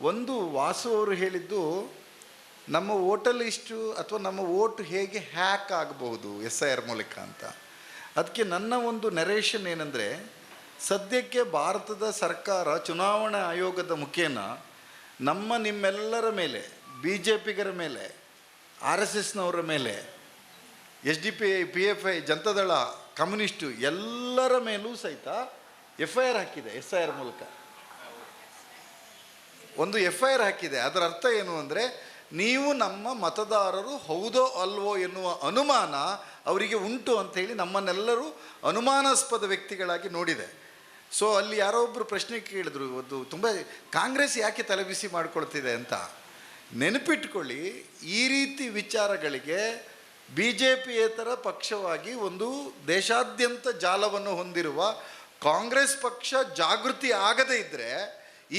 ಒಂದು ವಾಸು ಅವರು ಹೇಳಿದ್ದು, ನಮ್ಮ ವೋಟಲ್ಲಿ ಇಷ್ಟು ಅಥವಾ ನಮ್ಮ ವೋಟ್ ಹೇಗೆ ಹ್ಯಾಕ್ ಆಗಬಹುದು SIR ಮೂಲಕ ಅಂತ. ಅದಕ್ಕೆ ನನ್ನ ಒಂದು ನರೇಷನ್ ಏನಂದರೆ, ಸದ್ಯಕ್ಕೆ ಭಾರತದ ಸರ್ಕಾರ ಚುನಾವಣಾ ಆಯೋಗದ ಮುಖೇನ ನಿಮ್ಮೆಲ್ಲರ ಮೇಲೆ, BJPಗರ ಮೇಲೆ, RSSನವರ ಮೇಲೆ, SDP, PFI, ಜನತಾದಳ, ಕಮ್ಯುನಿಸ್ಟು ಎಲ್ಲರ ಮೇಲೂ ಸಹಿತ FIR ಹಾಕಿದೆ. SIR ಮೂಲಕ ಒಂದು FIR ಹಾಕಿದೆ. ಅದರ ಅರ್ಥ ಏನು ಅಂದರೆ, ನೀವು ನಮ್ಮ ಮತದಾರರು ಹೌದೋ ಅಲ್ವೋ ಎನ್ನುವ ಅನುಮಾನ ಅವರಿಗೆ ಉಂಟು ಅಂಥೇಳಿ ನಮ್ಮನ್ನೆಲ್ಲರೂ ಅನುಮಾನಾಸ್ಪದ ವ್ಯಕ್ತಿಗಳಾಗಿ ನೋಡಿದೆ. ಸೊ ಅಲ್ಲಿ ಯಾರೋ ಒಬ್ಬರು ಪ್ರಶ್ನೆ ಕೇಳಿದ್ರು, ಅದು ತುಂಬ ಕಾಂಗ್ರೆಸ್ ಯಾಕೆ ತಲೆಬಿಸಿ ಮಾಡ್ಕೊಳ್ತಿದೆ ಅಂತ. ನೆನಪಿಟ್ಕೊಳ್ಳಿ, ಈ ರೀತಿ ವಿಚಾರಗಳಿಗೆ BJPಯೇತರ ಪಕ್ಷವಾಗಿ ಒಂದು ದೇಶಾದ್ಯಂತ ಜಾಲವನ್ನು ಹೊಂದಿರುವ ಕಾಂಗ್ರೆಸ್ ಪಕ್ಷ ಜಾಗೃತಿ ಆಗದೇ ಇದ್ದರೆ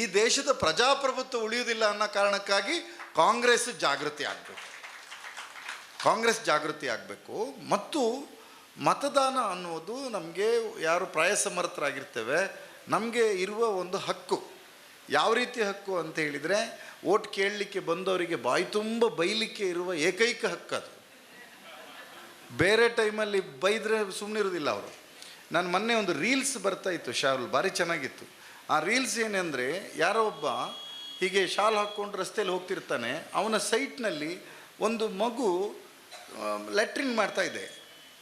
ಈ ದೇಶದ ಪ್ರಜಾಪ್ರಭುತ್ವ ಉಳಿಯುವುದಿಲ್ಲ ಅನ್ನೋ ಕಾರಣಕ್ಕಾಗಿ ಕಾಂಗ್ರೆಸ್ ಜಾಗೃತಿ ಆಗಬೇಕು. ಮತ್ತು ಮತದಾನ ಅನ್ನೋದು ನಮಗೆ ಯಾರು ಪ್ರಾಯಸಮರ್ಥರಾಗಿರ್ತೇವೆ ನಮಗೆ ಇರುವ ಒಂದು ಹಕ್ಕು. ಯಾವ ರೀತಿ ಹಕ್ಕು ಅಂತ ಹೇಳಿದರೆ, ವೋಟ್ ಕೇಳಲಿಕ್ಕೆ ಬಂದವರಿಗೆ ಬಾಯಿ ತುಂಬ ಬೈಲಿಕ್ಕೆ ಇರುವ ಏಕೈಕ ಹಕ್ಕು ಅದು. ಬೇರೆ ಟೈಮಲ್ಲಿ ಬೈದರೆ ಸುಮ್ಮನಿರೋದಿಲ್ಲ ಅವರು. ನಾನು ಮೊನ್ನೆ ಒಂದು ರೀಲ್ಸ್ ಬರ್ತಾಯಿತ್ತು ಶಾಲ್, ಭಾರಿ ಚೆನ್ನಾಗಿತ್ತು. ಆ ರೀಲ್ಸ್ ಏನೆಂದರೆ, ಯಾರೋ ಒಬ್ಬ ಹೀಗೆ ಶಾಲ್ ಹಾಕ್ಕೊಂಡು ರಸ್ತೆಯಲ್ಲಿ ಹೋಗ್ತಿರ್ತಾನೆ, ಅವನ ಸೈಟ್ನಲ್ಲಿ ಒಂದು ಮಗು ಲ್ಯಾಟ್ರಿನ್ ಮಾಡ್ತಾಯಿದೆ,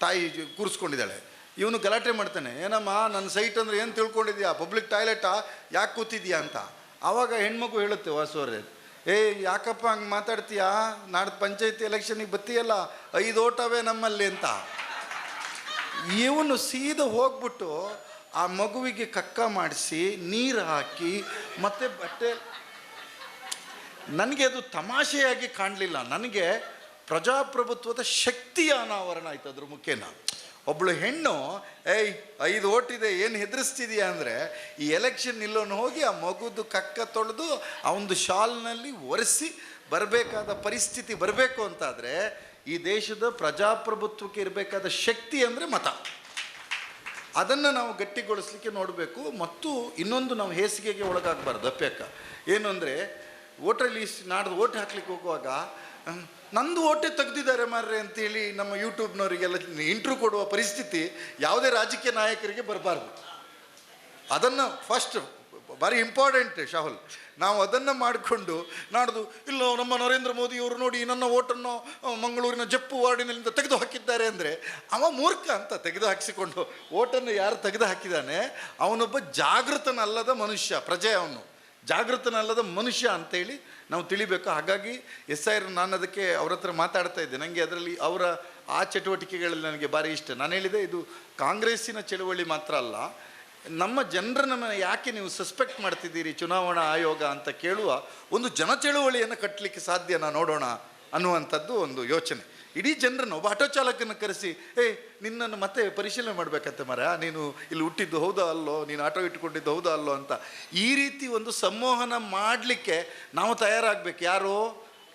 ತಾಯಿ ಕೂರಿಸ್ಕೊಂಡಿದ್ದಾಳೆ. ಇವನು ಗಲಾಟೆ ಮಾಡ್ತಾನೆ, ಏನಮ್ಮ ನನ್ನ ಸೈಟ್ ಅಂದರೆ ಏನು ತಿಳ್ಕೊಂಡಿದ್ಯಾ, ಪಬ್ಲಿಕ್ ಟಾಯ್ಲೆಟಾ, ಯಾಕೆ ಕೂತಿದ್ಯಾ ಅಂತ. ಆವಾಗ ಹೆಣ್ಮಗು ಹೇಳುತ್ತೆ, ವಾಸುವರೇ, ಯಾಕಪ್ಪ ಹಂಗೆ ಮಾತಾಡ್ತೀಯಾ, ನಾಡ್ದು ಪಂಚಾಯತಿ ಎಲೆಕ್ಷನಿಗೆ ಬತ್ತೀಯಲ್ಲ, 5 ಓಟವೇ ನಮ್ಮಲ್ಲಿ ಅಂತ. ಇವನು ಸೀದಾ ಹೋಗ್ಬಿಟ್ಟು ಆ ಮಗುವಿಗೆ ಕಕ್ಕ ಮಾಡಿಸಿ ನೀರು ಹಾಕಿ ಮತ್ತೆ ಬಟ್ಟೆ. ನನಗೆ ಅದು ತಮಾಷೆಯಾಗಿ ಕಾಣಲಿಲ್ಲ, ನನಗೆ ಪ್ರಜಾಪ್ರಭುತ್ವದ ಶಕ್ತಿಯ ಅನಾವರಣ ಆಯ್ತು ಅದ್ರ ಮುಖೇನ. ಒಬ್ಬಳು ಹೆಣ್ಣು 5 ಓಟಿದೆ ಏನು ಹೆದರಿಸ್ತಿದೆಯಾ ಅಂದರೆ, ಈ ಎಲೆಕ್ಷನ್ ನಿಲ್ಲೋನು ಹೋಗಿ ಆ ಮಗುದು ಕಕ್ಕ ತೊಳೆದು ಅವನದು ಶಾಲ್ನಲ್ಲಿ ಒರೆಸಿ ಬರಬೇಕಾದ ಪರಿಸ್ಥಿತಿ ಬರಬೇಕು ಅಂತಾದರೆ, ಈ ದೇಶದ ಪ್ರಜಾಪ್ರಭುತ್ವಕ್ಕೆ ಇರಬೇಕಾದ ಶಕ್ತಿ ಅಂದರೆ ಮತ. ಅದನ್ನು ನಾವು ಗಟ್ಟಿಗೊಳಿಸ್ಲಿಕ್ಕೆ ನೋಡಬೇಕು. ಮತ್ತು ಇನ್ನೊಂದು, ನಾವು ಹೇಸಿಗೆಗೆ ಒಳಗಾಗಬಾರ್ದು ಅಪ್ಯಕ್ಕ. ಏನು ಅಂದರೆ, ವೋಟರ್ ಲಿಸ್ಟ್ ನಾಡ್ದು ಓಟ್ ಹಾಕ್ಲಿಕ್ಕೆ ಹೋಗುವಾಗ ನಂದು ಓಟೇ ತೆಗೆದಿದ್ದಾರೆ ಮಾರ್ರೆ ಅಂತೇಳಿ ನಮ್ಮ ಯೂಟ್ಯೂಬ್ನವರಿಗೆಲ್ಲ ಇಂಟ್ರ್ಯೂ ಕೊಡುವ ಪರಿಸ್ಥಿತಿ ಯಾವುದೇ ರಾಜಕೀಯ ನಾಯಕರಿಗೆ ಬರಬಾರ್ದು. ಅದನ್ನು ಫಸ್ಟ್ ಭಾರಿ ಇಂಪಾರ್ಟೆಂಟ್ ಶಾಹುಲ್. ನಾವು ಅದನ್ನು ಮಾಡಿಕೊಂಡು ನಾಡ್ದು ಇಲ್ಲ ನಮ್ಮ ನರೇಂದ್ರ ಮೋದಿಯವರು ನೋಡಿ ನನ್ನ ಓಟನ್ನು ಮಂಗಳೂರಿನ ಜಪ್ಪು ವಾರ್ಡಿನಿಂದ ತೆಗೆದು ಹಾಕಿದ್ದಾರೆ ಅಂದರೆ, ಅವ ಮೂರ್ಖ ಅಂತ. ತೆಗೆದು ಹಾಕಿಸಿಕೊಂಡು ಓಟನ್ನು ಯಾರು ತೆಗೆದು ಹಾಕಿದ್ದಾನೆ ಅವನೊಬ್ಬ ಜಾಗೃತನಲ್ಲದ ಮನುಷ್ಯ, ಪ್ರಜೆ, ಅವನು ಜಾಗೃತನಲ್ಲದ ಮನುಷ್ಯ ಅಂತೇಳಿ ನಾವು ತಿಳಿಬೇಕು. ಹಾಗಾಗಿ SIR ನಾನು ಅದಕ್ಕೆ ಅವ್ರ ಹತ್ರ ಮಾತಾಡ್ತಾ ಇದ್ದೆ. ನನಗೆ ಅದರಲ್ಲಿ ಅವರ ಆ ಚಟುವಟಿಕೆಗಳಲ್ಲಿ ನನಗೆ ಭಾರಿ ಇಷ್ಟ. ನಾನು ಹೇಳಿದೆ, ಇದು ಕಾಂಗ್ರೆಸ್ಸಿನ ಚಳುವಳಿ ಮಾತ್ರ ಅಲ್ಲ, ನಮ್ಮ ಜನರನ್ನು ಯಾಕೆ ನೀವು ಸಸ್ಪೆಕ್ಟ್ ಮಾಡ್ತಿದ್ದೀರಿ ಚುನಾವಣಾ ಆಯೋಗ ಅಂತ ಕೇಳುವ ಒಂದು ಜನಚಳುವಳಿಯನ್ನು ಕಟ್ಟಲಿಕ್ಕೆ ಸಾಧ್ಯನಾ ನೋಡೋಣ ಅನ್ನುವಂಥದ್ದು ಒಂದು ಯೋಚನೆ. ಇಡೀ ಜನರನ್ನು, ಒಬ್ಬ ಆಟೋ ಚಾಲಕನ ಕರೆಸಿ, ನಿನ್ನನ್ನು ಮತ್ತೆ ಪರಿಶೀಲನೆ ಮಾಡಬೇಕಂತೆ ಮರ, ನೀನು ಇಲ್ಲಿ ಹುಟ್ಟಿದ್ದು ಹೌದಾ ಅಲ್ಲೋ, ನೀನು ಆಟೋ ಇಟ್ಕೊಂಡಿದ್ದು ಹೌದಾ ಅಲ್ಲೋ ಅಂತ. ಈ ರೀತಿ ಒಂದು ಸಂಮೋಹನ ಮಾಡಲಿಕ್ಕೆ ನಾವು ತಯಾರಾಗಬೇಕು.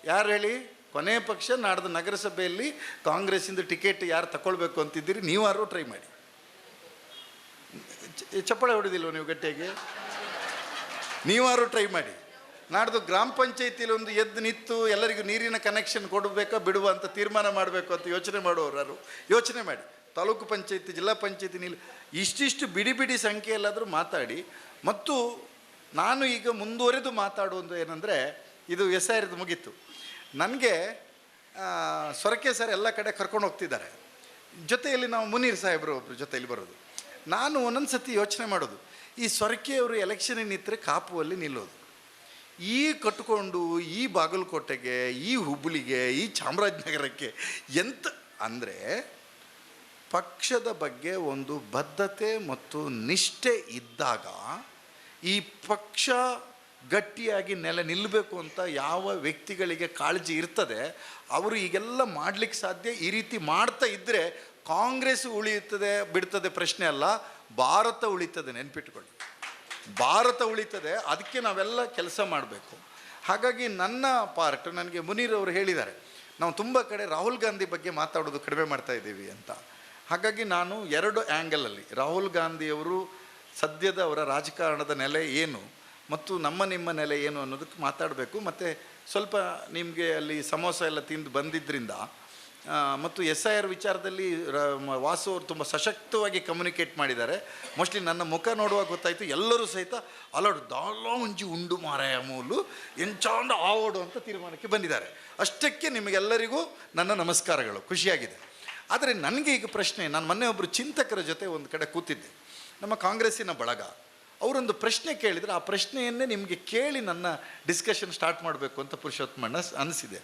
ಯಾರು ಹೇಳಿ, ಕೊನೆಯ ಪಕ್ಷ ನಾಡ್ದು ನಗರಸಭೆಯಲ್ಲಿ ಕಾಂಗ್ರೆಸ್ಸಿಂದ ಟಿಕೆಟ್ ಯಾರು ತಗೊಳ್ಬೇಕು ಅಂತಿದ್ದೀರಿ, ನೀವಾರು ಟ್ರೈ ಮಾಡಿ. ಚಪ್ಪಾಳೆ ಹೊಡೆದಿಲ್ವ ನೀವು ಗಟ್ಟಿಯಾಗಿ? ನೀವಾರು ಟ್ರೈ ಮಾಡಿ. ನಾಡ್ದು ಗ್ರಾಮ ಪಂಚಾಯತಿಯಲ್ಲಿ ಒಂದು ಎದ್ದು ನಿಂತು ಎಲ್ಲರಿಗೂ ನೀರಿನ ಕನೆಕ್ಷನ್ ಕೊಡಬೇಕಾ ಬಿಡುವ ಅಂತ ತೀರ್ಮಾನ ಮಾಡಬೇಕು ಅಂತ ಯೋಚನೆ ಮಾಡೋರು ಯೋಚನೆ ಮಾಡಿ. ತಾಲೂಕು ಪಂಚಾಯತಿ, ಜಿಲ್ಲಾ ಪಂಚಾಯತಿ ಇಷ್ಟಿಷ್ಟು ಬಿಡಿ ಸಂಖ್ಯೆಯಲ್ಲಾದರೂ ಮಾತಾಡಿ. ಮತ್ತು ನಾನು ಈಗ ಮುಂದುವರೆದು ಮಾತಾಡುವುದು ಏನಂದರೆ, ಇದು SIR ಮುಗೀತು. ನನಗೆ ಸೊರಕೆ ಸರ್ ಎಲ್ಲ ಕಡೆ ಕರ್ಕೊಂಡು ಹೋಗ್ತಿದ್ದಾರೆ, ಜೊತೆಯಲ್ಲಿ ನಾವು ಮುನೀರ್ ಸಾಹೇಬರು ಒಬ್ಬರು ಜೊತೆಯಲ್ಲಿ ಬರೋದು. ನಾನು ಒಂದೊಂದು ಸತಿ ಯೋಚನೆ ಮಾಡೋದು, ಈ ಸೊರಕೆಯವರು ಎಲೆಕ್ಷನಿಗೆ ನಿಂತರೆ ಕಾಪುವಲ್ಲಿ ನಿಲ್ಲೋದು, ಈ ಕಟ್ಕೊಂಡು ಈ ಬಾಗಲಕೋಟೆಗೆ, ಈ ಹುಬ್ಬಳ್ಳಿಗೆ, ಈ ಚಾಮರಾಜನಗರಕ್ಕೆ ಎಂತ ಅಂದರೆ, ಪಕ್ಷದ ಬಗ್ಗೆ ಒಂದು ಬದ್ಧತೆ ಮತ್ತು ನಿಷ್ಠೆ ಇದ್ದಾಗ ಈ ಪಕ್ಷ ಗಟ್ಟಿಯಾಗಿ ನಿಲ್ಲಬೇಕು ಅಂತ ಯಾವ ವ್ಯಕ್ತಿಗಳಿಗೆ ಕಾಳಜಿ ಇರ್ತದೆ ಅವರು ಈಗೆಲ್ಲ ಮಾಡಲಿಕ್ಕೆ ಸಾಧ್ಯ. ಈ ರೀತಿ ಮಾಡ್ತಾ ಇದ್ದರೆ ಕಾಂಗ್ರೆಸ್ ಉಳಿಯುತ್ತದೆ ಬಿಡ್ತದೆ ಪ್ರಶ್ನೆ ಅಲ್ಲ, ಭಾರತ ಉಳಿತದೆ. ನೆನ್ಪಿಟ್ಕೊಳ್ಳಿ, ಭಾರತ ಉಳಿತದೆ. ಅದಕ್ಕೆ ನಾವೆಲ್ಲ ಕೆಲಸ ಮಾಡಬೇಕು. ಹಾಗಾಗಿ ನನ್ನ ಪಾರ್ಟ್, ನನಗೆ ಮುನೀರ್ ಅವರು ಹೇಳಿದ್ದಾರೆ, ನಾವು ತುಂಬ ಕಡೆ ರಾಹುಲ್ ಗಾಂಧಿ ಬಗ್ಗೆ ಮಾತಾಡೋದು ಕಡಿಮೆ ಮಾಡ್ತಾ ಇದ್ದೀವಿ ಅಂತ. ಹಾಗಾಗಿ ನಾನು 2 ಆ್ಯಂಗಲಲ್ಲಿ, ರಾಹುಲ್ ಗಾಂಧಿಯವರು ಸದ್ಯದ ಅವರ ರಾಜಕಾರಣದ ನೆಲೆ ಏನು, ಮತ್ತು ನಮ್ಮ ನಿಮ್ಮ ನೆಲೆ ಏನು ಅನ್ನೋದಕ್ಕೆ ಮಾತಾಡಬೇಕು. ಮತ್ತು ಸ್ವಲ್ಪ ನಿಮಗೆ ಅಲ್ಲಿ ಸಮೋಸ ಎಲ್ಲ ತಿಂದು ಬಂದಿದ್ದರಿಂದ ಮತ್ತು SIR ವಿಚಾರದಲ್ಲಿ ವಾಸು ಅವರು ತುಂಬ ಸಶಕ್ತವಾಗಿ ಕಮ್ಯುನಿಕೇಟ್ ಮಾಡಿದ್ದಾರೆ. ಮೋಸ್ಟ್ಲಿ ನನ್ನ ಮುಖ ನೋಡುವಾಗ ಗೊತ್ತಾಯಿತು, ಎಲ್ಲರೂ ಸಹಿತ ಅಲೋಡು ದಾಳ ಒಂಜಿ ಉಂಡು ಮಾರಾಯ ಮೂಲು ಎಂಚಾಂಡ ಆವೋಡು ಅಂತ ತೀರ್ಮಾನಕ್ಕೆ ಬಂದಿದ್ದಾರೆ. ಅಷ್ಟಕ್ಕೆ ನಿಮಗೆಲ್ಲರಿಗೂ ನನ್ನ ನಮಸ್ಕಾರಗಳು, ಖುಷಿಯಾಗಿದೆ. ಆದರೆ ನನಗೆ ಈಗ ಪ್ರಶ್ನೆ, ನಾನು ಮೊನ್ನೆ ಒಬ್ಬರು ಚಿಂತಕರ ಜೊತೆ ಒಂದು ಕಡೆ ಕೂತಿದ್ದೆ, ನಮ್ಮ ಕಾಂಗ್ರೆಸ್ಸಿನ ಬಳಗ. ಅವರೊಂದು ಪ್ರಶ್ನೆ ಕೇಳಿದರೆ ಆ ಪ್ರಶ್ನೆಯನ್ನೇ ನಿಮಗೆ ಕೇಳಿ ನನ್ನ ಡಿಸ್ಕಷನ್ ಸ್ಟಾರ್ಟ್ ಮಾಡಬೇಕು ಅಂತ ಪುರುಷೋತ್ತಮಣ್ಣ ಅನಿಸಿದೆ.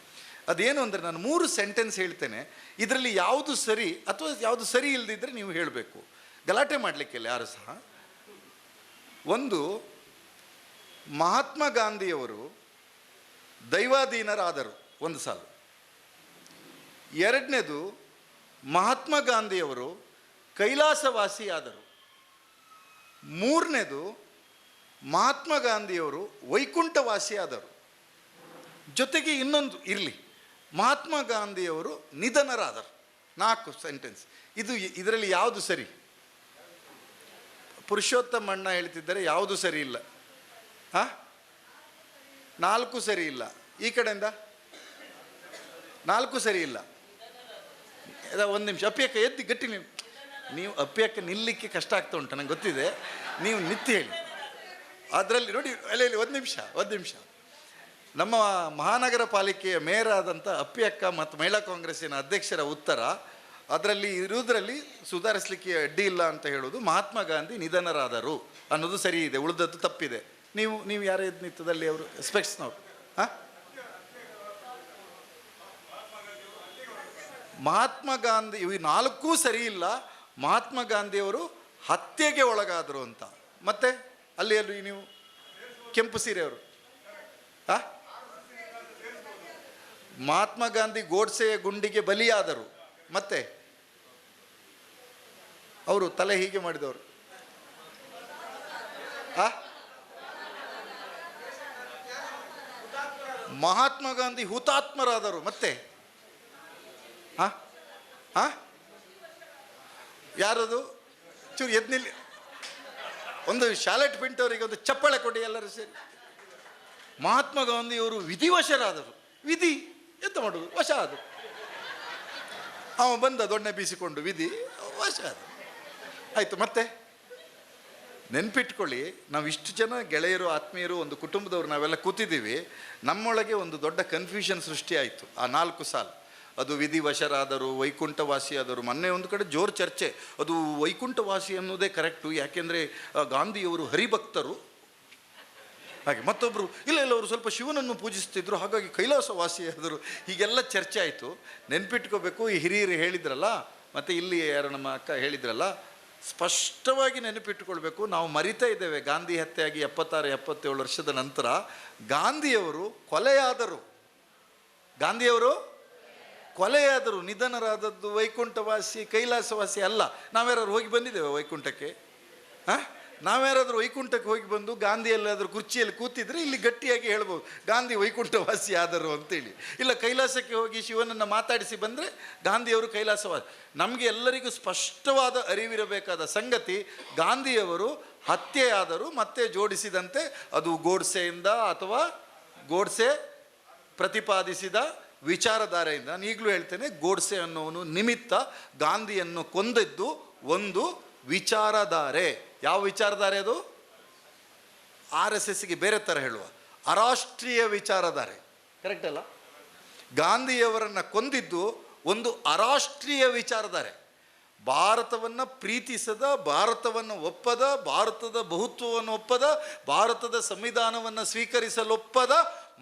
ಅದೇನು ಅಂದರೆ, ನಾನು 3 ಸೆಂಟೆನ್ಸ್ ಹೇಳ್ತೇನೆ, ಇದರಲ್ಲಿ ಯಾವುದು ಸರಿ ಅಥವಾ ಯಾವುದು ಸರಿ ಇಲ್ಲದಿದ್ದರೆ ನೀವು ಹೇಳಬೇಕು, ಗಲಾಟೆ ಮಾಡಲಿಕ್ಕಿಲ್ಲ ಯಾರು ಸಹ. ಒಂದು, ಮಹಾತ್ಮ ಗಾಂಧಿಯವರು ದೈವಾಧೀನರಾದರು, ಒಂದು ಸಾಲು. ಎರಡನೇದು, ಮಹಾತ್ಮ ಗಾಂಧಿಯವರು ಕೈಲಾಸವಾಸಿಯಾದರು. ಮೂರನೇದು, ಮಹಾತ್ಮ ಗಾಂಧಿಯವರು ವೈಕುಂಠವಾಸಿಯಾದರು. ಜೊತೆಗೆ ಇನ್ನೊಂದು ಇರಲಿ, ಮಹಾತ್ಮ ಗಾಂಧಿಯವರು ನಿಧನರಾದರು. 4 ಸೆಂಟೆನ್ಸ್. ಇದರಲ್ಲಿ ಯಾವುದು ಸರಿ? ಪುರುಷೋತ್ತಮಣ್ಣ ಹೇಳ್ತಿದ್ದಾರೆ ಯಾವುದು ಸರಿ ಇಲ್ಲ. 4 ಸರಿ ಇಲ್ಲ. ಈ ಕಡೆಯಿಂದ 4 ಸರಿ ಇಲ್ಲ. ಒಂದು ನಿಮಿಷ, ಅಪ್ಪಿಯಕ್ಕ ಎದ್ದು ಗಟ್ಟಿ. ನೀವು ಅಪ್ಪಿಯಕ್ಕ ನಿಲ್ಲಲಿಕ್ಕೆ ಕಷ್ಟ ಆಗ್ತಾ ಉಂಟು, ನಂಗೆ ಗೊತ್ತಿದೆ, ನೀವು ನಿತ್ಯ ಹೇಳಿ. ಅದರಲ್ಲಿ ನೋಡಿ, ಅಲ್ಲಿ ಒಂದು ನಿಮಿಷ. ನಮ್ಮ ಮಹಾನಗರ ಪಾಲಿಕೆಯ ಮೇಯರ್ ಆದಂಥ ಅಪ್ಪಿಯಕ್ಕ ಮತ್ತು ಮಹಿಳಾ ಕಾಂಗ್ರೆಸ್ಸಿನ ಅಧ್ಯಕ್ಷರ ಉತ್ತರ, ಅದರಲ್ಲಿ ಇರುವುದರಲ್ಲಿ ಸುಧಾರಿಸಲಿಕ್ಕೆ ಅಡ್ಡಿ ಇಲ್ಲ ಅಂತ ಹೇಳೋದು, ಮಹಾತ್ಮ ಗಾಂಧಿ ನಿಧನರಾದರು ಅನ್ನೋದು ಸರಿ ಇದೆ, ಉಳಿದದ್ದು ತಪ್ಪಿದೆ. ನೀವು ಯಾರೇ ನಿತ್ತದಲ್ಲಿ ಅವರು ಸ್ಪೆಕ್ಟ್ಸ್ನವ್ರು. ಮಹಾತ್ಮ ಗಾಂಧಿ ಇವು 4 ಸರಿ ಇಲ್ಲ. ಮಹಾತ್ಮ ಗಾಂಧಿಯವರು ಹತ್ಯೆಗೆ ಒಳಗಾದರು ಅಂತ. ಮತ್ತೆ ಅಲ್ಲಿ ನೀವು ಕೆಂಪು ಸೀರೆಯವರು, ಮಹಾತ್ಮ ಗಾಂಧಿ ಗೋಡ್ಸೆಯ ಗುಂಡಿಗೆ ಬಲಿಯಾದರು. ಮತ್ತೆ ಅವರು ತಲೆ ಹೀಗೆ ಮಾಡಿದವರು. ಮಹಾತ್ಮ ಗಾಂಧಿ ಹುತಾತ್ಮರಾದರು. ಮತ್ತೆ ಯಾರದು? ಚೂರು ಎದ್ನಿಲ್ಲಿ, ಒಂದು ಶಾಲೆಟ್ ಪಿಂಟವರಿಗೆ ಒಂದು ಚಪ್ಪಳೆ ಕೊಡಿ ಎಲ್ಲರೂ ಸೇರಿ. ಮಹಾತ್ಮ ಗಾಂಧಿಯವರು ವಿಧಿವಶರಾದರು. ವಿಧಿ ಎಂತ ಮಾಡೋದು, ವಶ ಆದರು. ಅವ ಬಂದ ದೊಣ್ಣೆ ಬೀಸಿಕೊಂಡು ವಿಧಿ ವಶ ಆದ. ಆಯಿತು. ಮತ್ತೆ ನೆನ್ಪಿಟ್ಕೊಳ್ಳಿ, ನಾವು ಇಷ್ಟು ಜನ ಗೆಳೆಯರು, ಆತ್ಮೀಯರು, ಒಂದು ಕುಟುಂಬದವರು ನಾವೆಲ್ಲ ಕೂತಿದ್ದೀವಿ. ನಮ್ಮೊಳಗೆ ಒಂದು ದೊಡ್ಡ ಕನ್ಫ್ಯೂಷನ್ ಸೃಷ್ಟಿ ಆಯಿತು ಆ 4 ಸಾಲು. ಅದು ವಿಧಿವಶರಾದರು, ವೈಕುಂಠವಾಸಿಯಾದರು. ಮೊನ್ನೆ ಒಂದು ಕಡೆ ಜೋರು ಚರ್ಚೆ, ಅದು ವೈಕುಂಠವಾಸಿ ಅನ್ನೋದೇ ಕರೆಕ್ಟು, ಯಾಕೆಂದರೆ ಗಾಂಧಿಯವರು ಹರಿಭಕ್ತರು. ಹಾಗೆ ಮತ್ತೊಬ್ಬರು ಇಲ್ಲ ಅವರು ಸ್ವಲ್ಪ ಶಿವನನ್ನು ಪೂಜಿಸ್ತಿದ್ರು, ಹಾಗಾಗಿ ಕೈಲಾಸವಾಸಿಯಾದರು. ಹೀಗೆಲ್ಲ ಚರ್ಚೆ ಆಯಿತು. ನೆನ್ಪಿಟ್ಕೋಬೇಕು, ಈ ಹಿರಿಯರು ಹೇಳಿದ್ರಲ್ಲ, ಮತ್ತು ಇಲ್ಲಿ ಯಾರು ನಮ್ಮ ಅಕ್ಕ ಹೇಳಿದ್ರಲ್ಲ, ಸ್ಪಷ್ಟವಾಗಿ ನೆನಪಿಟ್ಟುಕೊಳ್ಬೇಕು. ನಾವು ಮರಿತಾ ಇದ್ದೇವೆ, ಗಾಂಧಿ ಹತ್ಯೆಯಾಗಿ 76-77 ವರ್ಷದ ನಂತರ ಗಾಂಧಿಯವರು ಕೊಲೆಯಾದರು. ನಿಧನರಾದದ್ದು ವೈಕುಂಠವಾಸಿ, ಕೈಲಾಸವಾಸಿ ಅಲ್ಲ. ನಾವ್ಯಾರು ಹೋಗಿ ಬಂದಿದ್ದೇವೆ ವೈಕುಂಠಕ್ಕೆ? ನಾವ್ಯಾರಾದರೂ ವೈಕುಂಠಕ್ಕೆ ಹೋಗಿ ಬಂದು ಗಾಂಧಿ ಎಲ್ಲಾದರೂ ಕುರ್ಚಿಯಲ್ಲಿ ಕೂತಿದ್ರೆ ಇಲ್ಲಿ ಗಟ್ಟಿಯಾಗಿ ಹೇಳ್ಬೋದು ಗಾಂಧಿ ವೈಕುಂಠವಾಸಿ ಆದರು ಅಂತೇಳಿ. ಇಲ್ಲ ಕೈಲಾಸಕ್ಕೆ ಹೋಗಿ ಶಿವನನ್ನು ಮಾತಾಡಿಸಿ ಬಂದರೆ ಗಾಂಧಿಯವರು ಕೈಲಾಸವಾಸಿ. ನಮಗೆ ಎಲ್ಲರಿಗೂ ಸ್ಪಷ್ಟವಾದ ಅರಿವಿರಬೇಕಾದ ಸಂಗತಿ, ಗಾಂಧಿಯವರು ಹತ್ಯೆಯಾದರು. ಮತ್ತೆ ಜೋಡಿಸಿದಂತೆ ಅದು ಗೋಡ್ಸೆಯಿಂದ ಅಥವಾ ಗೋಡ್ಸೆ ಪ್ರತಿಪಾದಿಸಿದ ವಿಚಾರಧಾರೆಯಿಂದ. ನಾನು ಈಗಲೂ ಹೇಳ್ತೇನೆ, ಗೋಡ್ಸೆ ಅನ್ನೋನು ನಿಮಿತ್ತ, ಗಾಂಧಿಯನ್ನು ಕೊಂದದ್ದು ಒಂದು ವಿಚಾರಧಾರೆ. ಯಾವ ವಿಚಾರಧಾರೆ ಅದು? RSSಗೆ ಬೇರೆ ಥರ ಹೇಳುವ ಅರಾಷ್ಟ್ರೀಯ ವಿಚಾರಧಾರೆ, ಕರೆಕ್ಟ್ ಅಲ್ಲ? ಗಾಂಧಿಯವರನ್ನು ಕೊಂದಿದ್ದು ಒಂದು ಅರಾಷ್ಟ್ರೀಯ ವಿಚಾರಧಾರೆ. ಭಾರತವನ್ನು ಪ್ರೀತಿಸದ, ಭಾರತವನ್ನು ಒಪ್ಪದ, ಭಾರತದ ಬಹುತ್ವವನ್ನು ಒಪ್ಪದ, ಭಾರತದ ಸಂವಿಧಾನವನ್ನು ಸ್ವೀಕರಿಸಲೊಪ್ಪದ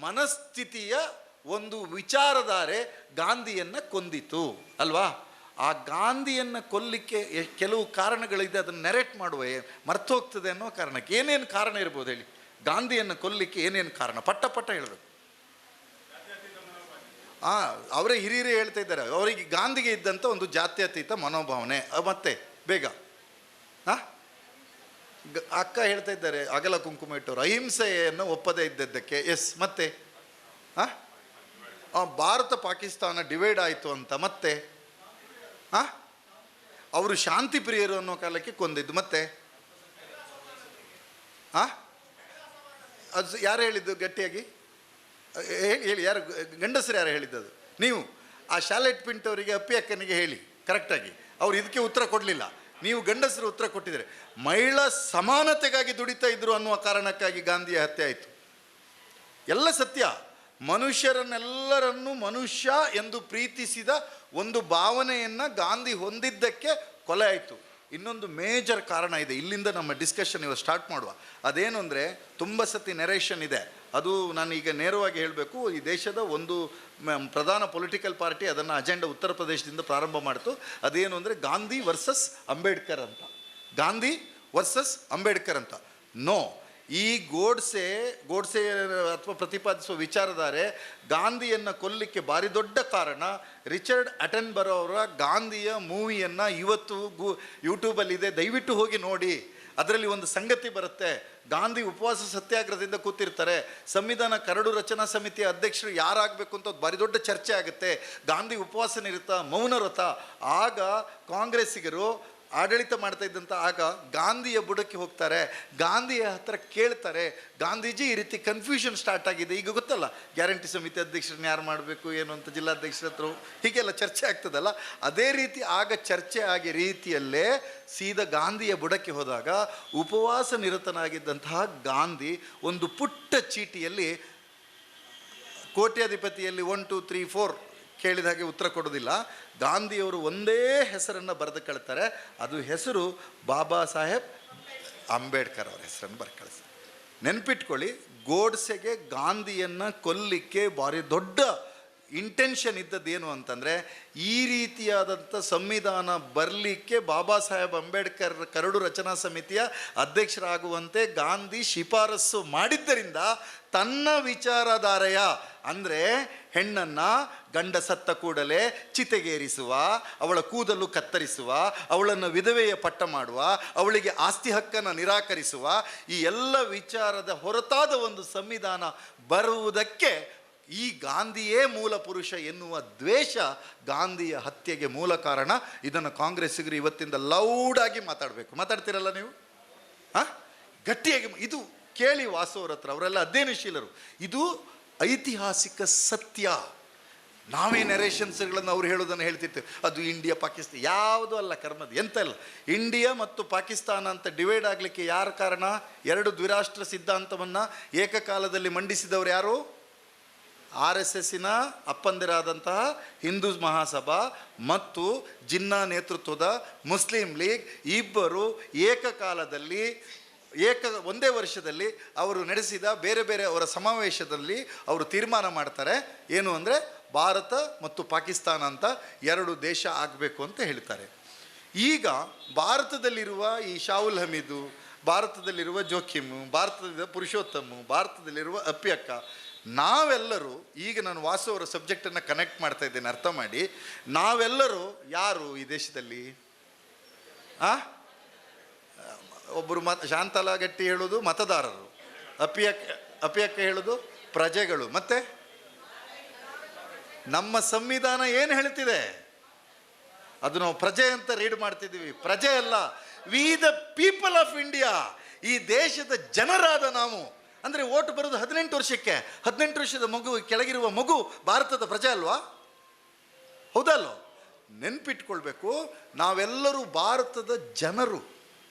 ಮನಸ್ಥಿತಿಯ ಒಂದು ವಿಚಾರಧಾರೆ ಗಾಂಧಿಯನ್ನು ಕೊಂದಿತು ಅಲ್ವಾ? ಆ ಗಾಂಧಿಯನ್ನು ಕೊಲ್ಲಿಕ್ಕೆ ಕೆಲವು ಕಾರಣಗಳಿದೆ, ಅದನ್ನು ನೆರೆಟ್ ಮಾಡುವ ಮರ್ತೋಗ್ತದೆ ಅನ್ನೋ ಕಾರಣಕ್ಕೆ. ಏನೇನು ಕಾರಣ ಇರ್ಬೋದು ಹೇಳಿ? ಗಾಂಧಿಯನ್ನು ಕೊಲ್ಲಿಕ್ಕೆ ಏನೇನು ಕಾರಣ? ಪಟ್ಟ ಹೇಳಬೇಕು. ಅವರೇ ಹಿರಿಯರೇ ಹೇಳ್ತಾ ಇದ್ದಾರೆ, ಅವರಿಗೆ ಗಾಂಧಿಗೆ ಇದ್ದಂಥ ಒಂದು ಜಾತ್ಯತೀತ ಮನೋಭಾವನೆ. ಮತ್ತೆ ಬೇಗ ಅಕ್ಕ ಹೇಳ್ತಾ ಇದ್ದಾರೆ, ಅಗಲ ಕುಂಕುಮ ಇಟ್ಟವರು ಅಹಿಂಸೆಯನ್ನು ಒಪ್ಪದೇ ಇದ್ದದ್ದಕ್ಕೆ. ಎಸ್. ಮತ್ತೆ ಭಾರತ ಪಾಕಿಸ್ತಾನ ಡಿವೈಡ್ ಆಯಿತು ಅಂತ. ಮತ್ತೆ ಅವರು ಶಾಂತಿ ಪ್ರಿಯರು ಅನ್ನೋ ಕಾಲಕ್ಕೆ ಕೊಂದಿದ್ದು. ಮತ್ತೆ ಅದು ಯಾರು ಹೇಳಿದ್ದು ಗಟ್ಟಿಯಾಗಿ ಹೇಳಿ, ಯಾರು ಗಂಡಸರು ಯಾರು ಹೇಳಿದ್ದದು? ನೀವು ಆ ಶಾಲೆಟ್ ಪಿಂಟ್ ಅವರಿಗೆ, ಅಪ್ಪಿ ಅಕ್ಕನಿಗೆ ಹೇಳಿ ಕರೆಕ್ಟಾಗಿ. ಅವ್ರು ಇದಕ್ಕೆ ಉತ್ತರ ಕೊಡಲಿಲ್ಲ, ನೀವು ಗಂಡಸರು ಉತ್ತರ ಕೊಟ್ಟಿದ್ದಾರೆ. ಮಹಿಳಾ ಸಮಾನತೆಗಾಗಿ ದುಡಿತಾ ಇದ್ರು ಅನ್ನುವ ಕಾರಣಕ್ಕಾಗಿ ಗಾಂಧಿಯ ಹತ್ಯೆ ಆಯಿತು. ಎಲ್ಲ ಸತ್ಯ. ಮನುಷ್ಯರನ್ನೆಲ್ಲರನ್ನು ಮನುಷ್ಯ ಎಂದು ಪ್ರೀತಿಸಿದ ಒಂದು ಭಾವನೆಯನ್ನು ಗಾಂಧಿ ಹೊಂದಿದ್ದಕ್ಕೆ ಕೊಲೆ ಆಯಿತು. ಇನ್ನೊಂದು ಮೇಜರ್ ಕಾರಣ ಇದೆ, ಇಲ್ಲಿಂದ ನಮ್ಮ ಡಿಸ್ಕಷನ್ ಇವಾಗ ಸ್ಟಾರ್ಟ್ ಮಾಡುವ. ಅದೇನು ಅಂದರೆ, ತುಂಬ ಸತಿ ನೆರೇಷನ್ ಇದೆ, ಅದು ನಾನು ಈಗ ನೇರವಾಗಿ ಹೇಳಬೇಕು. ಈ ದೇಶದ ಒಂದು ಪ್ರಧಾನ ಪೊಲಿಟಿಕಲ್ ಪಾರ್ಟಿ ಅದನ್ನು ಅಜೆಂಡಾ ಉತ್ತರ ಪ್ರದೇಶದಿಂದ ಪ್ರಾರಂಭ ಮಾಡಿತು. ಅದೇನು ಅಂದರೆ ಗಾಂಧಿ ವರ್ಸಸ್ ಅಂಬೇಡ್ಕರ್ ಅಂತ. ಗಾಂಧಿ ವರ್ಸಸ್ ಅಂಬೇಡ್ಕರ್ ಅಂತ. ನೋ, ಈ ಗೋಡ್ಸೆ ಅಥವಾ ಪ್ರತಿಪಾದಿಸುವ ವಿಚಾರಧಾರೆ ಗಾಂಧಿಯನ್ನು ಕೊಲ್ಲಿಕ್ಕೆ ಭಾರಿ ದೊಡ್ಡ ಕಾರಣ. ರಿಚರ್ಡ್ ಅಟೆನ್ಬರೋ ಅವರ ಗಾಂಧಿಯ ಮೂವಿಯನ್ನು ಇವತ್ತು ಯೂಟ್ಯೂಬಲ್ಲಿದೆ, ದಯವಿಟ್ಟು ಹೋಗಿ ನೋಡಿ. ಅದರಲ್ಲಿ ಒಂದು ಸಂಗತಿ ಬರುತ್ತೆ, ಗಾಂಧಿ ಉಪವಾಸ ಸತ್ಯಾಗ್ರಹದಿಂದ ಕೂತಿರ್ತಾರೆ. ಸಂವಿಧಾನ ಕರಡು ರಚನಾ ಸಮಿತಿಯ ಅಧ್ಯಕ್ಷರು ಯಾರಾಗಬೇಕು ಅಂತ ಭಾರಿ ದೊಡ್ಡ ಚರ್ಚೆ ಆಗುತ್ತೆ. ಗಾಂಧಿ ಉಪವಾಸ ನಿರತ, ಮೌನವ್ರತ. ಆಗ ಕಾಂಗ್ರೆಸ್ಸಿಗರು ಆಡಳಿತ ಮಾಡ್ತಾ ಇದ್ದಂಥ ಆಗ ಗಾಂಧಿಯ ಬುಡಕ್ಕೆ ಹೋಗ್ತಾರೆ, ಗಾಂಧಿಯ ಹತ್ರ ಕೇಳ್ತಾರೆ, ಗಾಂಧೀಜಿ ಈ ರೀತಿ ಕನ್ಫ್ಯೂಷನ್ ಸ್ಟಾರ್ಟ್ ಆಗಿದೆ, ಈಗ ಗೊತ್ತಲ್ಲ ಗ್ಯಾರಂಟಿ ಸಮಿತಿ ಅಧ್ಯಕ್ಷರನ್ನ ಯಾರು ಮಾಡಬೇಕು ಏನು ಅಂತ ಜಿಲ್ಲಾಧ್ಯಕ್ಷರ ಹತ್ರ ಹೀಗೆಲ್ಲ ಚರ್ಚೆ ಆಗ್ತದಲ್ಲ. ಅದೇ ರೀತಿ ಆಗ ಚರ್ಚೆ ಆಗಿ ರೀತಿಯಲ್ಲೇ ಸೀದಾ ಗಾಂಧಿಯ ಬುಡಕ್ಕೆ ಹೋದಾಗ ಉಪವಾಸ ನಿರತನಾಗಿದ್ದಂತಹ ಗಾಂಧಿ ಒಂದು ಪುಟ್ಟ ಚೀಟಿಯಲ್ಲಿ ಕೋಟ್ಯಾಧಿಪತಿಯಲ್ಲಿ 1 2 3 4 ಕೇಳಿದ ಹಾಗೆ ಉತ್ತರ ಕೊಡೋದಿಲ್ಲ. ಗಾಂಧಿಯವರು ಒಂದೇ ಹೆಸರನ್ನು ಬರೆದು ಕಳ್ತಾರೆ, ಅದು ಹೆಸರು ಬಾಬಾ ಸಾಹೇಬ್ ಅಂಬೇಡ್ಕರ್ ಅವರ ಹೆಸರನ್ನು ಬರೆದು ಕಳಿಸ್ತಾರೆ. ನೆನ್ಪಿಟ್ಕೊಳ್ಳಿ, ಗೋಡ್ಸೆಗೆ ಗಾಂಧಿಯನ್ನು ಕೊಲ್ಲಿಕ್ಕೆ ಭಾರಿ ದೊಡ್ಡ ಇಂಟೆನ್ಷನ್ ಇದ್ದದ್ದೇನು ಅಂತಂದರೆ, ಈ ರೀತಿಯಾದಂಥ ಸಂವಿಧಾನ ಬರಲಿಕ್ಕೆ ಬಾಬಾ ಸಾಹೇಬ್ ಅಂಬೇಡ್ಕರ್ ಕರಡು ರಚನಾ ಸಮಿತಿಯ ಅಧ್ಯಕ್ಷರಾಗುವಂತೆ ಗಾಂಧಿ ಶಿಫಾರಸ್ಸು ಮಾಡಿದ್ದರಿಂದ ತನ್ನ ವಿಚಾರಧಾರೆಯ ಅಂದರೆ ಹೆಣ್ಣನ್ನು ಗಂಡ ಸತ್ತ ಕೂಡಲೇ ಚಿತೆಗೇರಿಸುವ, ಅವಳ ಕೂದಲು ಕತ್ತರಿಸುವ, ಅವಳನ್ನು ವಿಧವೆಯ ಪಟ್ಟ ಮಾಡುವ, ಅವಳಿಗೆ ಆಸ್ತಿ ಹಕ್ಕನ್ನು ನಿರಾಕರಿಸುವ ಈ ಎಲ್ಲ ವಿಚಾರದ ಹೊರತಾದ ಒಂದು ಸಂವಿಧಾನ ಬರುವುದಕ್ಕೆ ಈ ಗಾಂಧಿಯೇ ಮೂಲ ಪುರುಷ ಎನ್ನುವ ದ್ವೇಷ ಗಾಂಧಿಯ ಹತ್ಯೆಗೆ ಮೂಲ ಕಾರಣ. ಇದನ್ನು ಕಾಂಗ್ರೆಸ್ಸಿಗರು ಇವತ್ತಿಂದ ಲೌಡಾಗಿ ಮಾತಾಡಬೇಕು. ಮಾತಾಡ್ತೀರಲ್ಲ ನೀವು? ಗಟ್ಟಿಯಾಗಿ ಇದು ಕೇಳಿ ವಾಸು ಅವ್ರ ಹತ್ರ, ಅವರೆಲ್ಲ ಅಧ್ಯಯನಶೀಲರು. ಇದು ಐತಿಹಾಸಿಕ ಸತ್ಯ. ನಾವೇ ನೆರೇಷನ್ಸ್ಗಳನ್ನು ಅವ್ರು ಹೇಳೋದನ್ನು ಹೇಳ್ತಿರ್ತೇವೆ, ಅದು ಇಂಡಿಯಾ ಪಾಕಿಸ್ತಾನ. ಯಾವುದೂ ಅಲ್ಲ, ಕರ್ಮದ ಎಂತ ಇಲ್ಲ. ಇಂಡಿಯಾ ಮತ್ತು ಪಾಕಿಸ್ತಾನ ಅಂತ ಡಿವೈಡ್ ಆಗಲಿಕ್ಕೆ ಯಾರು ಕಾರಣ? 2 ದ್ವಿರಾಷ್ಟ್ರ ಸಿದ್ಧಾಂತವನ್ನು ಏಕಕಾಲದಲ್ಲಿ ಮಂಡಿಸಿದವರು ಯಾರು? RSSನ ಅಪ್ಪಂದಿರಾದಂತಹ ಹಿಂದೂ ಮಹಾಸಭಾ ಮತ್ತು ಜಿನ್ನಾ ನೇತೃತ್ವದ ಮುಸ್ಲಿಂ ಲೀಗ್ ಇಬ್ಬರು ಏಕಕಾಲದಲ್ಲಿ ಒಂದೇ ವರ್ಷದಲ್ಲಿ ಅವರು ನಡೆಸಿದ ಬೇರೆ ಬೇರೆ ಅವರ ಸಮಾವೇಶದಲ್ಲಿ ಅವರು ತೀರ್ಮಾನ ಮಾಡ್ತಾರೆ. ಏನು ಅಂದರೆ ಭಾರತ ಮತ್ತು ಪಾಕಿಸ್ತಾನ ಅಂತ 2 ದೇಶ ಆಗಬೇಕು ಅಂತ ಹೇಳ್ತಾರೆ. ಈಗ ಭಾರತದಲ್ಲಿರುವ ಈ ಶಾಹುಲ್ ಹಮೀದು, ಭಾರತದಲ್ಲಿರುವ ಜೋಖಿಮು, ಭಾರತದ ಪುರುಷೋತ್ತಮ, ಭಾರತದಲ್ಲಿರುವ ಅಪ್ಪಿ ಅಕ್ಕ, ನಾವೆಲ್ಲರೂ ಈಗ ನಾನು ವಾಸು ಅವರ ಸಬ್ಜೆಕ್ಟನ್ನು ಕನೆಕ್ಟ್ ಮಾಡ್ತಾ ಇದ್ದೇನೆ, ಅರ್ಥ ಮಾಡಿ. ನಾವೆಲ್ಲರೂ ಯಾರು ಈ ದೇಶದಲ್ಲಿ? ಒಬ್ಬರು ಶಾಂತಲಾ ಗಟ್ಟಿ ಹೇಳೋದು ಮತದಾರರು, ಅಪ್ಪಿ ಅಕ್ಕ ಹೇಳೋದು ಪ್ರಜೆಗಳು. ಮತ್ತೆ ನಮ್ಮ ಸಂವಿಧಾನ ಏನು ಹೇಳ್ತಿದೆ ಅದು ನಾವು ಪ್ರಜೆ ಅಂತ ರೀಡ್ ಮಾಡ್ತಿದ್ದೀವಿ. ಪ್ರಜೆ ಅಲ್ಲ, we the people of India. ಈ ದೇಶದ ಜನರಾದ ನಾವು. ಅಂದರೆ ಓಟ್ ಬರೋದು 18 ವರ್ಷಕ್ಕೆ. 18 ವರ್ಷದ ಮಗು ಕೆಳಗಿರುವ ಮಗು ಭಾರತದ ಪ್ರಜೆ ಅಲ್ವಾ? ಹೌದಲ್ವ? ನೆನ್ಪಿಟ್ಕೊಳ್ಬೇಕು, ನಾವೆಲ್ಲರೂ ಭಾರತದ ಜನರು.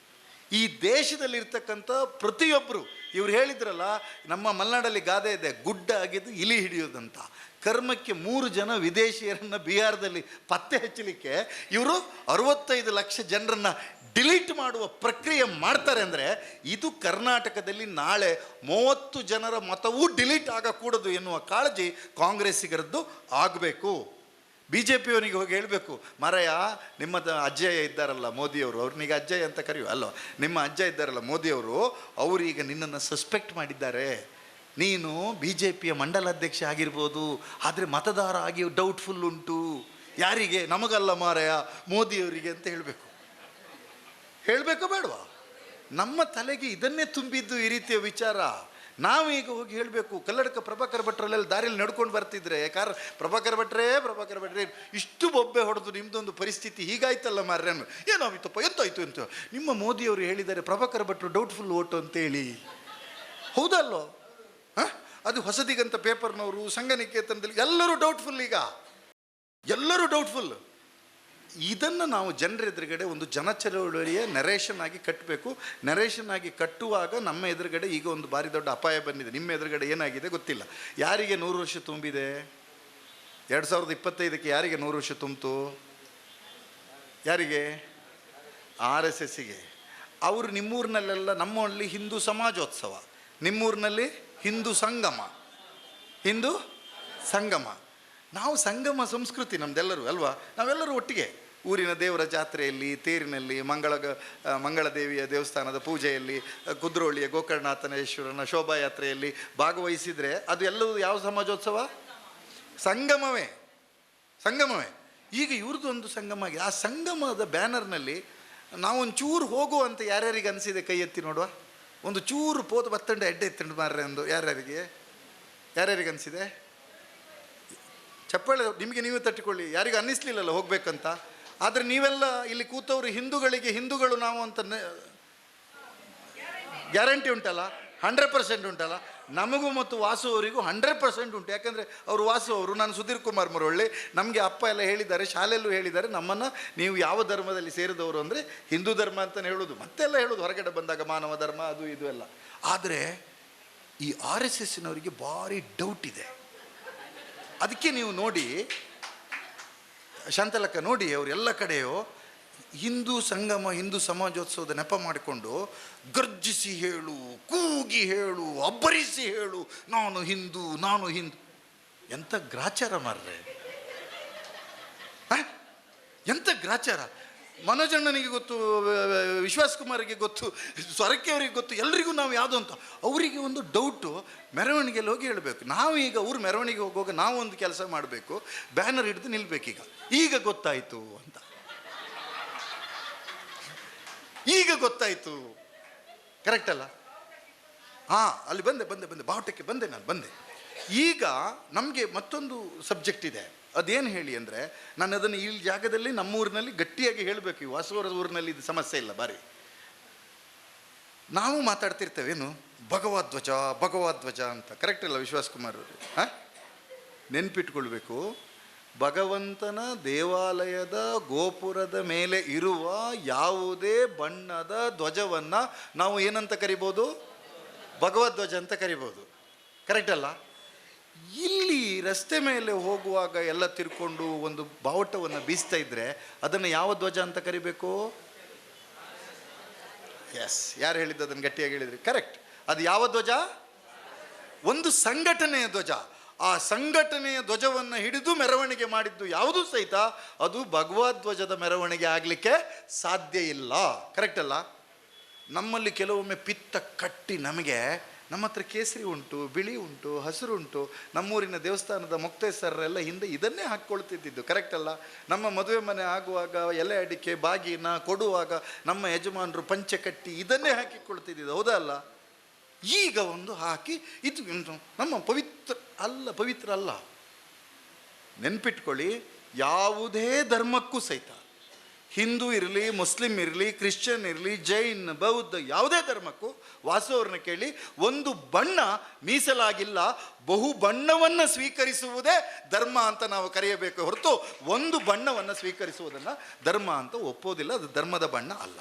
ಈ ದೇಶದಲ್ಲಿರ್ತಕ್ಕಂಥ ಪ್ರತಿಯೊಬ್ಬರು, ಇವ್ರು ಹೇಳಿದ್ರಲ್ಲ, ನಮ್ಮ ಮಲೆನಾಡಲ್ಲಿ ಗಾದೆ ಇದೆ, ಗುಡ್ಡ ಆಗಿದ್ದು ಇಲಿ ಹಿಡಿಯೋದಂತ. ಕರ್ಮಕ್ಕೆ 3 ಜನ ವಿದೇಶಿಯರನ್ನು ಬಿಹಾರದಲ್ಲಿ ಪತ್ತೆ ಹಚ್ಚಲಿಕ್ಕೆ ಇವರು 65 ಲಕ್ಷ ಜನರನ್ನು ಡಿಲೀಟ್ ಮಾಡುವ ಪ್ರಕ್ರಿಯೆ ಮಾಡ್ತಾರೆ. ಅಂದರೆ ಇದು ಕರ್ನಾಟಕದಲ್ಲಿ ನಾಳೆ 30 ಜನರ ಮತವೂ ಡಿಲೀಟ್ ಆಗಕೂಡದು ಎನ್ನುವ ಕಾಳಜಿ ಕಾಂಗ್ರೆಸ್ಸಿಗರದ್ದು ಆಗಬೇಕು. BJPಯವನಿಗೆ ಹೋಗಿ ಹೇಳಬೇಕು, ಮಾರಾಯ ನಿಮ್ಮ ಅಜ್ಜಯ್ಯ ಇದ್ದಾರಲ್ಲ ಮೋದಿಯವರು, ಅವ್ರನ್ನೀಗ ಅಜ್ಜಯ್ಯ ಅಂತ ಕರೆಯುವ ಅಲ್ಲೋ, ನಿಮ್ಮ ಅಜ್ಜ ಇದ್ದಾರಲ್ಲ ಮೋದಿಯವರು, ಅವರೀಗ ನಿನ್ನನ್ನು ಸಸ್ಪೆಕ್ಟ್ ಮಾಡಿದ್ದಾರೆ. ನೀನು BJPಯ ಮಂಡಲಾಧ್ಯಕ್ಷ ಆಗಿರ್ಬೋದು, ಆದರೆ ಮತದಾರ ಆಗಿ ಡೌಟ್ಫುಲ್ ಉಂಟು. ಯಾರಿಗೆ? ನಮಗಲ್ಲ ಮಾರಾಯ, ಮೋದಿಯವರಿಗೆ ಅಂತ ಹೇಳಬೇಕು. ಹೇಳಬೇಕೋ ಬೇಡವಾ? ನಮ್ಮ ತಲೆಗೆ ಇದನ್ನೇ ತುಂಬಿದ್ದು ಈ ರೀತಿಯ ವಿಚಾರ. ನಾವೀಗ ಹೋಗಿ ಹೇಳಬೇಕು. ಕಲ್ಲಡ್ಕ ಪ್ರಭಾಕರ್ ಭಟ್ರಲ್ಲೆಲ್ಲ ದಾರಿಯಲ್ಲಿ ನಡ್ಕೊಂಡು ಬರ್ತಿದ್ರೆ ಪ್ರಭಾಕರ್ ಭಟ್ರೇ ಇಷ್ಟು ಬೊಬ್ಬೆ ಹೊಡೆದು ನಿಮ್ಮದೊಂದು ಪರಿಸ್ಥಿತಿ ಹೀಗಾಯ್ತಲ್ಲ ಮಾರ್ರನ್ನು, ಏನಾಗಿತ್ತಪ್ಪ, ಎಂತಾಯ್ತು ಅಂತ. ನಿಮ್ಮ ಮೋದಿಯವರು ಹೇಳಿದ್ದಾರೆ ಪ್ರಭಾಕರ್ ಭಟ್ರು ಡೌಟ್ಫುಲ್ ಓಟು ಅಂತೇಳಿ. ಹೌದಲ್ಲೋ? ಅದು ಹೊಸದಿಗಂತ ಪೇಪರ್ನವರು, ಸಂಘನಿಕೇತನದಲ್ಲಿ ಎಲ್ಲರೂ ಡೌಟ್ಫುಲ್. ಈಗ ಎಲ್ಲರೂ ಡೌಟ್ಫುಲ್. ಇದನ್ನು ನಾವು ಜನರ ಎದುರುಗಡೆ ಒಂದು ಜನಚಳವಳಿಯ ನರೇಷನ್ ಆಗಿ ಕಟ್ಟಬೇಕು. ನರೇಷನ್ ಆಗಿ ಕಟ್ಟುವಾಗ ನಮ್ಮ ಎದುರುಗಡೆ ಈಗ ಒಂದು ಭಾರಿ ದೊಡ್ಡ ಅಪಾಯ ಬಂದಿದೆ. ನಿಮ್ಮ ಎದುರುಗಡೆ ಏನಾಗಿದೆ ಗೊತ್ತಿಲ್ಲ. ಯಾರಿಗೆ 100 ವರ್ಷ ತುಂಬಿದೆ? 2025ಕ್ಕೆ ಯಾರಿಗೆ 100 ವರ್ಷ ತುಂಬಿತು? ಯಾರಿಗೆ? RSSಗೆ. ಅವರು ನಿಮ್ಮೂರಿನಲ್ಲೆಲ್ಲ, ನಮ್ಮಲ್ಲಿ ಹಿಂದೂ ಸಮಾಜೋತ್ಸವ, ನಿಮ್ಮೂರಿನಲ್ಲಿ ಹಿಂದೂ ಸಂಗಮ. ಹಿಂದೂ ಸಂಗಮ. ನಾವು ಸಂಗಮ ಸಂಸ್ಕೃತಿ ನಮ್ಮದೆಲ್ಲರೂ ಅಲ್ವಾ? ನಾವೆಲ್ಲರೂ ಒಟ್ಟಿಗೆ ಊರಿನ ದೇವರ ಜಾತ್ರೆಯಲ್ಲಿ, ತೇರಿನಲ್ಲಿ, ಮಂಗಳ ದೇವಿಯ ದೇವಸ್ಥಾನದ ಪೂಜೆಯಲ್ಲಿ, ಕುದ್ರೋಳಿಯ ಗೋಕರ್ಣನಾಥನೇಶ್ವರನ ಶೋಭಾಯಾತ್ರೆಯಲ್ಲಿ ಭಾಗವಹಿಸಿದರೆ ಅದು ಎಲ್ಲವೂ ಯಾವ ಸಮಾಜೋತ್ಸವ? ಸಂಗಮವೇ. ಸಂಗಮವೇ. ಈಗ ಇವ್ರದ್ದು ಒಂದು ಸಂಗಮ ಆಗಿದೆ. ಆ ಸಂಗಮದ ಬ್ಯಾನರ್ನಲ್ಲಿ ನಾವೊಂದು ಚೂರು ಹೋಗುವಂತ ಯಾರ್ಯಾರಿಗೆ ಅನಿಸಿದೆ? ಕೈ ಎತ್ತಿ ನೋಡುವ. ಒಂದು ಚೂರು ಪೋತ ಬತ್ತಂಡು ಎಡ್ಡೆ ಎತ್ತಂಡು ಮಾರ್ರೆ ಅಂದು ಯಾರ್ಯಾರಿಗೆ ಅನಿಸಿದೆ? ಚಪ್ಪಾಳೆ ನಿಮಗೆ ನೀವೇ ತಟ್ಟಿಕೊಳ್ಳಿ. ಯಾರಿಗೂ ಅನ್ನಿಸ್ಲಿಲ್ಲಲ್ಲ ಹೋಗ್ಬೇಕಂತ. ಆದರೆ ನೀವೆಲ್ಲ ಇಲ್ಲಿ ಕೂತವರು ಹಿಂದೂಗಳು ನಾವು ಅಂತ ಗ್ಯಾರಂಟಿ ಉಂಟಲ್ಲ? 100% ಉಂಟಲ್ಲ? ನಮಗೂ ಮತ್ತು ವಾಸು ಅವರಿಗೂ 100% ಉಂಟು. ಯಾಕಂದರೆ ಅವರು ವಾಸು ಅವರು, ನಾನು ಸುಧೀರ್ ಕುಮಾರ್ ಮರೊಳ್ಳಿ, ನಮಗೆ ಅಪ್ಪ ಎಲ್ಲ ಹೇಳಿದ್ದಾರೆ, ಶಾಲೆಯಲ್ಲೂ ಹೇಳಿದ್ದಾರೆ, ನಮ್ಮನ್ನು ನೀವು ಯಾವ ಧರ್ಮದಲ್ಲಿ ಸೇರಿದವರು ಅಂದರೆ ಹಿಂದೂ ಧರ್ಮ ಅಂತಲೇ ಹೇಳೋದು, ಮತ್ತೆಲ್ಲ ಹೇಳೋದು ಹೊರಗಡೆ ಬಂದಾಗ ಮಾನವ ಧರ್ಮ ಅದು ಇದು ಎಲ್ಲ. ಆದರೆ ಈ RSSನವರಿಗೆ ಭಾರಿ ಡೌಟ್ ಇದೆ. ಅದಕ್ಕೆ ನೀವು ನೋಡಿ ಶಾಂತಲಕ್ಕ ನೋಡಿ, ಅವರೆಲ್ಲ ಕಡೆಯೋ ಹಿಂದೂ ಸಂಗಮ, ಹಿಂದೂ ಸಮಾಜೋತ್ಸವದ ನೆಪ ಮಾಡಿಕೊಂಡು ಗರ್ಜಿಸಿ ಹೇಳು, ಕೂಗಿ ಹೇಳು, ಅಬ್ಬರಿಸಿ ಹೇಳು, ನಾನು ಹಿಂದೂ. ಎಂಥ ಗ್ರಾಚಾರ ಮಾರ್ರೆ! ಎಂಥ ಗ್ರಾಚಾರ! ಮನೋಜಣ್ಣನಿಗೆ ಗೊತ್ತು, ವಿಶ್ವಾಸ್ ಕುಮಾರಿಗೆ ಗೊತ್ತು, ಸ್ವರಕ್ಕೆ ಅವರಿಗೆ ಗೊತ್ತು, ಎಲ್ರಿಗೂ ನಾವು ಯಾವುದು ಅಂತ. ಅವರಿಗೆ ಒಂದು ಡೌಟು. ಮೆರವಣಿಗೆಯಲ್ಲಿ ಹೋಗಿ ಹೇಳಬೇಕು. ನಾವೀಗ ಅವ್ರು ಮೆರವಣಿಗೆ ಹೋಗುವಾಗ ನಾವು ಒಂದು ಕೆಲಸ ಮಾಡಬೇಕು, ಬ್ಯಾನರ್ ಹಿಡಿದು ನಿಲ್ಬೇಕೀಗ. ಈಗ ಗೊತ್ತಾಯಿತು ಅಂತ, ಈಗ ಗೊತ್ತಾಯಿತು. ಕರೆಕ್ಟ್ ಅಲ್ಲ? ಅಲ್ಲಿ ಬಂದೆ ಬಾವುಟಕ್ಕೆ ಬಂದೆ. ಈಗ ನಮಗೆ ಮತ್ತೊಂದು ಸಬ್ಜೆಕ್ಟ್ ಇದೆ. ಅದೇನು ಹೇಳಿ ಅಂದರೆ, ನಾನು ಅದನ್ನು ಈ ಜಾಗದಲ್ಲಿ ನಮ್ಮೂರಿನಲ್ಲಿ ಗಟ್ಟಿಯಾಗಿ ಹೇಳಬೇಕು. ಈ ವಾಸವರ ಊರಿನಲ್ಲಿ ಇದು ಸಮಸ್ಯೆ ಇಲ್ಲ. ಬಾರಿ ನಾವು ಮಾತಾಡ್ತಿರ್ತೇವೇನು ಭಗವದ್ವಜ ಅಂತ. ಕರೆಕ್ಟ್ ಅಲ್ಲ ವಿಶ್ವಾಸ್ ಕುಮಾರ್ ಅವರು? ನೆನ್ಪಿಟ್ಕೊಳ್ಬೇಕು, ಭಗವಂತನ ದೇವಾಲಯದ ಗೋಪುರದ ಮೇಲೆ ಇರುವ ಯಾವುದೇ ಬಣ್ಣದ ಧ್ವಜವನ್ನು ನಾವು ಏನಂತ ಕರಿಬೋದು? ಭಗವದ್ವಜ ಅಂತ ಕರಿಬೋದು. ಕರೆಕ್ಟ್ ಅಲ್ಲ? ಇಲ್ಲಿ ರಸ್ತೆ ಮೇಲೆ ಹೋಗುವಾಗ ಎಲ್ಲ ತಿರ್ಕೊಂಡು ಒಂದು ಬಾವುಟವನ್ನು ಬೀಸ್ತಾ ಇದ್ರೆ ಅದನ್ನು ಯಾವ ಧ್ವಜ ಅಂತ ಕರಿಬೇಕು? ಎಸ್, ಯಾರು ಹೇಳಿದ್ದು? ಅದನ್ನು ಗಟ್ಟಿಯಾಗಿ ಹೇಳಿದ್ರಿ. ಕರೆಕ್ಟ್. ಅದು ಯಾವ ಧ್ವಜ? ಒಂದು ಸಂಘಟನೆಯ ಧ್ವಜ. ಆ ಸಂಘಟನೆಯ ಧ್ವಜವನ್ನು ಹಿಡಿದು ಮೆರವಣಿಗೆ ಮಾಡಿದ್ದು ಯಾವುದು ಸಹಿತ ಅದು ಭಗವದ್ವಜದ ಮೆರವಣಿಗೆ ಆಗಲಿಕ್ಕೆ ಸಾಧ್ಯ ಇಲ್ಲ. ಕರೆಕ್ಟ್ ಅಲ್ಲ? ನಮ್ಮಲ್ಲಿ ಕೆಲವೊಮ್ಮೆ ಪಿತ್ತ ಕಟ್ಟಿ ನಮ್ಮ ಹತ್ರ ಕೇಸರಿ ಉಂಟು, ಬಿಳಿ ಉಂಟು, ಹಸಿರು ಉಂಟು. ನಮ್ಮೂರಿನ ದೇವಸ್ಥಾನದ ಮೊಕ್ತೇಸರೆಲ್ಲ ಹಿಂದೆ ಇದನ್ನೇ ಹಾಕ್ಕೊಳ್ತಿದ್ದು. ಕರೆಕ್ಟ್ ಅಲ್ಲ? ನಮ್ಮ ಮದುವೆ ಮನೆ ಆಗುವಾಗ ಎಲೆ ಅಡಿಕೆ ಬಾಗಿನ ಕೊಡುವಾಗ ನಮ್ಮ ಯಜಮಾನರು ಪಂಚೆ ಕಟ್ಟಿ ಇದನ್ನೇ ಹಾಕಿಕೊಳ್ತಿದ್ದು. ಹೌದಾ ಅಲ್ಲ? ಈಗ ಒಂದು ಹಾಕಿ ಇದು ನಮ್ಮ ಪವಿತ್ರ ಅಲ್ಲ. ನೆನ್ಪಿಟ್ಕೊಳ್ಳಿ, ಯಾವುದೇ ಧರ್ಮಕ್ಕೂ ಸಹಿತ, ಹಿಂದೂ ಇರಲಿ, ಮುಸ್ಲಿಂ ಇರಲಿ, ಕ್ರಿಶ್ಚಿಯನ್ ಇರಲಿ, ಜೈನ್, ಬೌದ್ಧ, ಯಾವುದೇ ಧರ್ಮಕ್ಕೂ ವಾಸವ್ರನ್ನ ಕೇಳಿ, ಒಂದು ಬಣ್ಣ ಮೀಸಲಾಗಿಲ್ಲ. ಬಹು ಬಣ್ಣವನ್ನು ಸ್ವೀಕರಿಸುವುದೇ ಧರ್ಮ ಅಂತ ನಾವು ಕರೆಯಬೇಕು ಹೊರತು ಒಂದು ಬಣ್ಣವನ್ನು ಸ್ವೀಕರಿಸುವುದನ್ನು ಧರ್ಮ ಅಂತ ಒಪ್ಪೋದಿಲ್ಲ. ಅದು ಧರ್ಮದ ಬಣ್ಣ ಅಲ್ಲ.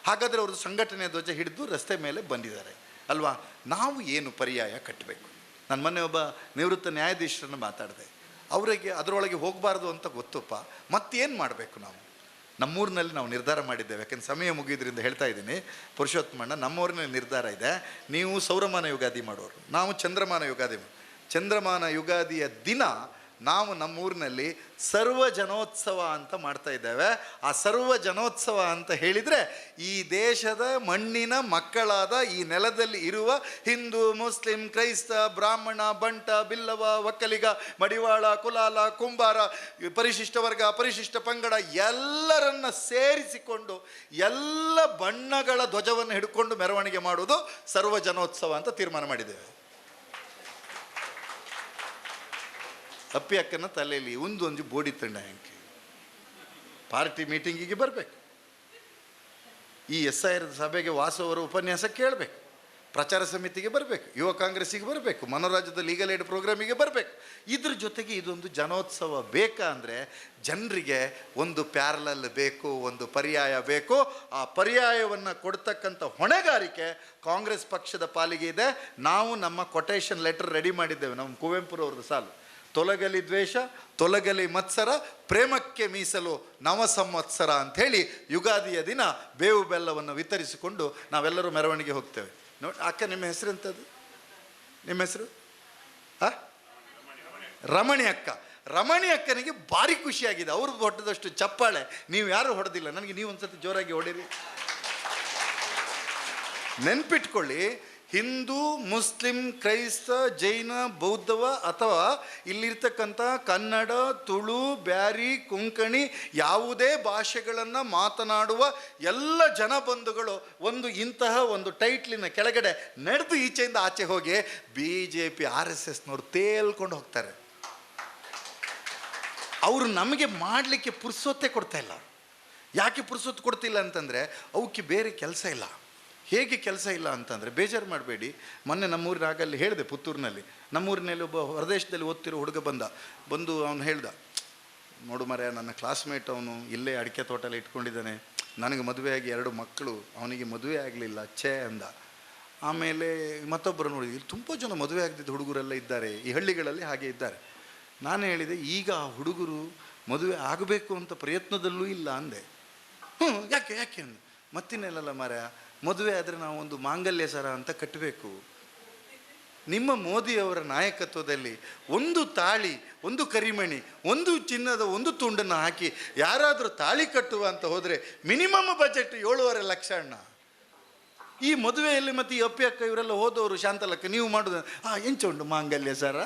ಹಾಗಾದರೆ ಅವರು ಸಂಘಟನೆಯ ಧ್ವಜ ಹಿಡಿದು ರಸ್ತೆ ಮೇಲೆ ಬಂದಿದ್ದಾರೆ ಅಲ್ವಾ? ನಾವು ಏನು ಪರ್ಯಾಯ ಕಟ್ಟಬೇಕು? ನಾನು ಮೊನ್ನೆ ಒಬ್ಬ ನಿವೃತ್ತ ನ್ಯಾಯಾಧೀಶರನ್ನು ಮಾತಾಡಿದೆ. ಅವರಿಗೆ ಅದರೊಳಗೆ ಹೋಗಬಾರ್ದು ಅಂತ ಗೊತ್ತಪ್ಪ. ಮತ್ತೇನು ಮಾಡಬೇಕು? ನಮ್ಮೂರಿನಲ್ಲಿ ನಾವು ನಿರ್ಧಾರ ಮಾಡಿದ್ದೇವೆ. ಯಾಕೆಂದ್ರೆ ಸಮಯ ಮುಗಿಯೋದ್ರಿಂದ ಹೇಳ್ತಾ ಇದ್ದೀನಿ. ಪುರುಷೋತ್ತಮಣ್ಣ, ನಮ್ಮೂರಿನಲ್ಲಿ ನಿರ್ಧಾರ ಇದೆ, ನೀವು ಸೌರಮಾನ ಯುಗಾದಿ ಮಾಡೋರು, ನಾವು ಚಂದ್ರಮಾನ ಯುಗಾದಿಯ ದಿನ ನಾವು ನಮ್ಮೂರಿನಲ್ಲಿ ಸರ್ವ ಜನೋತ್ಸವ ಅಂತ ಮಾಡ್ತಾ ಇದ್ದೇವೆ. ಆ ಸರ್ವ ಜನೋತ್ಸವ ಅಂತ ಹೇಳಿದರೆ ಈ ದೇಶದ ಮಣ್ಣಿನ ಮಕ್ಕಳಾದ ಈ ನೆಲದಲ್ಲಿ ಇರುವ ಹಿಂದೂ, ಮುಸ್ಲಿಂ, ಕ್ರೈಸ್ತ, ಬ್ರಾಹ್ಮಣ, ಬಂಟ, ಬಿಲ್ಲವ, ಒಕ್ಕಲಿಗ, ಮಡಿವಾಳ, ಕುಲಾಲ, ಕುಂಬಾರ, ಪರಿಶಿಷ್ಟ ವರ್ಗ, ಪರಿಶಿಷ್ಟ ಪಂಗಡ ಎಲ್ಲರನ್ನ ಸೇರಿಸಿಕೊಂಡು ಎಲ್ಲ ಬಣ್ಣಗಳ ಧ್ವಜವನ್ನು ಹಿಡ್ಕೊಂಡು ಮೆರವಣಿಗೆ ಮಾಡುವುದು ಸರ್ವ ಜನೋತ್ಸವ ಅಂತ ತೀರ್ಮಾನ ಮಾಡಿದ್ದೇವೆ. ಅಪ್ಪಿ ಅಕ್ಕನ ತಲೆಯಲ್ಲಿ ಒಂದೊಂದು ಬೋಡಿ ತಂಡ ಹೆಂಗೆ ಪಾರ್ಟಿ ಮೀಟಿಂಗಿಗೆ ಬರಬೇಕು. ಈ SIR ಸಭೆಗೆ ವಾಸವರ ಉಪನ್ಯಾಸ ಕೇಳಬೇಕು. ಪ್ರಚಾರ ಸಮಿತಿಗೆ ಬರಬೇಕು, ಯುವ ಕಾಂಗ್ರೆಸ್ಸಿಗೆ ಬರಬೇಕು, ಮನೋರಾಜ್ಯದ ಲೀಗಲ್ ಏಡ್ ಪ್ರೋಗ್ರಾಮಿಗೆ ಬರಬೇಕು. ಇದ್ರ ಜೊತೆಗೆ ಇದೊಂದು ಜನೋತ್ಸವ ಬೇಕಾ ಅಂದರೆ ಜನರಿಗೆ ಒಂದು ಪ್ಯಾರಲಲ್ ಬೇಕು, ಒಂದು ಪರ್ಯಾಯ ಬೇಕು. ಆ ಪರ್ಯಾಯವನ್ನು ಕೊಡ್ತಕ್ಕಂಥ ಹೊಣೆಗಾರಿಕೆ ಕಾಂಗ್ರೆಸ್ ಪಕ್ಷದ ಪಾಲಿಗೆ ಇದೆ. ನಾವು ನಮ್ಮ ಕೊಟೇಶನ್ ಲೆಟರ್ ರೆಡಿ ಮಾಡಿದ್ದೇವೆ. ನಮ್ಮ ಕುವೆಂಪುರವ್ರದ್ದು ಸಾಲು, ತೊಲಗಲಿ ದ್ವೇಷ, ತೊಲಗಲಿ ಮತ್ಸರ, ಪ್ರೇಮಕ್ಕೆ ಮೀಸಲು ನವ ಸಂವತ್ಸರ ಅಂಥೇಳಿ ಯುಗಾದಿಯ ದಿನ ಬೇವು ಬೆಲ್ಲವನ್ನು ವಿತರಿಸಿಕೊಂಡು ನಾವೆಲ್ಲರೂ ಮೆರವಣಿಗೆ ಹೋಗ್ತೇವೆ. ನೋಡಿ ಅಕ್ಕ, ನಿಮ್ಮ ಹೆಸರು ಎಂಥದ್ದು? ನಿಮ್ಮ ಹೆಸರು ರಮಣಿ ಅಕ್ಕ. ರಮಣಿ ಅಕ್ಕನಿಗೆ ಭಾರಿ ಖುಷಿಯಾಗಿದೆ. ಅವ್ರದ್ದು ಹೊಡೆದಷ್ಟು ಚಪ್ಪಾಳೆ ನೀವು ಯಾರು ಹೊಡೆದಿಲ್ಲ. ನನಗೆ ನೀವು ಒಂದ್ಸತಿ ಜೋರಾಗಿ ಹೊಡೀರಿ. ನೆನ್ಪಿಟ್ಕೊಳ್ಳಿ, ಹಿಂದೂ, ಮುಸ್ಲಿಂ, ಕ್ರೈಸ್ತ, ಜೈನ, ಬೌದ್ಧವ ಅಥವಾ ಇಲ್ಲಿರ್ತಕ್ಕಂಥ ಕನ್ನಡ, ತುಳು, ಬ್ಯಾರಿ, ಕೊಂಕಣಿ ಯಾವುದೇ ಭಾಷೆಗಳನ್ನು ಮಾತನಾಡುವ ಎಲ್ಲ ಜನಬಂಧುಗಳು ಒಂದು ಇಂತಹ ಒಂದು ಟೈಟ್ಲಿನ ಕೆಳಗಡೆ ನಡೆದು ಈಚೆಯಿಂದ ಆಚೆ ಹೋಗಿ BJP RSSನವ್ರು ತೇಲ್ಕೊಂಡು ಹೋಗ್ತಾರೆ. ಅವರು ನಮಗೆ ಮಾಡಲಿಕ್ಕೆ ಪುರ್ಸೊತ್ತೇ ಕೊಡ್ತಾ ಇಲ್ಲ. ಯಾಕೆ ಪುರ್ಸೊತ್ತು ಕೊಡ್ತಿಲ್ಲ ಅಂತಂದರೆ ಅವಕ್ಕೆ ಬೇರೆ ಕೆಲಸ ಇಲ್ಲ. ಹೇಗೆ ಕೆಲಸ ಇಲ್ಲ ಅಂತಂದರೆ, ಬೇಜಾರು ಮಾಡಬೇಡಿ, ಮೊನ್ನೆ ನಮ್ಮೂರಿನ ಆಗಲ್ಲಿ ಹೇಳಿದೆ, ಪುತ್ತೂರಿನಲ್ಲಿ ನಮ್ಮೂರಿನಲ್ಲಿ ಒಬ್ಬ ಹೊರದೇಶದಲ್ಲಿ ಓದ್ತಿರೋ ಹುಡುಗ ಬಂದು ಅವನು ಹೇಳ್ದ, ನೋಡು ಮರೆ, ನನ್ನ ಕ್ಲಾಸ್ಮೇಟ್ ಅವನು ಇಲ್ಲೇ ಅಡಿಕೆ ತೋಟಲ್ಲಿ ಇಟ್ಕೊಂಡಿದ್ದಾನೆ, ನನಗೆ ಮದುವೆಯಾಗಿ 2 ಮಕ್ಕಳು, ಅವನಿಗೆ ಮದುವೆ ಆಗಲಿಲ್ಲ ಛೇ ಅಂದ. ಆಮೇಲೆ ಮತ್ತೊಬ್ಬರು ನೋಡಿದ್ವಿ, ಇಲ್ಲಿ ತುಂಬ ಜನ ಮದುವೆ ಆಗದಿದ್ದ ಹುಡುಗರೆಲ್ಲ ಇದ್ದಾರೆ, ಈ ಹಳ್ಳಿಗಳಲ್ಲಿ ಹಾಗೆ ಇದ್ದಾರೆ. ನಾನು ಹೇಳಿದೆ, ಈಗ ಆ ಹುಡುಗರು ಮದುವೆ ಆಗಬೇಕು ಅಂತ ಪ್ರಯತ್ನದಲ್ಲೂ ಇಲ್ಲ ಅಂದೆ. ಯಾಕೆ ಅಂದೆ. ಮತ್ತಿನ್ನೆಲ್ಲ ಮರ, ಮದುವೆ ಆದರೆ ನಾವು ಒಂದು ಮಾಂಗಲ್ಯ ಸರ ಅಂತ ಕಟ್ಟಬೇಕು. ನಿಮ್ಮ ಮೋದಿಯವರ ನಾಯಕತ್ವದಲ್ಲಿ ಒಂದು ತಾಳಿ, ಒಂದು ಕರಿಮಣಿ, ಒಂದು ಚಿನ್ನದ ಒಂದು ತುಂಡನ್ನು ಹಾಕಿ ಯಾರಾದರೂ ತಾಳಿ ಕಟ್ಟುವ ಅಂತ ಹೋದರೆ ಮಿನಿಮಮ್ ಬಜೆಟ್ 7.5 ಲಕ್ಷ ಅಣ್ಣ. ಈ ಮದುವೆಯಲ್ಲಿ ಮತ್ತು ಈ ಅಪ್ಪಿ ಅಕ್ಕ ಇವರೆಲ್ಲ ಹೋದವರು, ಶಾಂತಲಕ್ಕ, ನೀವು ಮಾಡೋದು ಎಂಚುಂಡು ಮಾಂಗಲ್ಯ ಸರ.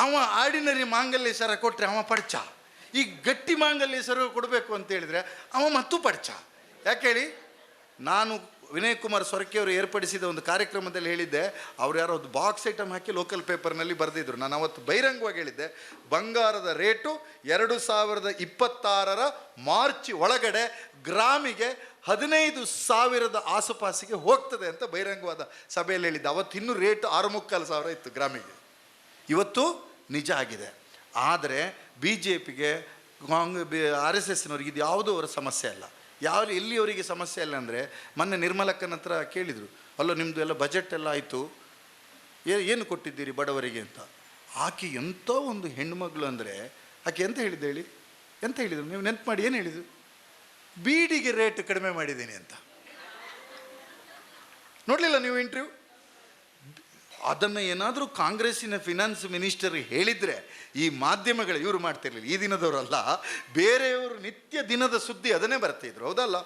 ಅವ ಆರ್ಡಿನರಿ ಮಾಂಗಲ್ಯ ಸರ ಕೊಟ್ಟರೆ ಅವ ಪಡ್ಚ. ಈ ಗಟ್ಟಿ ಮಾಂಗಲ್ಯ ಸರ ಕೊಡಬೇಕು ಅಂತ ಹೇಳಿದರೆ ಅವ ಮತ್ತು ಪಡ್ಚ. ಯಾಕೆ ಹೇಳಿ, ನಾನು ವಿನಯ್ ಕುಮಾರ್ ಸೊರಕೆ ಅವರು ಏರ್ಪಡಿಸಿದ ಒಂದು ಕಾರ್ಯಕ್ರಮದಲ್ಲಿ ಹೇಳಿದ್ದೆ, ಅವ್ರು ಯಾರೋ ಒಂದು ಬಾಕ್ಸ್ ಐಟಮ್ ಹಾಕಿ ಲೋಕಲ್ ಪೇಪರ್ನಲ್ಲಿ ಬರೆದಿದ್ರು. ನಾನು ಅವತ್ತು ಬಹಿರಂಗವಾಗಿ ಹೇಳಿದ್ದೆ, ಬಂಗಾರದ ರೇಟು 2026 ಮಾರ್ಚ್ ಒಳಗಡೆ ಗ್ರಾಮಿಗೆ 15,000 ಆಸುಪಾಸಿಗೆ ಹೋಗ್ತದೆ ಅಂತ ಬಹಿರಂಗವಾದ ಸಭೆಯಲ್ಲಿ ಹೇಳಿದ್ದೆ. ಅವತ್ತು ಇನ್ನೂ ರೇಟ್ 6,300 ಇತ್ತು ಗ್ರಾಮಿಗೆ. ಇವತ್ತು ನಿಜ ಆಗಿದೆ. ಆದರೆ BJPಗೆ, RSSನವ್ರಿಗೆ ಇದು ಯಾವುದೂ ಅವರ ಸಮಸ್ಯೆ ಅಲ್ಲ. ಎಲ್ಲಿಯವರಿಗೆ ಸಮಸ್ಯೆ ಇಲ್ಲ ಅಂದರೆ, ಮೊನ್ನೆ ನಿರ್ಮಲಕ್ಕನ ಹತ್ರ ಕೇಳಿದರು, ಅಲ್ಲೋ ನಿಮ್ಮದು ಎಲ್ಲ ಬಜೆಟ್ ಎಲ್ಲ ಆಯಿತು, ಏನು ಕೊಟ್ಟಿದ್ದೀರಿ ಬಡವರಿಗೆ ಅಂತ. ಆಕೆ ಎಂಥ ಒಂದು ಹೆಣ್ಮಗಳು ಅಂದರೆ, ಆಕೆ ಎಂತ ಹೇಳಿದ್ದು ಹೇಳಿ, ಎಂತ ಹೇಳಿದರು ನೀವು ನೆನ್ಪು ಮಾಡಿ, ಏನು ಹೇಳಿದರು? ಬೀಡಿಗೆ ರೇಟ್ ಕಡಿಮೆ ಮಾಡಿದ್ದೀನಿ ಅಂತ. ನೋಡಲಿಲ್ಲ ನೀವು ಇಂಟರ್ವ್ಯೂ? ಅದನ್ನು ಏನಾದರೂ ಕಾಂಗ್ರೆಸ್ಸಿನ ಫಿನಾನ್ಸ್ ಮಿನಿಸ್ಟರ್ ಹೇಳಿದರೆ ಈ ಮಾಧ್ಯಮಗಳು ಇವರು ಮಾಡ್ತಿರ್ಲಿಲ್ಲ. ಈ ದಿನದವರಲ್ಲ, ಬೇರೆಯವರು ನಿತ್ಯ ದಿನದ ಸುದ್ದಿ ಅದನ್ನೇ ಬರ್ತಿದ್ರು, ಹೌದಲ್ಲ?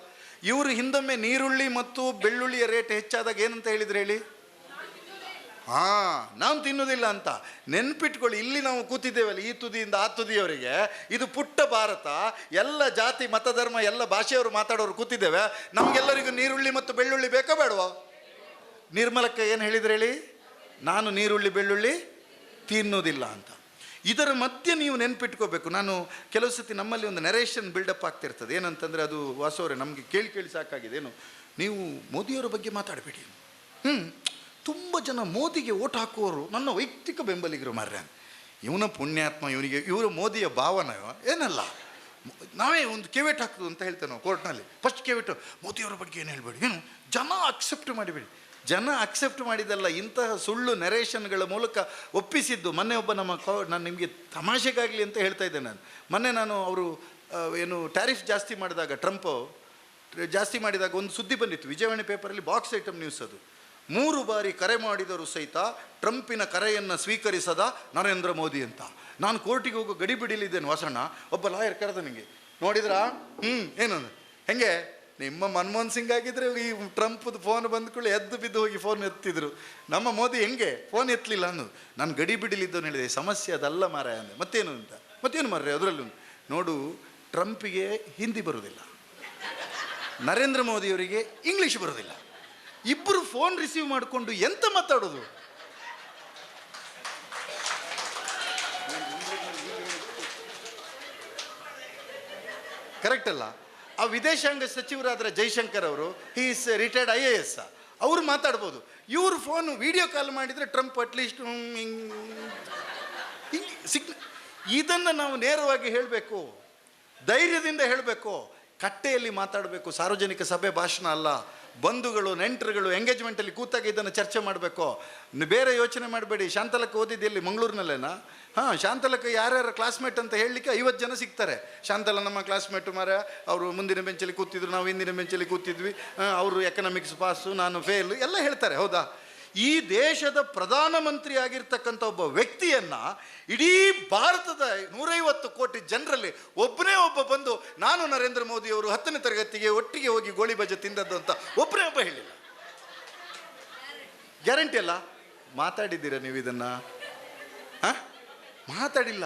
ಇವರು ಹಿಂದೊಮ್ಮೆ ನೀರುಳ್ಳಿ ಮತ್ತು ಬೆಳ್ಳುಳ್ಳಿಯ ರೇಟ್ ಹೆಚ್ಚಾದಾಗ ಏನಂತ ಹೇಳಿದ್ರು ಹೇಳಿ? ನಾವು ತಿನ್ನೋದಿಲ್ಲ ಅಂತ. ನೆನ್ಪಿಟ್ಕೊಳ್ಳಿ, ಇಲ್ಲಿ ನಾವು ಕೂತಿದ್ದೇವಲ್ಲ, ಈ ತುದಿಯಿಂದ ಆ ತುದಿಯವರಿಗೆ ಇದು ಪುಟ್ಟ ಭಾರತ, ಎಲ್ಲ ಜಾತಿ ಮತಧರ್ಮ ಎಲ್ಲ ಭಾಷೆಯವರು ಮಾತಾಡೋರು ಕೂತಿದ್ದೇವೆ. ನಮಗೆಲ್ಲರಿಗೂ ನೀರುಳ್ಳಿ ಮತ್ತು ಬೆಳ್ಳುಳ್ಳಿ ಬೇಕಾ ಬೇಡವಾ? ನಿರ್ಮಲಕ್ಕ ಏನು ಹೇಳಿದ್ರು ಹೇಳಿ? ನಾನು ನೀರುಳ್ಳಿ ಬೆಳ್ಳುಳ್ಳಿ ತಿನ್ನೋದಿಲ್ಲ ಅಂತ. ಇದರ ಮಧ್ಯೆ ನೀವು ನೆನ್ಪಿಟ್ಕೋಬೇಕು, ನಾನು ಕೆಲವು ಸತಿ ನಮ್ಮಲ್ಲಿ ಒಂದು ನರೇಷನ್ ಬಿಲ್ಡಪ್ ಆಗ್ತಿರ್ತದೆ. ಏನಂತಂದರೆ, ಅದು ವಾಸವರೇ ನಮಗೆ ಕೇಳಿ ಸಾಕಾಗಿದೆ. ಏನು, ನೀವು ಮೋದಿಯವರ ಬಗ್ಗೆ ಮಾತಾಡಬೇಡಿ. ತುಂಬ ಜನ ಮೋದಿಗೆ ಓಟ್ ಹಾಕುವವರು ನನ್ನ ವೈಯಕ್ತಿಕ ಬೆಂಬಲಿಗರು ಮಾರ್ರೆ. ಇವನ ಪುಣ್ಯಾತ್ಮ, ಇವರು ಮೋದಿಯ ಭಾವನ ಏನಲ್ಲ. ನಾವೇ ಒಂದು ಕೆವೆಟ್ ಹಾಕೋದು ಅಂತ ಹೇಳ್ತೇವೆ ನಾವು ಕೋರ್ಟ್ನಲ್ಲಿ. ಫಸ್ಟ್ ಕೆವೆಟು ಮೋದಿಯವರ ಬಗ್ಗೆ ಏನು ಹೇಳಬೇಡಿ, ಏನು ಜನ ಅಕ್ಸೆಪ್ಟ್ ಮಾಡಿಬೇಡಿ. ಜನ ಅಕ್ಸೆಪ್ಟ್ ಮಾಡಿದಲ್ಲ, ಇಂತಹ ಸುಳ್ಳು ನೆರೇಷನ್ಗಳ ಮೂಲಕ ಒಪ್ಪಿಸಿದ್ದು. ಮೊನ್ನೆ ಒಬ್ಬ ನಾನು ನಿಮಗೆ ತಮಾಷೆಗಾಗಲಿ ಅಂತ ಹೇಳ್ತಾ ಇದ್ದೆ. ಮೊನ್ನೆ ಅವರು ಏನು ಟ್ಯಾರಿಫ್ ಜಾಸ್ತಿ ಮಾಡಿದಾಗ, ಟ್ರಂಪ್ ಜಾಸ್ತಿ ಮಾಡಿದಾಗ ಒಂದು ಸುದ್ದಿ ಬಂದಿತ್ತು ವಿಜಯವಾಣಿ ಪೇಪರಲ್ಲಿ, ಬಾಕ್ಸ್ ಐಟಮ್ ನ್ಯೂಸ್ ಅದು. 3 ಬಾರಿ ಕರೆ ಮಾಡಿದರೂ ಸಹಿತ ಟ್ರಂಪಿನ ಕರೆಯನ್ನು ಸ್ವೀಕರಿಸದ ನರೇಂದ್ರ ಮೋದಿ ಅಂತ. ನಾನು ಕೋರ್ಟಿಗೆ ಹೋಗೋ ಗಡಿ ಬಿಡಿಲಿದ್ದೇನೆ ವಾಸಣ್ಣ. ಒಬ್ಬ ಲಾಯರ್ ಕರೆದ ನನಗೆ, ನೋಡಿದ್ರಾ ಏನು ಹೆಂಗೆ, ನಿಮ್ಮ ಮನಮೋಹನ್ ಸಿಂಗ್ ಆಗಿದ್ರೆ ಈ ಟ್ರಂಪ್ದು ಫೋನ್ ಬಂದ್ಕೊಳ್ಳಿ ಎದ್ದು ಬಿದ್ದು ಹೋಗಿ ಫೋನ್ ಎತ್ತಿದ್ರು. ನಮ್ಮ ಮೋದಿ ಹೆಂಗೆ ಫೋನ್ ಎತ್ತಲಿಲ್ಲ ಅನ್ನೋದು. ನಾನು ಗಡಿ ಬಿಡಿಲಿದ್ದವನು ಹೇಳಿದೆ, ಸಮಸ್ಯೆ ಅದಲ್ಲ ಮಾರಾಯ ಅಂದೆ. ಮತ್ತೇನು ಮಾರ್ರೆ ಅದರಲ್ಲೂ ನೋಡು, ಟ್ರಂಪಿಗೆ ಹಿಂದಿ ಬರೋದಿಲ್ಲ, ನರೇಂದ್ರ ಮೋದಿಯವರಿಗೆ ಇಂಗ್ಲೀಷ್ ಬರೋದಿಲ್ಲ. ಇಬ್ಬರು ಫೋನ್ ರಿಸೀವ್ ಮಾಡಿಕೊಂಡು ಎಂತ ಮಾತಾಡೋದು? ಕರೆಕ್ಟ್ ಅಲ್ಲ? ಆ ವಿದೇಶಾಂಗ ಸಚಿವರಾದ ಜೈಶಂಕರ್ ಅವರು, ಹಿ ಈಸ್ ರಿಟೈರ್ಡ್ IAS. ಅವ್ರು ಮಾತಾಡ್ಬೋದು. ಇವ್ರ ಫೋನ್ ವಿಡಿಯೋ ಕಾಲ್ ಮಾಡಿದರೆ ಟ್ರಂಪ್ ಅಟ್ಲೀಸ್ಟ್ ಹಿಂಗೆ ಇದನ್ನು ನಾವು ನೇರವಾಗಿ ಹೇಳಬೇಕು, ಧೈರ್ಯದಿಂದ ಹೇಳಬೇಕು, ಕಟ್ಟೆಯಲ್ಲಿ ಮಾತಾಡಬೇಕು. ಸಾರ್ವಜನಿಕ ಸಭೆ ಭಾಷಣ ಅಲ್ಲ. ಬಂಧುಗಳು ನೆಂಟರುಗಳು ಎಂಗೇಜ್ಮೆಂಟಲ್ಲಿ ಕೂತಾಗ ಇದನ್ನು ಚರ್ಚೆ ಮಾಡಬೇಕು. ಬೇರೆ ಯೋಚನೆ ಮಾಡಬೇಡಿ. ಶಾಂತಲಕ್ಕೆ ಓದಿದ್ದು ಎಲ್ಲಿ? ಮಂಗಳೂರಿನಲ್ಲೇನಾ? ಹಾಂ, ಶಾಂತಲಕ್ಕೆ ಯಾರ್ಯಾರ ಕ್ಲಾಸ್ಮೇಟ್ ಅಂತ ಹೇಳಲಿಕ್ಕೆ 50 ಜನ ಸಿಗ್ತಾರೆ. ಶಾಂತಲ ನಮ್ಮ ಕ್ಲಾಸ್ಮೇಟು ಮಾರ, ಅವರು ಮುಂದಿನ ಬೆಂಚಲ್ಲಿ ಕೂತಿದ್ರು, ನಾವು ಹಿಂದಿನ ಬೆಂಚಲ್ಲಿ ಕೂತಿದ್ವಿ, ಅವರು ಎಕನಾಮಿಕ್ಸ್ ಪಾಸು, ನಾನು ಫೇಲ್ ಎಲ್ಲ ಹೇಳ್ತಾರೆ. ಹೌದಾ? ಈ ದೇಶದ ಪ್ರಧಾನಮಂತ್ರಿ ಆಗಿರ್ತಕ್ಕಂಥ ಒಬ್ಬ ವ್ಯಕ್ತಿಯನ್ನು ಇಡೀ ಭಾರತದ 150 ಕೋಟಿ ಜನರಲ್ಲಿ ಒಬ್ಬನೇ ಒಬ್ಬ ಬಂದು ನಾನು ನರೇಂದ್ರ ಮೋದಿಯವರು 10ನೇ ತರಗತಿಗೆ ಒಟ್ಟಿಗೆ ಹೋಗಿ ಗೋಳಿ ಬಜೆ ತಿಂದದ್ದು ಅಂತ ಒಬ್ಬನೇ ಒಬ್ಬ ಹೇಳಿಲ್ಲ. ಗ್ಯಾರಂಟಿ ಅಲ್ಲ? ಮಾತಾಡಿದ್ದೀರಾ ನೀವು ಇದನ್ನು? ಹಾಂ, ಮಾತಾಡಿಲ್ಲ.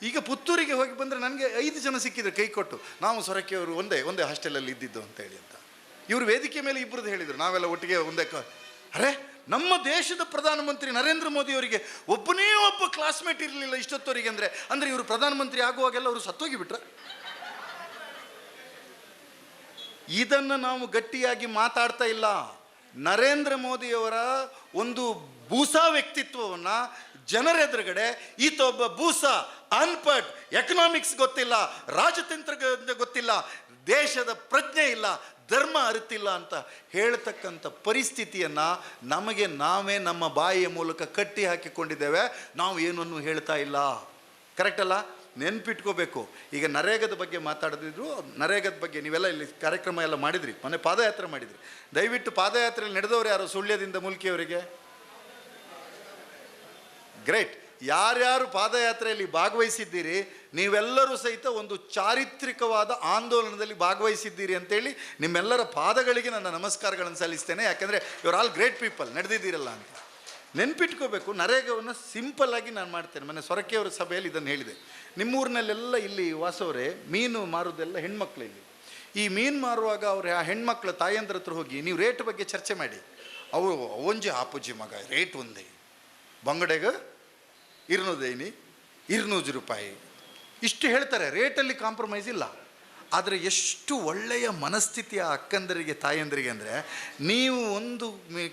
ಈಗ ಪುತ್ತೂರಿಗೆ ಹೋಗಿ ಬಂದರೆ ನನಗೆ 5 ಜನ ಸಿಕ್ಕಿದ್ರು ಕೈ ಕೊಟ್ಟು, ನಾವು ಸೊರಕೆ ಅವರು ಒಂದೇ ಹಾಸ್ಟೆಲಲ್ಲಿ ಇದ್ದಿದ್ದು ಅಂತೇಳಿ ಅಂತ. ಇವರು ವೇದಿಕೆ ಮೇಲೆ ಇಬ್ಬರದ್ದು ಹೇಳಿದರು, ನಾವೆಲ್ಲ ಒಟ್ಟಿಗೆ ಒಂದೇ ಅರೆ, ನಮ್ಮ ದೇಶದ ಪ್ರಧಾನಮಂತ್ರಿ ನರೇಂದ್ರ ಮೋದಿಯವರಿಗೆ ಒಬ್ಬನೇ ಒಬ್ಬ ಕ್ಲಾಸ್ಮೇಟ್ ಇರಲಿಲ್ಲ ಇಷ್ಟೊತ್ತವರಿಗೆ ಅಂದರೆ ಇವರು ಪ್ರಧಾನಮಂತ್ರಿ ಆಗುವಾಗೆಲ್ಲ ಅವರು ಸತ್ತೋಗಿಬಿಟ್ರ? ಇದನ್ನು ನಾವು ಗಟ್ಟಿಯಾಗಿ ಮಾತಾಡ್ತಾ ಇಲ್ಲ. ನರೇಂದ್ರ ಮೋದಿಯವರ ಒಂದು ಬೂಸಾ ವ್ಯಕ್ತಿತ್ವವನ್ನು ಜನರೆದುರುಗಡೆ ಈತ ಒಬ್ಬ ಬೂಸಾ, ಅನ್ಪಡ್, ಎಕನಾಮಿಕ್ಸ್ ಗೊತ್ತಿಲ್ಲ, ರಾಜತಂತ್ರ ಗೊತ್ತಿಲ್ಲ, ದೇಶದ ಪ್ರಜ್ಞೆ ಇಲ್ಲ, ಧರ್ಮ ಅರಿತಿಲ್ಲ ಅಂತ ಹೇಳ್ತಕ್ಕಂಥ ಪರಿಸ್ಥಿತಿಯನ್ನು ನಮಗೆ ನಾವೇ ನಮ್ಮ ಬಾಯಿಯ ಮೂಲಕ ಕಟ್ಟಿ ಹಾಕಿಕೊಂಡಿದ್ದೇವೆ. ನಾವು ಏನನ್ನು ಹೇಳ್ತಾ ಇಲ್ಲ. ಕರೆಕ್ಟ್ ಅಲ್ಲ? ನೆನ್ಪಿಟ್ಕೋಬೇಕು. ಈಗ ನರೇಗದ ಬಗ್ಗೆ ಮಾತಾಡಿದ್ರು. ನರೇಗದ ಬಗ್ಗೆ ನೀವೆಲ್ಲ ಇಲ್ಲಿ ಕಾರ್ಯಕ್ರಮ ಎಲ್ಲ ಮಾಡಿದ್ರಿ, ಮೊನ್ನೆ ಪಾದಯಾತ್ರೆ ಮಾಡಿದ್ರಿ. ದಯವಿಟ್ಟು ಪಾದಯಾತ್ರೆಯಲ್ಲಿ ನಡೆದವರು ಯಾರು? ಸುಳ್ಯದಿಂದ ಮುಲ್ಕಿಯವರಿಗೆ ಗ್ರೇಟ್. ಯಾರ್ಯಾರು ಪಾದಯಾತ್ರೆಯಲ್ಲಿ ಭಾಗವಹಿಸಿದ್ದೀರಿ, ನೀವೆಲ್ಲರೂ ಸಹಿತ ಒಂದು ಚಾರಿತ್ರಿಕವಾದ ಆಂದೋಲನದಲ್ಲಿ ಭಾಗವಹಿಸಿದ್ದೀರಿ ಅಂತೇಳಿ ನಿಮ್ಮೆಲ್ಲರ ಪಾದಗಳಿಗೆ ನನ್ನ ನಮಸ್ಕಾರಗಳನ್ನು ಸಲ್ಲಿಸ್ತೇನೆ. ಯಾಕೆಂದರೆ ಇವ್ರು ಆಲ್ ಗ್ರೇಟ್ ಪೀಪಲ್, ನಡೆದಿದ್ದೀರಲ್ಲ ಅಂತ ನೆನ್ಪಿಟ್ಕೋಬೇಕು. ನರೇಗವನ್ನು ಸಿಂಪಲ್ಲಾಗಿ ನಾನು ಮಾಡ್ತೇನೆ. ಮೊನ್ನೆ ಸೊರಕೆಯವರ ಸಭೆಯಲ್ಲಿ ಇದನ್ನು ಹೇಳಿದೆ. ನಿಮ್ಮೂರಿನಲ್ಲೆಲ್ಲ ಇಲ್ಲಿ ವಾಸವರೇ ಮೀನು ಮಾರೋದೆಲ್ಲ ಹೆಣ್ಮಕ್ಳು. ಇಲ್ಲಿ ಈ ಮೀನು ಮಾರುವಾಗ ಅವ್ರು ಆ ಹೆಣ್ಮಕ್ಳ ತಾಯಂದ್ರ ಹತ್ರ ಹೋಗಿ ನೀವು ರೇಟ್ ಬಗ್ಗೆ ಚರ್ಚೆ ಮಾಡಿ. ಅವರು ಒಂಜಿ ಆಪುಜಿ ಮಗ ರೇಟ್ ಒಂದೇ, ಬಂಗಡೆಗೆ 200 ರೂಪಾಯಿ ಇಷ್ಟು ಹೇಳ್ತಾರೆ. ರೇಟಲ್ಲಿ ಕಾಂಪ್ರಮೈಸ್ ಇಲ್ಲ. ಆದರೆ ಎಷ್ಟು ಒಳ್ಳೆಯ ಮನಸ್ಥಿತಿಯ ಅಕ್ಕಂದರಿಗೆ ತಾಯಂದರಿಗೆ ಅಂದರೆ, ನೀವು 1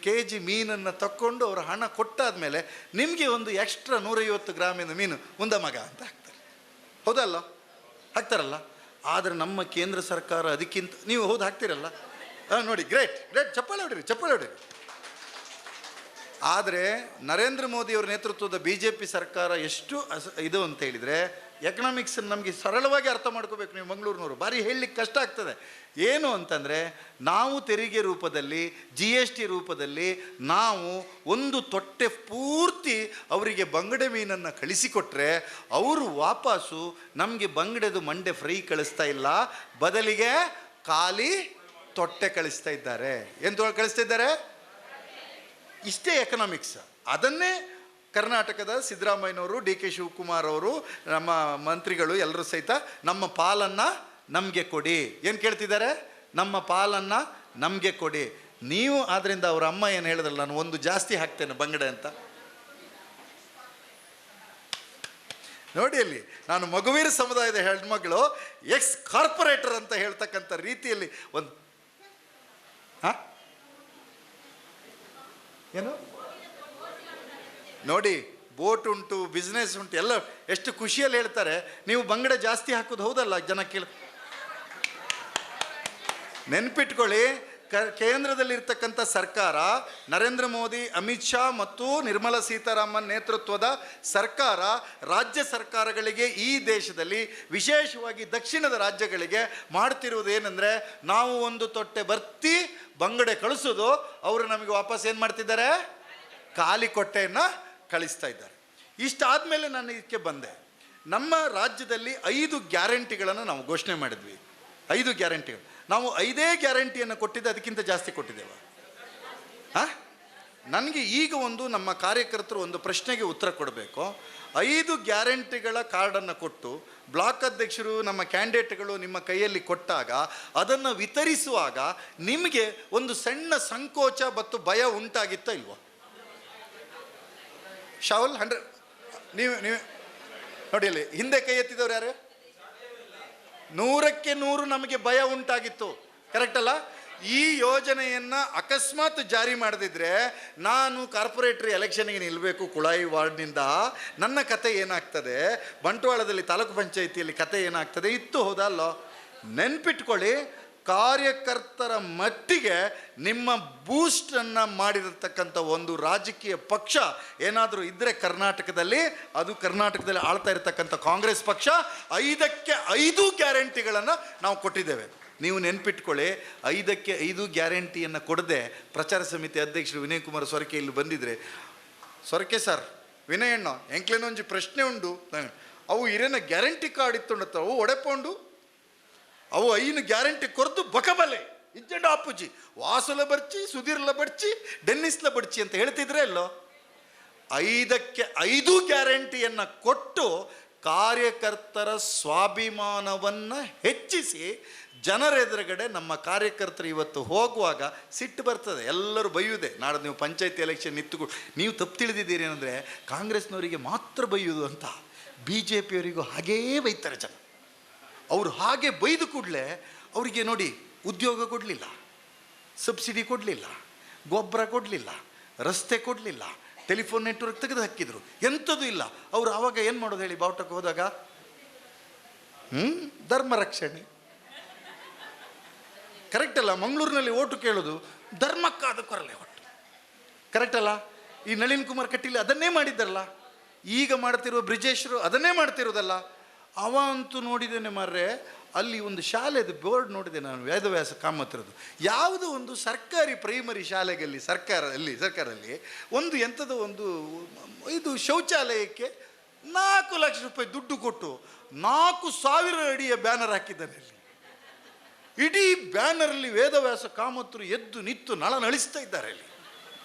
kg ಮೀನನ್ನು ತಕ್ಕೊಂಡು ಅವ್ರ ಹಣ ಕೊಟ್ಟಾದ ಮೇಲೆ ನಿಮಗೆ ಒಂದು ಎಕ್ಸ್ಟ್ರಾ 150 ಗ್ರಾಮಿನ ಮೀನು ಒಂದ ಮಗ ಅಂತ ಹಾಕ್ತಾರೆ. ಹೌದಲ್ಲ? ಹಾಕ್ತಾರಲ್ಲ? ಆದರೆ ನಮ್ಮ ಕೇಂದ್ರ ಸರ್ಕಾರ ಅದಕ್ಕಿಂತ, ನೀವು ಹೌದು ಹಾಕ್ತೀರಲ್ಲ? ನೋಡಿ, ಗ್ರೇಟ್ ಗ್ರೇಟ್, ಚಪ್ಪಾಳೆ ಹೊಡಿರಿ. ಆದರೆ ನರೇಂದ್ರ ಮೋದಿಯವರ ನೇತೃತ್ವದ BJP ಸರ್ಕಾರ ಎಷ್ಟು ಇದು ಅಂತ ಹೇಳಿದರೆ, ಎಕನಾಮಿಕ್ಸನ್ನು ನಮಗೆ ಸರಳವಾಗಿ ಅರ್ಥ ಮಾಡ್ಕೋಬೇಕು. ನೀವು ಮಂಗಳೂರಿನವರು ಭಾರಿ ಹೇಳಲಿಕ್ಕೆ ಕಷ್ಟ ಆಗ್ತದೆ. ಏನು ಅಂತಂದರೆ, ನಾವು ತೆರಿಗೆ ರೂಪದಲ್ಲಿ GST ರೂಪದಲ್ಲಿ ನಾವು ಒಂದು ತೊಟ್ಟೆ ಪೂರ್ತಿ ಅವರಿಗೆ ಬಂಗಡೆ ಮೀನನ್ನು ಕಳಿಸಿಕೊಟ್ರೆ, ಅವರು ವಾಪಸ್ಸು ನಮಗೆ ಬಂಗಡೆದು ಮಂಡೆ ಫ್ರೈ ಕಳಿಸ್ತಾ ಇಲ್ಲ, ಬದಲಿಗೆ ಖಾಲಿ ತೊಟ್ಟೆ ಕಳಿಸ್ತಾ ಇದ್ದಾರೆ. ಏನು ಕಳಿಸ್ತಾ ಇದ್ದಾರೆ? ಇಷ್ಟೇ ಎಕನಾಮಿಕ್ಸ್. ಅದನ್ನೇ ಕರ್ನಾಟಕದ ಸಿದ್ದರಾಮಯ್ಯನವರು, DK ಶಿವಕುಮಾರ್ ಅವರು, ನಮ್ಮ ಮಂತ್ರಿಗಳು ಎಲ್ಲರೂ ಸಹಿತ ನಮ್ಮ ಪಾಲನ್ನು ನಮಗೆ ಕೊಡಿ. ಏನು ಕೇಳ್ತಿದ್ದಾರೆ? ನಮ್ಮ ಪಾಲನ್ನು ನಮಗೆ ಕೊಡಿ. ನೀವು ಆದ್ದರಿಂದ ಅವರ ಅಮ್ಮ ಏನು ಹೇಳಿದ್ರಲ್ಲ, ನಾನು ಒಂದು ಜಾಸ್ತಿ ಹಾಕ್ತೇನೆ ಬಂಗಡೆ ಅಂತ. ನೋಡಿ, ಅಲ್ಲಿ ನಾನು ಮಗುವೀರ ಸಮುದಾಯದ ಹೆಣ್ಮಗಳು ಎಕ್ಸ್ ಕಾರ್ಪೊರೇಟರ್ ಅಂತ ಹೇಳ್ತಕ್ಕಂಥ ರೀತಿಯಲ್ಲಿ ಒಂದು ಏನು ನೋಡಿ, ಬೋಟ್ ಉಂಟು, ಬಿಸ್ನೆಸ್ ಉಂಟು, ಎಲ್ಲ ಎಷ್ಟು ಖುಷಿಯಲ್ಲಿ ಹೇಳ್ತಾರೆ. ನೀವು ಬಂಗಡೆ ಜಾಸ್ತಿ ಹಾಕೋದು ಹೌದಲ್ಲ? ಜನ ನೆನ್ಪಿಟ್ಕೊಳ್ಳಿ, ಕೇಂದ್ರದಲ್ಲಿರ್ತಕ್ಕಂಥ ಸರ್ಕಾರ, ನರೇಂದ್ರ ಮೋದಿ, ಅಮಿತ್ ಶಾ ಮತ್ತು ನಿರ್ಮಲಾ ಸೀತಾರಾಮನ್ ನೇತೃತ್ವದ ಸರ್ಕಾರ ರಾಜ್ಯ ಸರ್ಕಾರಗಳಿಗೆ ಈ ದೇಶದಲ್ಲಿ ವಿಶೇಷವಾಗಿ ದಕ್ಷಿಣದ ರಾಜ್ಯಗಳಿಗೆ ಮಾಡ್ತಿರುವುದು ಏನಂದರೆ, ನಾವು ಒಂದು ತೊಟ್ಟೆ ಬರ್ತಿ ಬಂಗಡೆ ಕಳಿಸೋದು, ಅವರು ನಮಗೆ ವಾಪಸ್ ಏನು ಮಾಡ್ತಿದ್ದಾರೆ? ಖಾಲಿ ಕೊಟ್ಟೆಯನ್ನು ಕಳಿಸ್ತಾ ಇದ್ದಾರೆ. ಇಷ್ಟಾದಮೇಲೆ ನಾನು ಇದಕ್ಕೆ ಬಂದೆ. ನಮ್ಮ ರಾಜ್ಯದಲ್ಲಿ 5 ಗ್ಯಾರಂಟಿಗಳನ್ನು ನಾವು ಘೋಷಣೆ ಮಾಡಿದ್ವಿ. 5 ಗ್ಯಾರಂಟಿಗಳು. ನಾವು 5 ಗ್ಯಾರಂಟಿಯನ್ನು ಕೊಟ್ಟಿದ್ದೆ, ಅದಕ್ಕಿಂತ ಜಾಸ್ತಿ ಕೊಟ್ಟಿದ್ದೇವೆ. ನನಗೆ ಈಗ ನಮ್ಮ ಕಾರ್ಯಕರ್ತರು ಒಂದು ಪ್ರಶ್ನೆಗೆ ಉತ್ತರ ಕೊಡಬೇಕು. 5 ಗ್ಯಾರಂಟಿಗಳ ಕಾರ್ಡನ್ನು ಕೊಟ್ಟು ಬ್ಲಾಕ್ ಅಧ್ಯಕ್ಷರು, ನಮ್ಮ ಕ್ಯಾಂಡಿಡೇಟ್ಗಳು ನಿಮ್ಮ ಕೈಯಲ್ಲಿ ಕೊಟ್ಟಾಗ ಅದನ್ನು ವಿತರಿಸುವಾಗ ನಿಮಗೆ ಒಂದು ಸಣ್ಣ ಸಂಕೋಚ ಮತ್ತು ಭಯ ಉಂಟಾಗಿತ್ತೋ ಇಲ್ವೋ? ಶಾವಲ್ 100 ನೀವು ನೋಡಿ, ಅಲ್ಲಿ ಹಿಂದೆ ಕೈ ಎತ್ತಿದವ್ರು ಯಾರು? 100ಕ್ಕೆ 100 ನಮಗೆ ಭಯ ಉಂಟಾಗಿತ್ತು. ಕರೆಕ್ಟ್ ಅಲ್ಲ? ಈ ಯೋಜನೆಯನ್ನು ಅಕಸ್ಮಾತ್ ಜಾರಿ ಮಾಡದಿದ್ರೆ ನಾನು ಕಾರ್ಪೊರೇಟರ್ ಎಲೆಕ್ಷನ್ಗೆ ನಿಲ್ಲಬೇಕು ಕುಳಾಯಿ ವಾರ್ಡ್ನಿಂದ. ನನ್ನ ಕತೆ ಏನಾಗ್ತದೆ, ಬಂಟ್ವಾಳದಲ್ಲಿ ತಾಲೂಕು ಪಂಚಾಯಿತಿಯಲ್ಲಿ ಕತೆ ಏನಾಗ್ತದೆ ಇತ್ತು, ಹೌದಲ್ಲೋ? ನೆನ್ಪಿಟ್ಕೊಳ್ಳಿ, ಕಾರ್ಯಕರ್ತರ ಮಟ್ಟಿಗೆ ನಿಮ್ಮ ಬೂಸ್ಟನ್ನು ಮಾಡಿರತಕ್ಕಂಥ ಒಂದು ರಾಜಕೀಯ ಪಕ್ಷ ಏನಾದರೂ ಇದ್ದರೆ ಕರ್ನಾಟಕದಲ್ಲಿ, ಅದು ಕರ್ನಾಟಕದಲ್ಲಿ ಆಳ್ತಾ ಇರತಕ್ಕಂಥ ಕಾಂಗ್ರೆಸ್ ಪಕ್ಷ. 5ಕ್ಕೆ 5 ಗ್ಯಾರಂಟಿಗಳನ್ನು ನಾವು ಕೊಟ್ಟಿದ್ದೇವೆ. ನೀವು ನೆನ್ಪಿಟ್ಕೊಳ್ಳಿ, 5ಕ್ಕೆ 5 ಗ್ಯಾರಂಟಿಯನ್ನು ಕೊಡದೆ ಪ್ರಚಾರ ಸಮಿತಿ ಅಧ್ಯಕ್ಷರು ವಿನಯ್ ಕುಮಾರ್ ಸೊರಕೆ ಇಲ್ಲಿ ಬಂದಿದ್ರೆ, ಸೊರಕೆ ಸರ್ ವಿನಯಣ್ಣ ಎಂಕ್ಲೇನೊಂಜಿ ಪ್ರಶ್ನೆ ಉಂಡು, ಅವು ಇರೇನ ಗ್ಯಾರಂಟಿ ಕಾರ್ಡ್ ಇತ್ತುಂಡತ್ತ ಅವು ಒಡೆಪೋಂಡು ಅವು 5 ಗ್ಯಾರಂಟಿ ಕೊರದು ಬಕಬಲೆ ಇಜ್ಜಂಡ ಅಪ್ಪುಜಿ ವಾಸುಲ ಬರ್ಚಿ ಸುಧೀರ್ಲ ಬಡ್ಚಿ ಡೆನ್ನಿಸ್ಲ ಬಡ್ಚಿ ಅಂತ ಹೇಳ್ತಿದ್ರೆ ಅಲ್ಲೋ. 5ಕ್ಕೆ 5 ಗ್ಯಾರಂಟಿಯನ್ನು ಕೊಟ್ಟು ಕಾರ್ಯಕರ್ತರ ಸ್ವಾಭಿಮಾನವನ್ನು ಹೆಚ್ಚಿಸಿ ಜನರೆದುರುಗಡೆ ನಮ್ಮ ಕಾರ್ಯಕರ್ತರು ಇವತ್ತು ಹೋಗುವಾಗ ಸಿಟ್ಟು ಬರ್ತದೆ. ಎಲ್ಲರೂ ಬೈಯುವುದೇ, ನಾಳೆ ನೀವು ಪಂಚಾಯತಿ ಎಲೆಕ್ಷನ್ ನಿಂತು ನೀವು ತಪ್ಪು ತಿಳಿದಿದ್ದೀರಿ ಏನಂದರೆ ಕಾಂಗ್ರೆಸ್ನವರಿಗೆ ಮಾತ್ರ ಬೈಯುವುದು ಅಂತ. ಬಿ ಜೆ ಪಿಯವರಿಗೂ ಹಾಗೇ ಬೈತಾರೆ ಜನ. ಅವರು ಹಾಗೆ ಬೈದು ಕೂಡಲೇ ಅವರಿಗೆ ನೋಡಿ ಉದ್ಯೋಗ ಕೊಡಲಿಲ್ಲ, ಸಬ್ಸಿಡಿ ಕೊಡಲಿಲ್ಲ, ಗೊಬ್ಬರ ಕೊಡಲಿಲ್ಲ, ರಸ್ತೆ ಕೊಡಲಿಲ್ಲ, ಟೆಲಿಫೋನ್ ನೆಟ್ವರ್ಕ್ ತೆಗೆದು ಹಾಕಿದ್ರು, ಎಂಥದ್ದು ಇಲ್ಲ. ಅವರು ಆವಾಗ ಏನು ಮಾಡೋದು ಹೇಳಿ, ಬಾವುಟಕ್ಕೆ ಹೋದಾಗ ಧರ್ಮ ರಕ್ಷಣೆ. ಕರೆಕ್ಟ್ ಅಲ್ಲ? ಮಂಗಳೂರಿನಲ್ಲಿ ಓಟು ಕೇಳೋದು ಧರ್ಮಕ್ಕಾದ ಕೊರಲೆ ಒಟ್ಟು. ಕರೆಕ್ಟ್ ಅಲ್ಲ? ಈ ನಳಿನ್ ಕುಮಾರ್ ಕಟೀಲ್ ಅದನ್ನೇ ಮಾಡಿದ್ದಾರಲ್ಲ, ಈಗ ಮಾಡ್ತಿರುವ ಬ್ರಿಜೇಶ್ರು ಅದನ್ನೇ ಮಾಡ್ತಿರೋದಲ್ಲ. ಅವ ಅಂತೂ ನೋಡಿದ್ದೇನೆ ಮಾರ್ರೆ, ಅಲ್ಲಿ ಒಂದು ಶಾಲೆದು ಬೋರ್ಡ್ ನೋಡಿದೆ ನಾನು, ವೇದವ್ಯಾಸ ಕಾಮತ್ತಿರೋದು. ಯಾವುದೋ ಒಂದು ಸರ್ಕಾರಿ ಪ್ರೈಮರಿ ಶಾಲೆಗಳಲ್ಲಿ ಸರ್ಕಾರದಲ್ಲಿ ಒಂದು ಎಂಥದೋ ಒಂದು ಇದು ಶೌಚಾಲಯಕ್ಕೆ 4 ಲಕ್ಷ ರೂಪಾಯಿ ದುಡ್ಡು ಕೊಟ್ಟು 4,000 ಅಡಿಯ ಬ್ಯಾನರ್ ಹಾಕಿದ್ದಾನೆ. ಅಲ್ಲಿ ಇಡೀ ಬ್ಯಾನರಲ್ಲಿ ವೇದವ್ಯಾಸ ಕಾಮತ್ತರು ಎದ್ದು ನಿಂತು ನಳಿಸ್ತಾ ಇದ್ದಾರೆ. ಅಲ್ಲಿ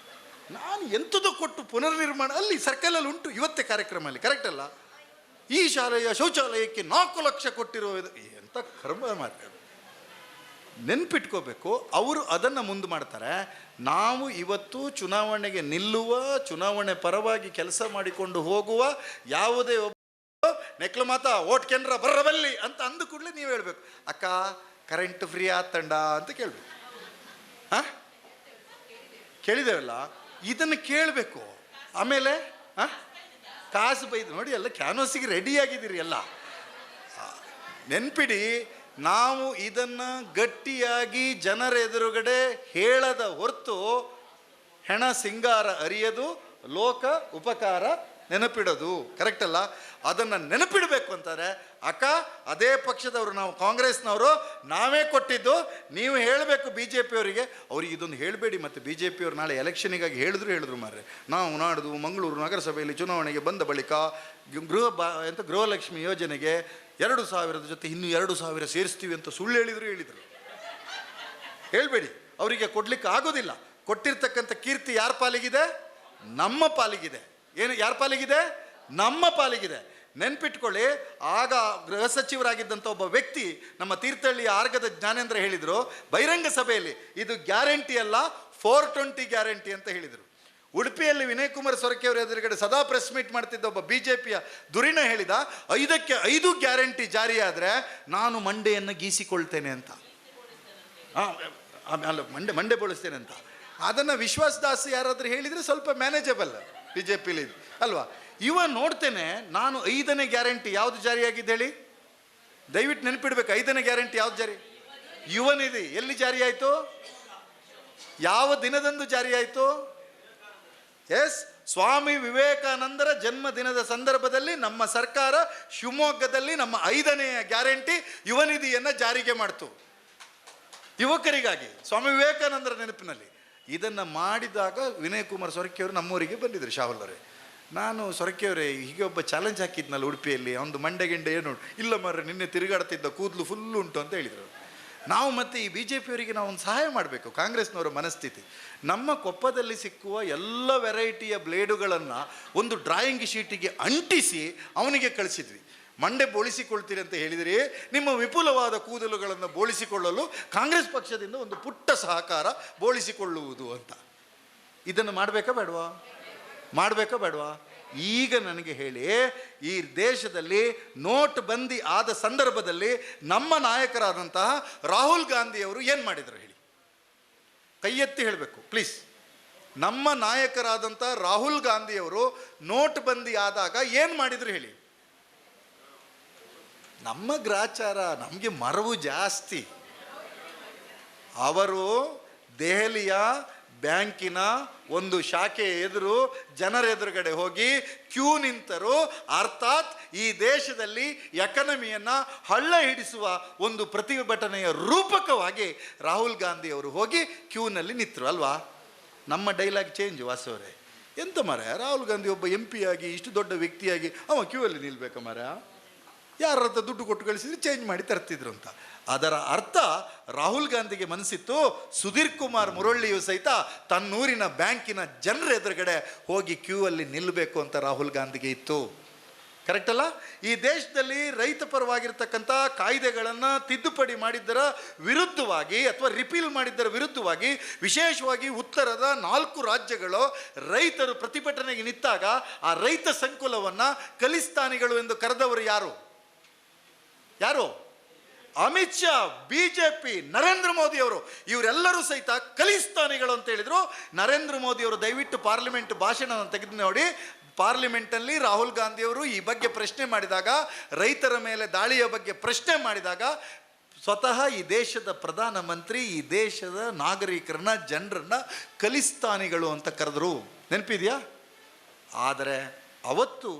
ನಾನು ಎಂಥದೋ ಕೊಟ್ಟು ಪುನರ್ನಿರ್ಮಾಣ ಅಲ್ಲಿ ಸರ್ಕಲಲ್ಲಿ ಉಂಟು, ಇವತ್ತೇ ಕಾರ್ಯಕ್ರಮ ಅಲ್ಲಿ. ಕರೆಕ್ಟ್ ಅಲ್ಲ? ಈ ಶಾಲೆಯ ಶೌಚಾಲಯಕ್ಕೆ 4 ಲಕ್ಷ ಕೊಟ್ಟಿರುವ ಎಂಥ ಕರ್ಮ ಮಾಡ್ತಾರೆ. ನೆನ್ಪಿಟ್ಕೋಬೇಕು, ಅವರು ಅದನ್ನು ಮುಂದೆ ಮಾಡ್ತಾರೆ. ನಾವು ಇವತ್ತು ಚುನಾವಣೆಗೆ ನಿಲ್ಲುವ, ಚುನಾವಣೆ ಪರವಾಗಿ ಕೆಲಸ ಮಾಡಿಕೊಂಡು ಹೋಗುವ ಯಾವುದೇ ಒಬ್ಬ ನೆಕ್ಲು ಮಾತಾ ಓಟ್ ಕೇಂದ್ರ ಬರಬಲ್ಲಿ ಅಂತ ಅಂದು ಕೂಡಲೇ ನೀವು ಹೇಳ್ಬೇಕು, ಅಕ್ಕ ಕರೆಂಟ್ ಫ್ರೀ ಆತಂಡ ಅಂತ ಕೇಳಬೇಕು. ಕೇಳಿದೇವಲ್ಲ, ಇದನ್ನು ಕೇಳಬೇಕು. ಆಮೇಲೆ ಕಾಸು ಬೈದು ನೋಡಿ, ಎಲ್ಲ ಕ್ಯಾನ್ವಸಿಗೆ ರೆಡಿಯಾಗಿದ್ದೀರಿ ಎಲ್ಲ. ನೆನ್ಪಿಡಿ, ನಾವು ಇದನ್ನು ಗಟ್ಟಿಯಾಗಿ ಜನರ ಎದುರುಗಡೆ ಹೇಳದ ಹೊರತು ಹೆಣ ಸಿಂಗಾರ ಅರಿಯದು, ಲೋಕ ಉಪಕಾರ ನೆನಪಿಡೋದು. ಕರೆಕ್ಟ್ ಅಲ್ಲ? ಅದನ್ನು ನೆನಪಿಡಬೇಕು ಅಂತಾರೆ. ಅಕ್ಕ ಅದೇ ಪಕ್ಷದವರು, ನಾವು ಕಾಂಗ್ರೆಸ್ನವರು, ನಾವೇ ಕೊಟ್ಟಿದ್ದು. ನೀವು ಹೇಳಬೇಕು ಬಿ ಜೆ ಪಿಯವರಿಗೆ, ಅವ್ರಿಗೆ ಇದೊಂದು ಹೇಳಬೇಡಿ. ಮತ್ತು ಬಿ ಜೆ ಪಿಯವರು ನಾಳೆ ಎಲೆಕ್ಷನಿಗಾಗಿ ಹೇಳಿದ್ರು ಮಾರ್ರೆ, ನಾವು ನಾಡ್ದು ಮಂಗಳೂರು ನಗರಸಭೆಯಲ್ಲಿ ಚುನಾವಣೆಗೆ ಬಂದ ಬಳಿಕ ಗೃಹಲಕ್ಷ್ಮಿ ಯೋಜನೆಗೆ 2,000 ಜೊತೆ ಇನ್ನೂ 2,000 ಸೇರಿಸ್ತೀವಿ ಅಂತ ಸುಳ್ಳು ಹೇಳಿದ್ರು. ಹೇಳಬೇಡಿ, ಅವರಿಗೆ ಕೊಡ್ಲಿಕ್ಕೆ ಆಗೋದಿಲ್ಲ. ಕೊಟ್ಟಿರ್ತಕ್ಕಂಥ ಕೀರ್ತಿ ಯಾರ ಪಾಲಿಗಿದೆ? ನಮ್ಮ ಪಾಲಿಗಿದೆ. ಏನು ಯಾರ ಪಾಲಿಗಿದೆ? ನಮ್ಮ ಪಾಲಿಗಿದೆ. ನೆನ್ಪಿಟ್ಕೊಳ್ಳಿ, ಆಗ ಗೃಹ ಸಚಿವರಾಗಿದ್ದಂಥ ಒಬ್ಬ ವ್ಯಕ್ತಿ, ನಮ್ಮ ತೀರ್ಥಹಳ್ಳಿಯ ಆರ್ಗದ ಜ್ಞಾನೇಂದ್ರ ಹೇಳಿದರು ಬಹಿರಂಗ ಸಭೆಯಲ್ಲಿ, ಇದು ಗ್ಯಾರಂಟಿ ಅಲ್ಲ 420 ಗ್ಯಾರಂಟಿ ಅಂತ ಹೇಳಿದರು. ಉಡುಪಿಯಲ್ಲಿ ವಿನಯ್ ಕುಮಾರ್ ಸೊರಕೆ ಅವರ ಎದುರುಗಡೆ ಸದಾ ಪ್ರೆಸ್ ಮೀಟ್ ಮಾಡ್ತಿದ್ದ ಒಬ್ಬ ಬಿ ಜೆ ಪಿಯ ದುರಿನ ಹೇಳಿದ, 5ಕ್ಕೆ 5 ಗ್ಯಾರಂಟಿ ಜಾರಿಯಾದರೆ ನಾನು ಮಂಡೆಯನ್ನು ಗೀಸಿಕೊಳ್ತೇನೆ ಅಂತ. ಅಲ್ಲ, ಮಂಡೆ ಬೋಳಿಸ್ತೇನೆ ಅಂತ. ಅದನ್ನು ವಿಶ್ವಾಸ್ ದಾಸ್ ಯಾರಾದರೂ ಹೇಳಿದರೆ ಸ್ವಲ್ಪ ಮ್ಯಾನೇಜಬಲ್ ಬಿ ಜೆ ಪಿಲಿ ಅಲ್ವಾ? ಇವ ನೋಡ್ತೇನೆ ನಾನು 5ನೇ ಗ್ಯಾರಂಟಿ ಯಾವುದು ಜಾರಿಯಾಗಿದೆ ಹೇಳಿ, ದಯವಿಟ್ಟು ನೆನಪಿಡ್ಬೇಕು. 5ನೇ ಗ್ಯಾರಂಟಿ ಯಾವ್ದು ಜಾರಿ? ಯುವ ನಿಧಿ ಎಲ್ಲಿ ಜಾರಿ ಆಯಿತು? ಯಾವ ದಿನದಂದು ಜಾರಿ ಆಯಿತು? ಎಸ್, ಸ್ವಾಮಿ ವಿವೇಕಾನಂದರ ಜನ್ಮದಿನದ ಸಂದರ್ಭದಲ್ಲಿ ನಮ್ಮ ಸರ್ಕಾರ ಶಿವಮೊಗ್ಗದಲ್ಲಿ ನಮ್ಮ 5ನೇ ಗ್ಯಾರಂಟಿ ಯುವ ನಿಧಿಯನ್ನು ಜಾರಿಗೆ ಮಾಡ್ತು, ಯುವಕರಿಗಾಗಿ, ಸ್ವಾಮಿ ವಿವೇಕಾನಂದರ ನೆನಪಿನಲ್ಲಿ. ಇದನ್ನು ಮಾಡಿದಾಗ ವಿನಯ್ ಕುಮಾರ್ ಸೊರಕೆಯವರು ನಮ್ಮೂರಿಗೆ ಬಂದಿದ್ದರು, ಶಾಹುಲ್ವರೇ. ನಾನು ಸೊರಕೆಯವರೇ, ಹೀಗೆ ಒಬ್ಬ ಚಾಲೆಂಜ್ ಹಾಕಿದ್ನಲ್ಲ ಉಡುಪಿಯಲ್ಲಿ, ಅವನು ಮಂಡೆಗಿಂಡೆ ಏನು ಇಲ್ಲ ಮಾರ್ರೆ, ನಿನ್ನೆ ತಿರುಗಾಡ್ತಿದ್ದ ಕೂದಲು ಫುಲ್ಲು ಉಂಟು ಅಂತ ಹೇಳಿದರು. ನಾವು ಮತ್ತು ಈ ಬಿ ಜೆ ಪಿಯವರಿಗೆ ನಾವು ಒಂದು ಸಹಾಯ ಮಾಡಬೇಕು. ಕಾಂಗ್ರೆಸ್ನವರ ಮನಸ್ಥಿತಿ, ನಮ್ಮ ಕೊಪ್ಪದಲ್ಲಿ ಸಿಕ್ಕುವ ಎಲ್ಲ ವೆರೈಟಿಯ ಬ್ಲೇಡುಗಳನ್ನು ಒಂದು ಡ್ರಾಯಿಂಗ್ ಶೀಟಿಗೆ ಅಂಟಿಸಿ ಅವನಿಗೆ ಕಳಿಸಿದ್ವಿ. ಮಂಡೆ ಬೋಳಿಸಿಕೊಳ್ತೀರಿ ಅಂತ ಹೇಳಿದಿರಿ, ನಿಮ್ಮ ವಿಪುಲವಾದ ಕೂದಲುಗಳನ್ನು ಬೋಳಿಸಿಕೊಳ್ಳಲು ಕಾಂಗ್ರೆಸ್ ಪಕ್ಷದಿಂದ ಒಂದು ಪುಟ್ಟ ಸಹಕಾರ ಬೋಳಿಸಿಕೊಳ್ಳುವುದು ಅಂತ. ಇದನ್ನು ಮಾಡಬೇಕಾ ಬೇಡವಾ? ಮಾಡಬೇಕಾ ಬೇಡವಾ? ಈಗ ನನಗೆ ಹೇಳಿ, ಈ ದೇಶದಲ್ಲಿ ನೋಟ್ ಬಂದಿ ಆದ ಸಂದರ್ಭದಲ್ಲಿ ನಮ್ಮ ನಾಯಕರಾದಂತಹ ರಾಹುಲ್ ಗಾಂಧಿಯವರು ಏನು ಮಾಡಿದರು ಹೇಳಿ? ಕೈ ಎತ್ತಿ ಹೇಳಬೇಕು ಪ್ಲೀಸ್. ನಮ್ಮ ನಾಯಕರಾದಂಥ ರಾಹುಲ್ ಗಾಂಧಿಯವರು ನೋಟ್ ಬಂದಿ ಆದಾಗ ಏನು ಮಾಡಿದ್ರು ಹೇಳಿ? ನಮ್ಮ ಗ್ರಾಚಾರ, ನಮಗೆ ಮರವು ಜಾಸ್ತಿ. ಅವರು ದೆಹಲಿಯ ಬ್ಯಾಂಕಿನ ಒಂದು ಶಾಖೆ ಎದುರು ಜನರ ಎದುರುಗಡೆ ಹೋಗಿ ಕ್ಯೂ ನಿಂತರು. ಅರ್ಥಾತ್ ಈ ದೇಶದಲ್ಲಿ ಎಕಾನಮಿಯನ್ನು ಹಳ್ಳ ಹಿಡಿಸುವ ಒಂದು ಪ್ರತಿಭಟನೆಯ ರೂಪಕವಾಗಿ ರಾಹುಲ್ ಗಾಂಧಿ ಅವರು ಹೋಗಿ ಕ್ಯೂನಲ್ಲಿ ನಿಂತರು ಅಲ್ವಾ? ನಮ್ಮ ಡೈಲಾಗ್ ಚೇಂಜ್ ವಾಸವರೇ. ಎಂತ ಮರ, ರಾಹುಲ್ ಗಾಂಧಿ ಒಬ್ಬ MP ಆಗಿ ಇಷ್ಟು ದೊಡ್ಡ ವ್ಯಕ್ತಿಯಾಗಿ ಅವ ಕ್ಯೂ ಅಲ್ಲಿ ನಿಲ್ಬೇಕ ಮರ? ಯಾರ ಹತ್ರ ದುಡ್ಡು ಕೊಟ್ಟು ಕಳಿಸಿದ್ರೆ ಚೇಂಜ್ ಮಾಡಿ ತರ್ತಿದ್ರು ಅಂತ. ಅದರ ಅರ್ಥ ರಾಹುಲ್ ಗಾಂಧಿಗೆ ಮನಸ್ಸಿತ್ತು, ಸುಧೀರ್ ಕುಮಾರ್ ಮುರಳಿಯು ಸಹಿತ ತನ್ನೂರಿನ ಬ್ಯಾಂಕಿನ ಜನರ ಎದುರುಗಡೆ ಹೋಗಿ ಕ್ಯೂ ಅಲ್ಲಿ ನಿಲ್ಲಬೇಕು ಅಂತ ರಾಹುಲ್ ಗಾಂಧಿಗೆ ಇತ್ತು. ಕರೆಕ್ಟ್ ಅಲ್ಲ? ಈ ದೇಶದಲ್ಲಿ ರೈತ ಪರವಾಗಿರ್ತಕ್ಕಂಥ ಕಾಯ್ದೆಗಳನ್ನು ತಿದ್ದುಪಡಿ ಮಾಡಿದ್ದರ ವಿರುದ್ಧವಾಗಿ ಅಥವಾ ರಿಪೀಲ್ ಮಾಡಿದ್ದರ ವಿರುದ್ಧವಾಗಿ ವಿಶೇಷವಾಗಿ ಉತ್ತರದ 4 ರಾಜ್ಯಗಳು ರೈತರು ಪ್ರತಿಭಟನೆಗೆ ನಿಂತಾಗ ಆ ರೈತ ಸಂಕುಲವನ್ನು ಖಲಿಸ್ತಾನಿಗಳು ಎಂದು ಕರೆದವರು ಯಾರು? ಅಮಿತ್ ಶಾ, BJP, ನರೇಂದ್ರ ಮೋದಿ ಅವರು. ಇವರೆಲ್ಲರೂ ಸಹಿತ ಖಲಿಸ್ತಾನಿಗಳು ಅಂತ ಹೇಳಿದ್ರು. ನರೇಂದ್ರ ಮೋದಿ ಅವರು ದಯವಿಟ್ಟು ಪಾರ್ಲಿಮೆಂಟ್ ಭಾಷಣ ತೆಗೆದು ನೋಡಿ. ಪಾರ್ಲಿಮೆಂಟಲ್ಲಿ ರಾಹುಲ್ ಗಾಂಧಿಯವರು ಈ ಬಗ್ಗೆ ಪ್ರಶ್ನೆ ಮಾಡಿದಾಗ, ರೈತರ ಮೇಲೆ ದಾಳಿಯ ಬಗ್ಗೆ ಪ್ರಶ್ನೆ ಮಾಡಿದಾಗ, ಸ್ವತಃ ಈ ದೇಶದ ಪ್ರಧಾನಮಂತ್ರಿ ಈ ದೇಶದ ನಾಗರಿಕರನ್ನ, ಜನರನ್ನ ಖಲಿಸ್ತಾನಿಗಳು ಅಂತ ಕರೆದ್ರು. ನೆನಪಿದೆಯಾ? ಆದರೆ ಅವತ್ತು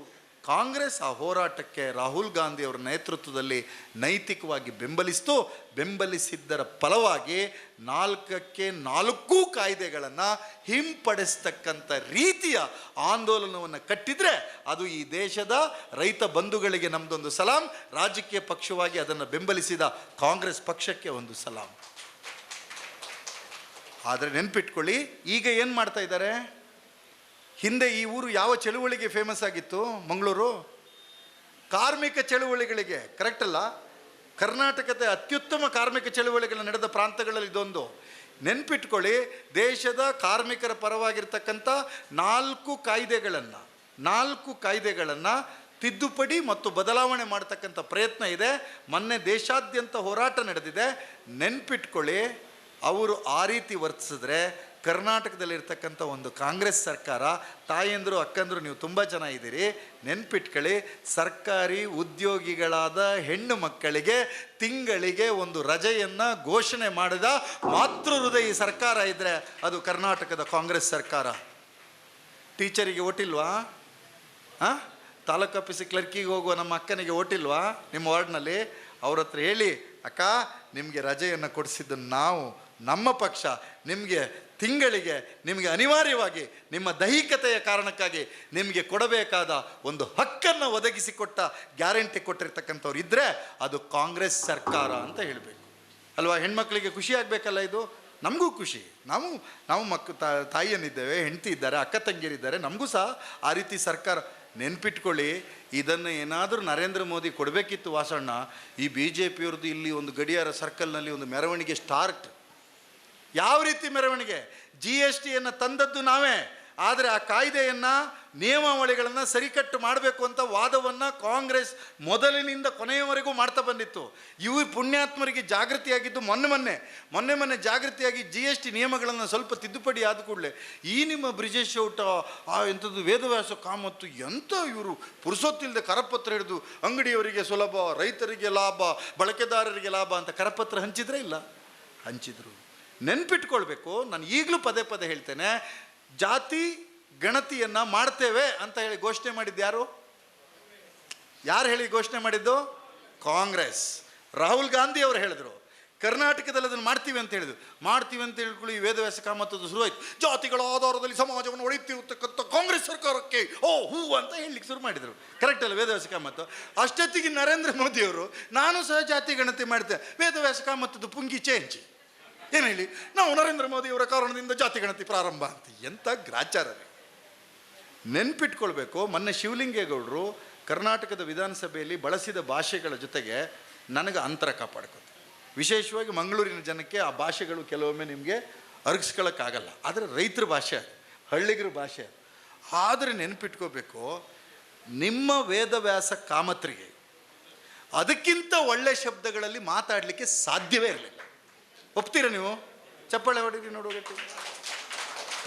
ಕಾಂಗ್ರೆಸ್ ಆ ಹೋರಾಟಕ್ಕೆ ರಾಹುಲ್ ಗಾಂಧಿ ಅವರ ನೇತೃತ್ವದಲ್ಲಿ ನೈತಿಕವಾಗಿ ಬೆಂಬಲಿಸಿದ್ದರ ಫಲವಾಗಿ 4ಕ್ಕೆ 4 ಕಾಯ್ದೆಗಳನ್ನು ಹಿಂಪಡಿಸ್ತಕ್ಕಂಥ ರೀತಿಯ ಆಂದೋಲನವನ್ನು ಕಟ್ಟಿದರೆ ಅದು ಈ ದೇಶದ ರೈತ ಬಂಧುಗಳಿಗೆ ನಮ್ಮದೊಂದು ಸಲಾಂ, ರಾಜಕೀಯ ಪಕ್ಷವಾಗಿ ಅದನ್ನು ಬೆಂಬಲಿಸಿದ ಕಾಂಗ್ರೆಸ್ ಪಕ್ಷಕ್ಕೆ ಒಂದು ಸಲಾಂ. ಆದರೆ ನೆನ್ಪಿಟ್ಕೊಳ್ಳಿ, ಈಗ ಏನು ಮಾಡ್ತಾ ಇದ್ದಾರೆ? ಹಿಂದೆ ಈ ಊರು ಯಾವ ಚಳುವಳಿಗೆ ಫೇಮಸ್ ಆಗಿತ್ತು? ಮಂಗಳೂರು ಕಾರ್ಮಿಕ ಚಳುವಳಿಗಳಿಗೆ. ಕರೆಕ್ಟ್ ಅಲ್ಲ? ಕರ್ನಾಟಕದ ಅತ್ಯುತ್ತಮ ಕಾರ್ಮಿಕ ಚಳುವಳಿಗಳು ನಡೆದ ಪ್ರಾಂತಗಳಲ್ಲಿ ಇದೊಂದು. ನೆನ್ಪಿಟ್ಕೊಳ್ಳಿ, ದೇಶದ ಕಾರ್ಮಿಕರ ಪರವಾಗಿರ್ತಕ್ಕಂಥ 4 ಕಾಯ್ದೆಗಳನ್ನು ತಿದ್ದುಪಡಿ ಮತ್ತು ಬದಲಾವಣೆ ಮಾಡ್ತಕ್ಕಂಥ ಪ್ರಯತ್ನ ಇದೆ. ಮೊನ್ನೆ ದೇಶಾದ್ಯಂತ ಹೋರಾಟ ನಡೆದಿದೆ. ನೆನ್ಪಿಟ್ಕೊಳ್ಳಿ, ಅವರು ಆ ರೀತಿ ವರ್ತಿಸಿದ್ರೆ ಕರ್ನಾಟಕದಲ್ಲಿರ್ತಕ್ಕಂಥ ಒಂದು ಕಾಂಗ್ರೆಸ್ ಸರ್ಕಾರ, ತಾಯಂದರು ಅಕ್ಕಂದರು ನೀವು ತುಂಬ ಜನ ಇದ್ದೀರಿ, ನೆನ್ಪಿಟ್ಕೊಳ್ಳಿ, ಸರ್ಕಾರಿ ಉದ್ಯೋಗಿಗಳಾದ ಹೆಣ್ಣು ಮಕ್ಕಳಿಗೆ ತಿಂಗಳಿಗೆ ಒಂದು ರಜೆಯನ್ನು ಘೋಷಣೆ ಮಾಡಿದ ಮಾತೃ ಹೃದಯಿ ಸರ್ಕಾರ ಇದ್ದರೆ ಅದು ಕರ್ನಾಟಕದ ಕಾಂಗ್ರೆಸ್ ಸರ್ಕಾರ. ಟೀಚರಿಗೆ ಓಟಿಲ್ವಾ? ತಾಲೂಕು ಆಫೀಸಿಗೆ ಕ್ಲರ್ಕಿಗೆ ಹೋಗುವ ನಮ್ಮ ಅಕ್ಕನಿಗೆ ಓಟಿಲ್ವಾ ನಿಮ್ಮ ವಾರ್ಡ್ನಲ್ಲಿ? ಅವ್ರ ಹತ್ರ ಹೇಳಿ, ಅಕ್ಕ ನಿಮಗೆ ರಜೆಯನ್ನು ಕೊಡಿಸಿದ್ದು ನಾವು, ನಮ್ಮ ಪಕ್ಷ ನಿಮಗೆ ತಿಂಗಳಿಗೆ ನಿಮಗೆ ಅನಿವಾರ್ಯವಾಗಿ ನಿಮ್ಮ ದೈಹಿಕತೆಯ ಕಾರಣಕ್ಕಾಗಿ ನಿಮಗೆ ಕೊಡಬೇಕಾದ ಒಂದು ಹಕ್ಕನ್ನು ಒದಗಿಸಿಕೊಟ್ಟ ಗ್ಯಾರಂಟಿ ಕೊಟ್ಟಿರ್ತಕ್ಕಂಥವ್ರು ಇದ್ದರೆ ಅದು ಕಾಂಗ್ರೆಸ್ ಸರ್ಕಾರ ಅಂತ ಹೇಳಬೇಕು ಅಲ್ವಾ? ಹೆಣ್ಮಕ್ಳಿಗೆ ಖುಷಿ ಆಗಬೇಕಲ್ಲ, ಇದು ನಮಗೂ ಖುಷಿ. ನಾವು ತಾಯಿಯನ್ನಿದ್ದೇವೆ, ಹೆಂಡತಿ ಇದ್ದಾರೆ, ಅಕ್ಕ ತಂಗಿಯರಿದ್ದಾರೆ, ನಮಗೂ ಸಹ ಆ ರೀತಿ ಸರ್ಕಾರ. ನೆನ್ಪಿಟ್ಕೊಳ್ಳಿ, ಇದನ್ನು ಏನಾದರೂ ನರೇಂದ್ರ ಮೋದಿ ಕೊಡಬೇಕಿತ್ತು ವಾಸಣ್ಣ. ಈ BJPಯವ್ರದ್ದು ಇಲ್ಲಿ ಒಂದು ಗಡಿಯಾರ ಸರ್ಕಲ್ನಲ್ಲಿ ಒಂದು ಮೆರವಣಿಗೆ ಸ್ಟಾರ್ಟ್. ಯಾವ ರೀತಿ ಮೆರವಣಿಗೆ? GSTಯನ್ನು ತಂದದ್ದು ನಾವೇ, ಆದರೆ ಆ ಕಾಯ್ದೆಯನ್ನು ನಿಯಮಾವಳಿಗಳನ್ನು ಸರಿಕಟ್ಟು ಮಾಡಬೇಕು ಅಂತ ವಾದವನ್ನು ಕಾಂಗ್ರೆಸ್ ಮೊದಲಿನಿಂದ ಕೊನೆಯವರೆಗೂ ಮಾಡ್ತಾ ಬಂದಿತ್ತು. ಇವು ಪುಣ್ಯಾತ್ಮರಿಗೆ ಜಾಗೃತಿಯಾಗಿದ್ದು ಮೊನ್ನೆ ಜಾಗೃತಿಯಾಗಿ GST ನಿಯಮಗಳನ್ನು ಸ್ವಲ್ಪ ತಿದ್ದುಪಡಿ ಆದ ಕೂಡಲೇ ಈ ನಿಮ್ಮ ಬ್ರಿಜೇಶ್ ಔಟ ಎಂಥದ್ದು ವೇದವ್ಯಾಸ ಕಾಮತ್ತು ಎಂಥ ಇವರು ಪುರುಸೊತ್ತಿಲ್ಲದೆ ಕರಪತ್ರ ಹಿಡಿದು ಅಂಗಡಿಯವರಿಗೆ ಸುಲಭ, ರೈತರಿಗೆ ಲಾಭ, ಬಳಕೆದಾರರಿಗೆ ಲಾಭ ಅಂತ ಕರಪತ್ರ ಹಂಚಿದ್ರೆ ಇಲ್ಲ? ಹಂಚಿದ್ರು. ನೆನ್ಪಿಟ್ಕೊಳ್ಬೇಕು, ನಾನು ಈಗಲೂ ಪದೇ ಹೇಳ್ತೇನೆ, ಜಾತಿ ಗಣತಿಯನ್ನು ಮಾಡ್ತೇವೆ ಅಂತ ಹೇಳಿ ಘೋಷಣೆ ಮಾಡಿದ್ದು ಯಾರು ಹೇಳಿ ಘೋಷಣೆ ಮಾಡಿದ್ದು? ಕಾಂಗ್ರೆಸ್. ರಾಹುಲ್ ಗಾಂಧಿ ಅವರು ಹೇಳಿದ್ರು. ಕರ್ನಾಟಕದಲ್ಲಿ ಅದನ್ನು ಮಾಡ್ತೀವಿ ಅಂತ ಹೇಳ್ಕೊಳ್ಳಿ, ವೇದವ್ಯಾಸ ಕಾಮತ್ತದು ಶುರುವಾಯಿತು. ಜಾತಿಗಳ ಆಧಾರದಲ್ಲಿ ಸಮಾಜವನ್ನು ಒಡೆಯುತ್ತಿರತಕ್ಕಂಥ ಕಾಂಗ್ರೆಸ್ ಸರ್ಕಾರಕ್ಕೆ ಹೂ ಅಂತ ಹೇಳಲಿಕ್ಕೆ ಶುರು ಮಾಡಿದರು. ಕರೆಕ್ಟ್ ಅಲ್ಲ ವೇದವ್ಯಾಸ ಕಾಮತ್ತು? ಅಷ್ಟೊತ್ತಿಗೆ ನರೇಂದ್ರ ಮೋದಿಯವರು ನಾನು ಸಹ ಜಾತಿ ಗಣತಿ ಮಾಡ್ತೇವೆ, ವೇದವ್ಯಾಸ ಕಾಮತ್ತದು ಪುಂಗಿ ಚೇಂಜ್. ಏನು ಹೇಳಿ, ನಾವು ನರೇಂದ್ರ ಮೋದಿಯವರ ಕಾರಣದಿಂದ ಜಾತಿ ಗಣತಿ ಪ್ರಾರಂಭ ಅಂತ. ಎಂಥ ಗ್ರಾಚಾರ! ನೆನ್ಪಿಟ್ಕೊಳ್ಬೇಕು, ಮೊನ್ನೆ ಶಿವಲಿಂಗೇಗೌಡರು ಕರ್ನಾಟಕದ ವಿಧಾನಸಭೆಯಲ್ಲಿ ಬಳಸಿದ ಭಾಷೆಗಳ ಜೊತೆಗೆ ನನಗೆ ಅಂತರ ಕಾಪಾಡ್ಕೊತಾರೆ. ವಿಶೇಷವಾಗಿ ಮಂಗಳೂರಿನ ಜನಕ್ಕೆ ಆ ಭಾಷೆಗಳು ಕೆಲವೊಮ್ಮೆ ನಿಮಗೆ ಅರಗಿಸ್ಕೊಳ್ಳೋಕ್ಕಾಗಲ್ಲ. ಆದರೆ ರೈತರ ಭಾಷೆ, ಹಳ್ಳಿಗರ ಭಾಷೆ. ಆದರೆ ನೆನ್ಪಿಟ್ಕೋಬೇಕು, ನಿಮ್ಮ ವೇದವ್ಯಾಸ ಕಾಮತ್ರಿಗೆ ಅದಕ್ಕಿಂತ ಒಳ್ಳೆ ಶಬ್ದಗಳಲ್ಲಿ ಮಾತಾಡಲಿಕ್ಕೆ ಸಾಧ್ಯವೇ ಇರಲಿಲ್ಲ. ಒಪ್ತೀರಾ ನೀವು? ಚಪ್ಪಾಳೆ ಹೊಡೀರಿ ನೋಡು ಗಟ್ಟಿ.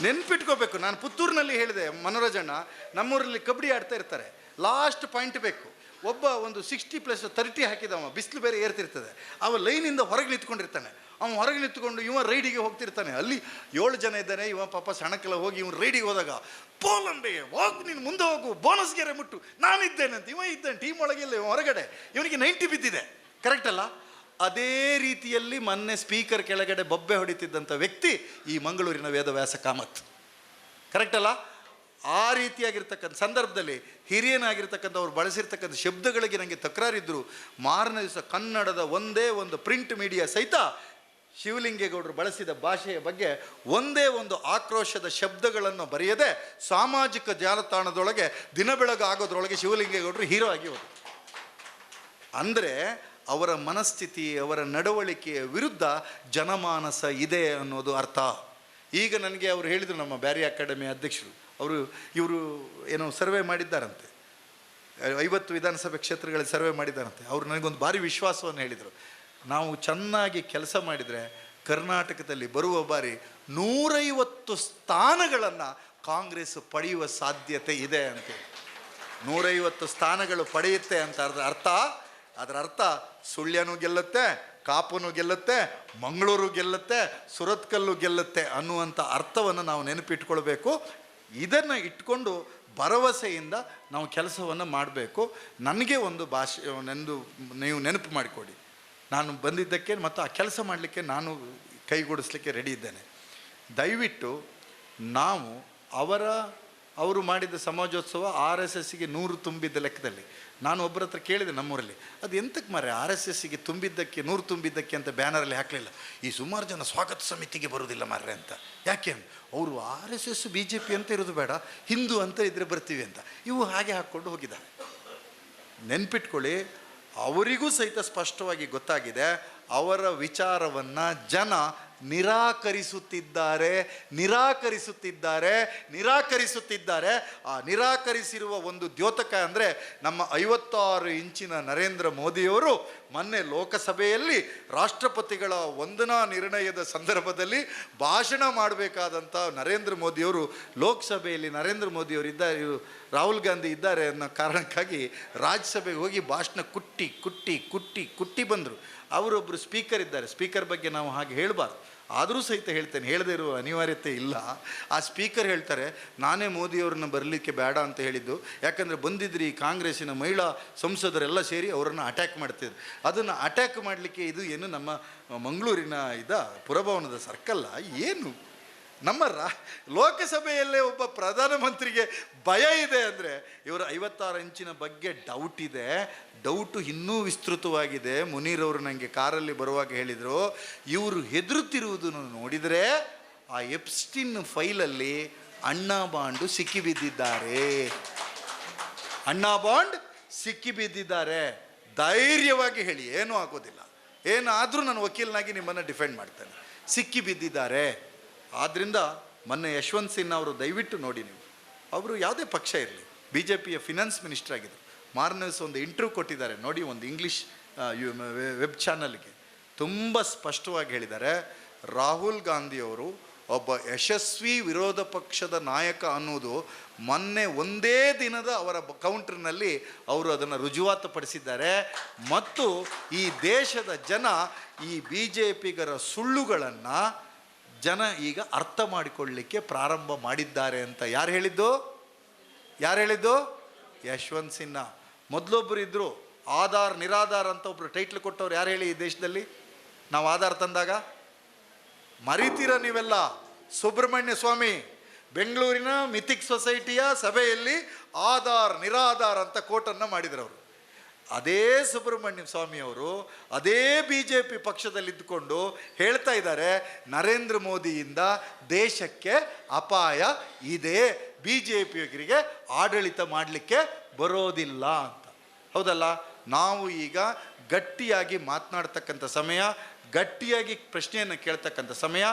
ನೆನ್ಪಿಟ್ಕೋಬೇಕು. ನಾನು ಪುತ್ತೂರಿನಲ್ಲಿ ಹೇಳಿದೆ, ಮನೋರಂಜಣ್ಣ ನಮ್ಮೂರಲ್ಲಿ ಕಬಡ್ಡಿ ಆಡ್ತಾ ಇರ್ತಾರೆ, ಲಾಸ್ಟ್ ಪಾಯಿಂಟ್ ಬೇಕು. ಒಬ್ಬ ಒಂದು 60+30 ಹಾಕಿದವ, ಬಿಸಿಲು ಬೇರೆ ಏರ್ತಿರ್ತದೆ, ಅವ ಲೈನಿಂದ ಹೊರಗೆ ನಿಂತ್ಕೊಂಡಿರ್ತಾನೆ. ಅವನು ಹೊರಗೆ ನಿಂತ್ಕೊಂಡು ಇವ ರೈಡಿಗೆ ಹೋಗ್ತಿರ್ತಾನೆ. ಅಲ್ಲಿ 7 ಜನ ಇದ್ದಾನೆ, ಇವ ಪಾಪ ಸಣ್ಣಕ್ಕೆಲ್ಲ ಹೋಗಿ ಇವನು ರೈಡಿಗೆ ಹೋದಾಗ, ಪೋಲಂಬೆ ಹೋಗು, ನೀನು ಮುಂದೆ ಹೋಗು, ಬೋನಸ್ ಗೆರೆ ಮುಟ್ಟು, ನಾನಿದ್ದೇನೆ ಅಂತ. ಇವ ಇದ್ದಾನೆ ಟೀಮ್ ಒಳಗಿಲ್ಲ, ಇವ ಹೊರಗಡೆ, ಇವನಿಗೆ 90 ಬಿದ್ದಿದೆ. ಕರೆಕ್ಟ್ ಅಲ್ಲ? ಅದೇ ರೀತಿಯಲ್ಲಿ ಮೊನ್ನೆ ಸ್ಪೀಕರ್ ಕೆಳಗಡೆ ಬೊಬ್ಬೆ ಹೊಡಿತಿದ್ದಂಥ ವ್ಯಕ್ತಿ ಈ ಮಂಗಳೂರಿನ ವೇದವ್ಯಾಸ ಕಾಮತ್. ಕರೆಕ್ಟ್ ಅಲ್ಲ? ಆ ರೀತಿಯಾಗಿರ್ತಕ್ಕಂಥ ಸಂದರ್ಭದಲ್ಲಿ ಹಿರಿಯನಾಗಿರ್ತಕ್ಕಂಥವ್ರು ಬಳಸಿರ್ತಕ್ಕಂಥ ಶಬ್ದಗಳಿಗೆ ನನಗೆ ತಕರಾರಿದ್ದರು. ಮಾರನೇ ದಿವಸ ಕನ್ನಡದ ಒಂದೇ ಒಂದು ಪ್ರಿಂಟ್ ಮೀಡಿಯಾ ಸಹಿತ ಶಿವಲಿಂಗೇಗೌಡರು ಬಳಸಿದ ಭಾಷೆಯ ಬಗ್ಗೆ ಒಂದೇ ಒಂದು ಆಕ್ರೋಶದ ಶಬ್ದಗಳನ್ನು ಬರೆಯದೆ ಸಾಮಾಜಿಕ ಜಾಲತಾಣದೊಳಗೆ ದಿನ ಬೆಳಗ್ಗೆ ಆಗೋದ್ರೊಳಗೆ ಶಿವಲಿಂಗೇಗೌಡರು ಹೀರೋ ಆಗಿ ಹೋದರು. ಅಂದರೆ ಅವರ ಮನಸ್ಥಿತಿ, ಅವರ ನಡವಳಿಕೆಯ ವಿರುದ್ಧ ಜನಮಾನಸ ಇದೆ ಅನ್ನೋದು ಅರ್ಥ. ಈಗ ನನಗೆ ಅವರು ಹೇಳಿದರು, ನಮ್ಮ ಬ್ಯಾರಿ ಅಕಾಡೆಮಿ ಅಧ್ಯಕ್ಷರು, ಇವರು ಏನೋ ಸರ್ವೆ ಮಾಡಿದ್ದಾರಂತೆ, 50 ವಿಧಾನಸಭೆ ಕ್ಷೇತ್ರಗಳಲ್ಲಿ ಸರ್ವೆ ಮಾಡಿದ್ದಾರಂತೆ. ಅವರು ನನಗೊಂದು ಭಾರಿ ವಿಶ್ವಾಸವನ್ನು ಹೇಳಿದರು, ನಾವು ಚೆನ್ನಾಗಿ ಕೆಲಸ ಮಾಡಿದರೆ ಕರ್ನಾಟಕದಲ್ಲಿ ಬರುವ ಬಾರಿ 150 ಸ್ಥಾನಗಳನ್ನು ಕಾಂಗ್ರೆಸ್ ಪಡೆಯುವ ಸಾಧ್ಯತೆ ಇದೆ ಅಂತೇಳಿ. 150 ಸ್ಥಾನಗಳು ಪಡೆಯುತ್ತೆ ಅಂತ ಅದರ ಅರ್ಥ ಸುಳ್ಯನೂ ಗೆಲ್ಲುತ್ತೆ, ಕಾಪುನು ಗೆಲ್ಲುತ್ತೆ, ಮಂಗಳೂರು ಗೆಲ್ಲುತ್ತೆ, ಸುರತ್ಕಲ್ಲು ಗೆಲ್ಲುತ್ತೆ ಅನ್ನುವಂಥ ಅರ್ಥವನ್ನು ನಾವು ನೆನಪಿಟ್ಕೊಳ್ಬೇಕು. ಇದನ್ನು ಇಟ್ಕೊಂಡು ಭರವಸೆಯಿಂದ ನಾವು ಕೆಲಸವನ್ನು ಮಾಡಬೇಕು. ನನಗೆ ಒಂದು ಭಾಷೆ ನೀವು ನೆನಪು ಮಾಡಿಕೊಡಿ, ನಾನು ಬಂದಿದ್ದಕ್ಕೆ ಮತ್ತು ಆ ಕೆಲಸ ಮಾಡಲಿಕ್ಕೆ ನಾನು ಕೈಗೂಡಿಸ್ಲಿಕ್ಕೆ ರೆಡಿ ಇದ್ದೇನೆ. ದಯವಿಟ್ಟು ನಾವು ಅವರು ಮಾಡಿದ ಸಮಾಜೋತ್ಸವ RSSಗೆ 100 ತುಂಬಿದ್ದ ಲೆಕ್ಕದಲ್ಲಿ ನಾನು ಒಬ್ಬರ ಹತ್ರ ಕೇಳಿದೆ ನಮ್ಮೂರಲ್ಲಿ, ಅದು ಎಂತಕ್ಕೆ ಮಾರೆ RSSಗೆ ತುಂಬಿದ್ದಕ್ಕೆ 100 ತುಂಬಿದ್ದಕ್ಕೆ ಅಂತ ಬ್ಯಾನರಲ್ಲಿ ಹಾಕಲಿಲ್ಲ. ಈ ಸುಮಾರು ಜನ ಸ್ವಾಗತ ಸಮಿತಿಗೆ ಬರೋದಿಲ್ಲ ಮಾರ್ರೆ ಅಂತ. ಯಾಕೆ? ಅವರು RSS BJP ಅಂತ ಇರೋದು ಬೇಡ, ಹಿಂದೂ ಅಂತ ಇದ್ದರೆ ಬರ್ತೀವಿ ಅಂತ. ಇವು ಹಾಗೆ ಹಾಕ್ಕೊಂಡು ಹೋಗಿದ್ದಾರೆ. ನೆನ್ಪಿಟ್ಕೊಳ್ಳಿ, ಅವರಿಗೂ ಸಹಿತ ಸ್ಪಷ್ಟವಾಗಿ ಗೊತ್ತಾಗಿದೆ, ಅವರ ವಿಚಾರವನ್ನು ಜನ ನಿರಾಕರಿಸುತ್ತಿದ್ದಾರೆ. ಆ ನಿರಾಕರಿಸಿರುವ ಒಂದು ದ್ಯೋತಕ ಅಂದರೆ ನಮ್ಮ 56 ಇಂಚಿನ ನರೇಂದ್ರ ಮೋದಿಯವರು ಮೊನ್ನೆ ಲೋಕಸಭೆಯಲ್ಲಿ ರಾಷ್ಟ್ರಪತಿಗಳ ವಂದನಾ ನಿರ್ಣಯದ ಸಂದರ್ಭದಲ್ಲಿ ಭಾಷಣ ಮಾಡಬೇಕಾದಂಥ ನರೇಂದ್ರ ಮೋದಿಯವರು ಲೋಕಸಭೆಯಲ್ಲಿ ನರೇಂದ್ರ ಮೋದಿಯವರು ಇದ್ದಾರೆ, ರಾಹುಲ್ ಗಾಂಧಿ ಇದ್ದಾರೆ ಅನ್ನೋ ಕಾರಣಕ್ಕಾಗಿ ರಾಜ್ಯಸಭೆಗೆ ಹೋಗಿ ಭಾಷಣ ಕುಟ್ಟಿ ಬಂದರು. ಅವರೊಬ್ಬರು ಸ್ಪೀಕರ್ ಇದ್ದಾರೆ, ಸ್ಪೀಕರ್ ಬಗ್ಗೆ ನಾವು ಹಾಗೆ ಹೇಳಬಾರ್ದು, ಆದರೂ ಸಹಿತ ಹೇಳ್ತೇನೆ, ಹೇಳದೇ ಇರುವ ಅನಿವಾರ್ಯತೆ ಇಲ್ಲ. ಆ ಸ್ಪೀಕರ್ ಹೇಳ್ತಾರೆ, ನಾನೇ ಮೋದಿಯವ್ರನ್ನ ಬರಲಿಕ್ಕೆ ಬೇಡ ಅಂತ ಹೇಳಿದ್ದು, ಯಾಕಂದರೆ ಬಂದಿದ್ರಿ ಈ ಕಾಂಗ್ರೆಸ್ಸಿನ ಮಹಿಳಾ ಸಂಸದರೆಲ್ಲ ಸೇರಿ ಅವರನ್ನು ಅಟ್ಯಾಕ್ ಮಾಡ್ತಿದ್ರು. ಅದನ್ನು ಅಟ್ಯಾಕ್ ಮಾಡಲಿಕ್ಕೆ ಇದು ಏನು ನಮ್ಮ ಮಂಗಳೂರಿನ ಪುರಭವನದ ಸರ್ಕಲ್ಲ ಏನು? ನಮ್ಮ ಲೋಕಸಭೆಯಲ್ಲೇ ಒಬ್ಬ ಪ್ರಧಾನಮಂತ್ರಿಗೆ ಭಯ ಇದೆ ಅಂದರೆ ಇವರು 56 ಇಂಚಿನ ಬಗ್ಗೆ ಡೌಟ್ ಇದೆ. ಡೌಟು ಇನ್ನೂ ವಿಸ್ತೃತವಾಗಿದೆ. ಮುನೀರವರು ನನಗೆ ಕಾರಲ್ಲಿ ಬರುವಾಗ ಹೇಳಿದರು, ಇವರು ಹೆದರುತ್ತಿರುವುದನ್ನು ನೋಡಿದರೆ ಆ ಎಪ್ಸ್ಟಿನ್ ಫೈಲಲ್ಲಿ ಅಣ್ಣಾ ಬಾಂಡ್ ಸಿಕ್ಕಿಬಿದ್ದಿದ್ದಾರೆ. ಧೈರ್ಯವಾಗಿ ಹೇಳಿ, ಏನೂ ಆಗೋದಿಲ್ಲ, ಏನಾದರೂ ನಾನು ವಕೀಲನಾಗಿ ನಿಮ್ಮನ್ನು ಡಿಫೆಂಡ್ ಮಾಡ್ತೇನೆ. ಸಿಕ್ಕಿಬಿದ್ದಿದ್ದಾರೆ. ಆದ್ದರಿಂದ ಮೊನ್ನೆ ಯಶವಂತ್ ಸಿನ್ಹಾ ಅವರು ದಯವಿಟ್ಟು ನೋಡಿ, ನೀವು ಅವರು ಯಾವುದೇ ಪಕ್ಷ ಇರಲಿ, BJPಯ ಫಿನಾನ್ಸ್ ಮಿನಿಸ್ಟರ್ ಆಗಿದ್ದರು. ಮಾರನೇ ದಿವಸ ಒಂದು ಇಂಟರ್ವ್ಯೂ ಕೊಟ್ಟಿದ್ದಾರೆ ನೋಡಿ, ಒಂದು ಇಂಗ್ಲೀಷ್ ವೆಬ್ ಚಾನಲ್ಗೆ. ತುಂಬ ಸ್ಪಷ್ಟವಾಗಿ ಹೇಳಿದ್ದಾರೆ, ರಾಹುಲ್ ಗಾಂಧಿಯವರು ಒಬ್ಬ ಯಶಸ್ವಿ ವಿರೋಧ ಪಕ್ಷದ ನಾಯಕ ಅನ್ನೋದು ಮೊನ್ನೆ ಒಂದೇ ದಿನದ ಅವರ ಕೌಂಟರ್ನಲ್ಲಿ ಅವರು ಅದನ್ನು ರುಜುವಾತುಪಡಿಸಿದ್ದಾರೆ. ಮತ್ತು ಈ ದೇಶದ ಜನ ಈ BJPಗರ ಸುಳ್ಳುಗಳನ್ನು ಜನ ಈಗ ಅರ್ಥ ಮಾಡಿಕೊಳ್ಳಲಿಕ್ಕೆ ಪ್ರಾರಂಭ ಮಾಡಿದ್ದಾರೆ ಅಂತ ಯಾರು ಹೇಳಿದ್ದು? ಯಶವಂತ್ ಸಿನ್ಹಾ. ಮೊದಲೊಬ್ಬರು ಇದ್ದರು, ಆಧಾರ್ ನಿರಾಧಾರ್ ಅಂತ ಒಬ್ಬರು ಟೈಟ್ಲ್ ಕೊಟ್ಟವ್ರು ಯಾರು ಹೇಳಿ? ಈ ದೇಶದಲ್ಲಿ ನಾವು ಆಧಾರ್ ತಂದಾಗ ಮರಿತೀರ ನೀವೆಲ್ಲ? ಸುಬ್ರಹ್ಮಣ್ಯ ಸ್ವಾಮಿ ಬೆಂಗಳೂರಿನ ಮಿಥಿಕ್ ಸೊಸೈಟಿಯ ಸಭೆಯಲ್ಲಿ ಆಧಾರ್ ನಿರಾಧಾರ್ ಅಂತ ಕೋಟನ್ನು ಮಾಡಿದ್ರು ಅವರು. ಅದೇ ಸುಬ್ರಹ್ಮಣ್ಯ ಸ್ವಾಮಿಯವರು ಅದೇ BJP ಪಕ್ಷದಲ್ಲಿದ್ದುಕೊಂಡು ಹೇಳ್ತಾ ಇದ್ದಾರೆ, ನರೇಂದ್ರ ಮೋದಿಯಿಂದ ದೇಶಕ್ಕೆ ಅಪಾಯ ಇದೆ, BJPಯವರಿಗೆ ಆಡಳಿತ ಮಾಡಲಿಕ್ಕೆ ಬರೋದಿಲ್ಲ ಅಂತ. ಹೌದಲ್ಲ? ನಾವು ಈಗ ಗಟ್ಟಿಯಾಗಿ ಮಾತನಾಡ್ತಕ್ಕಂಥ ಸಮಯ, ಗಟ್ಟಿಯಾಗಿ ಪ್ರಶ್ನೆಯನ್ನು ಕೇಳ್ತಕ್ಕಂಥ ಸಮಯ.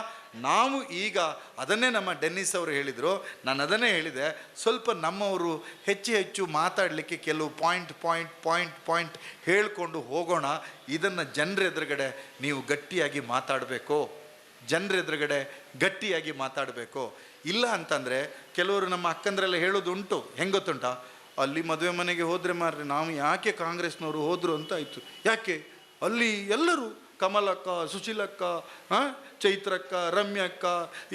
ನಾವು ಈಗ ಅದನ್ನೇ ನಮ್ಮ ಡೆನ್ನಿಸ್ ಅವರು ಹೇಳಿದರು, ನಾನು ಅದನ್ನೇ ಹೇಳಿದೆ, ಸ್ವಲ್ಪ ನಮ್ಮವರು ಹೆಚ್ಚು ಮಾತಾಡಲಿಕ್ಕೆ ಕೆಲವು ಪಾಯಿಂಟ್ ಹೇಳಿಕೊಂಡು ಹೋಗೋಣ. ಇದನ್ನು ಜನರ ಎದುರುಗಡೆ ನೀವು ಗಟ್ಟಿಯಾಗಿ ಮಾತಾಡಬೇಕು. ಜನರ ಎದುರುಗಡೆ ಗಟ್ಟಿಯಾಗಿ ಮಾತಾಡಬೇಕು. ಇಲ್ಲ ಅಂತಂದರೆ ಕೆಲವರು ನಮ್ಮ ಅಕ್ಕಂದ್ರೆಲ್ಲ ಹೇಳೋದು ಉಂಟು. ಹೆಂಗೆ ಗೊತ್ತುಂಟ, ಅಲ್ಲಿ ಮದುವೆ ಮನೆಗೆ ಹೋದರೆ ಮಾರ್ರೆ ನಾವು ಯಾಕೆ ಕಾಂಗ್ರೆಸ್ನವರು ಹೋದರು ಅಂತ ಆಯಿತು. ಯಾಕೆ ಅಲ್ಲಿ ಎಲ್ಲರೂ ಕಮಲಕ್ಕ, ಸುಶೀಲಕ್ಕ, ಚೈತ್ರಕ್ಕ, ರಮ್ಯಕ್ಕ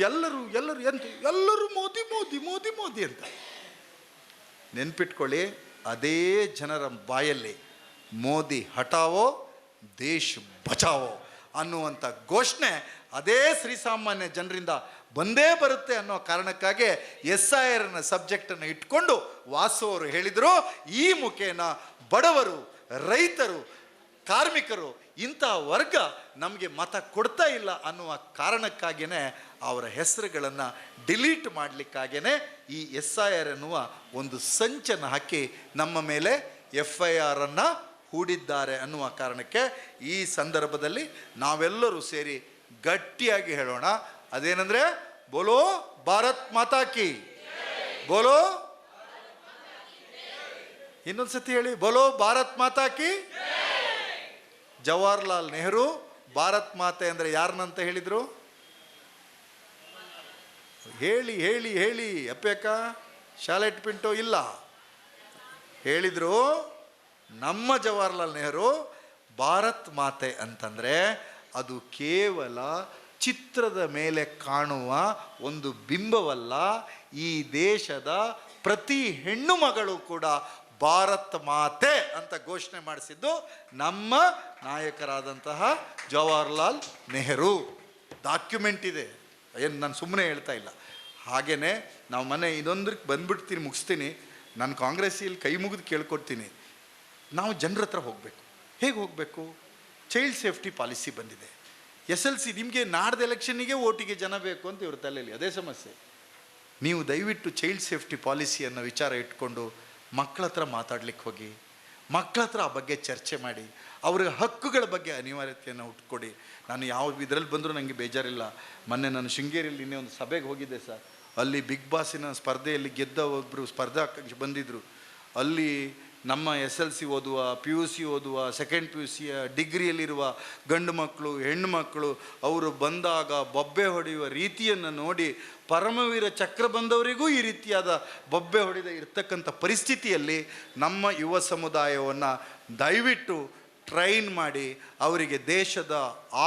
ಎಲ್ಲರೂ ಎಂತ ಎಲ್ಲರೂ ಮೋದಿ ಮೋದಿ ಮೋದಿ ಮೋದಿ ಅಂತ. ನೆನ್ಪಿಟ್ಕೊಳ್ಳಿ, ಅದೇ ಜನರ ಬಾಯಲ್ಲಿ ಮೋದಿ ಹಟಾವೋ ದೇಶ್ ಬಚಾವೋ ಅನ್ನುವಂಥ ಘೋಷಣೆ ಅದೇ ಶ್ರೀಸಾಮಾನ್ಯ ಜನರಿಂದ ಬಂದೇ ಬರುತ್ತೆ ಅನ್ನೋ ಕಾರಣಕ್ಕಾಗಿ SIR ಸಬ್ಜೆಕ್ಟನ್ನು ಇಟ್ಕೊಂಡು ವಾಸು ಅವರು ಹೇಳಿದರು, ಈ ಮುಖೇನ ಬಡವರು, ರೈತರು, ಕಾರ್ಮಿಕರು ಇಂಥ ವರ್ಗ ನಮಗೆ ಮತ ಕೊಡ್ತಾ ಇಲ್ಲ ಅನ್ನುವ ಕಾರಣಕ್ಕಾಗಿಯೇ ಅವರ ಹೆಸರುಗಳನ್ನು ಡಿಲೀಟ್ ಮಾಡಲಿಕ್ಕಾಗೇ ಈ SIR ಅನ್ನುವ ಒಂದು ಸಂಚನ್ನು ಹಾಕಿ ನಮ್ಮ ಮೇಲೆ FIR ಹೂಡಿದ್ದಾರೆ ಅನ್ನುವ ಕಾರಣಕ್ಕೆ ಈ ಸಂದರ್ಭದಲ್ಲಿ ನಾವೆಲ್ಲರೂ ಸೇರಿ ಗಟ್ಟಿಯಾಗಿ ಹೇಳೋಣ. ಅದೇನೆಂದರೆ, ಬೋಲೋ ಭಾರತ್ ಮಾತಾ ಕಿ, ಬೋಲೋ, ಇನ್ನೊಂದು ಸತಿ ಹೇಳಿ, ಬೋಲೋ ಭಾರತ್ ಮಾತಾ ಕಿ. ಜವಾಹರ್ಲಾಲ್ ನೆಹರು ಭಾರತ್ ಮಾತೆ ಅಂದರೆ ಯಾರನ್ನಂತ ಹೇಳಿದರು? ಹೇಳಿ ಹೇಳಿ ಹೇಳಿ ಅಪ್ಪೇಕ, ಶಾಲೆಟ್ ಪಿಂಟೋ ಇಲ್ಲ, ಹೇಳಿದರು ನಮ್ಮ ಜವಾಹರ್ಲಾಲ್ ನೆಹರು. ಭಾರತ್ ಮಾತೆ ಅಂತಂದರೆ ಅದು ಕೇವಲ ಚಿತ್ರದ ಮೇಲೆ ಕಾಣುವ ಒಂದು ಬಿಂಬವಲ್ಲ. ಈ ದೇಶದ ಪ್ರತಿ ಹೆಣ್ಣು ಮಗಳು ಕೂಡ ಭಾರತ್ ಮಾತೆ ಅಂತ ಘೋಷಣೆ ಮಾಡಿಸಿದ್ದು ನಮ್ಮ ನಾಯಕರಾದಂತಹ ಜವಾಹರ್ಲಾಲ್ ನೆಹರು. ಡಾಕ್ಯುಮೆಂಟ್ ಇದೆ, ಏನು ನಾನು ಸುಮ್ಮನೆ ಹೇಳ್ತಾ ಇಲ್ಲ. ಹಾಗೆಯೇ ನಾವು ಇದೊಂದಕ್ಕೆ ಬಂದ್ಬಿಡ್ತೀನಿ, ಮುಗಿಸ್ತೀನಿ. ನಾನು ಕಾಂಗ್ರೆಸ್ಸಿಯಲ್ಲಿ ಕೈ ಮುಗಿದು ಕೇಳ್ಕೊಡ್ತೀನಿ, ನಾವು ಜನರ ಹತ್ರ ಹೋಗಬೇಕು. ಹೇಗೆ ಹೋಗಬೇಕು? ಚೈಲ್ಡ್ ಸೇಫ್ಟಿ ಪಾಲಿಸಿ ಬಂದಿದೆ. SLC ನಿಮಗೆ ನಾಡ್ದು ಎಲೆಕ್ಷನ್ನಿಗೆ ಓಟಿಗೆ ಜನ ಬೇಕು ಅಂತ ಇವ್ರ ತಲೆಯಲ್ಲಿ ಅದೇ ಸಮಸ್ಯೆ. ನೀವು ದಯವಿಟ್ಟು ಚೈಲ್ಡ್ ಸೇಫ್ಟಿ ಪಾಲಿಸಿ ಅನ್ನೋ ವಿಚಾರ ಇಟ್ಕೊಂಡು ಮಕ್ಕಳ ಹತ್ರ ಮಾತಾಡ್ಲಿಕ್ಕೆ ಹೋಗಿ, ಮಕ್ಕಳ ಹತ್ರ ಆ ಬಗ್ಗೆ ಚರ್ಚೆ ಮಾಡಿ, ಅವ್ರ ಹಕ್ಕುಗಳ ಬಗ್ಗೆ ಅನಿವಾರ್ಯತೆಯನ್ನು ಹುಟ್ಕೊಡಿ. ನಾನು ಯಾವ ಇದರಲ್ಲಿ ಬಂದರೂ ನನಗೆ ಬೇಜಾರಿಲ್ಲ. ಮೊನ್ನೆ ನಾನು ಶೃಂಗೇರಿಯಲ್ಲಿ ಇನ್ನೇ ಒಂದು ಸಭೆಗೆ ಹೋಗಿದ್ದೆ ಸರ್. ಅಲ್ಲಿ ಬಿಗ್ ಬಾಸಿನ ಸ್ಪರ್ಧೆಯಲ್ಲಿ ಗೆದ್ದ ಒಬ್ಬರು ಸ್ಪರ್ಧಾಕಾಂಕ್ಷಿ ಬಂದಿದ್ದರು. ಅಲ್ಲಿ ನಮ್ಮ SLC ಓದುವ, PUC ಓದುವ, ಸೆಕೆಂಡ್ PUC ಡಿಗ್ರಿಯಲ್ಲಿರುವ ಗಂಡು ಮಕ್ಕಳು, ಹೆಣ್ಣು ಮಕ್ಕಳು ಅವರು ಬಂದಾಗ ಬೊಬ್ಬೆ ಹೊಡೆಯುವ ರೀತಿಯನ್ನು ನೋಡಿ ಪರಮವೀರ ಚಕ್ರ ಬಂದವರಿಗೂ ಈ ರೀತಿಯಾದ ಬೊಬ್ಬೆ ಹೊಡೆದ ಇರ್ತಕ್ಕಂಥ ಪರಿಸ್ಥಿತಿಯಲ್ಲಿ ನಮ್ಮ ಯುವ ಸಮುದಾಯವನ್ನು ದಯವಿಟ್ಟು ಟ್ರೈನ್ ಮಾಡಿ ಅವರಿಗೆ ದೇಶದ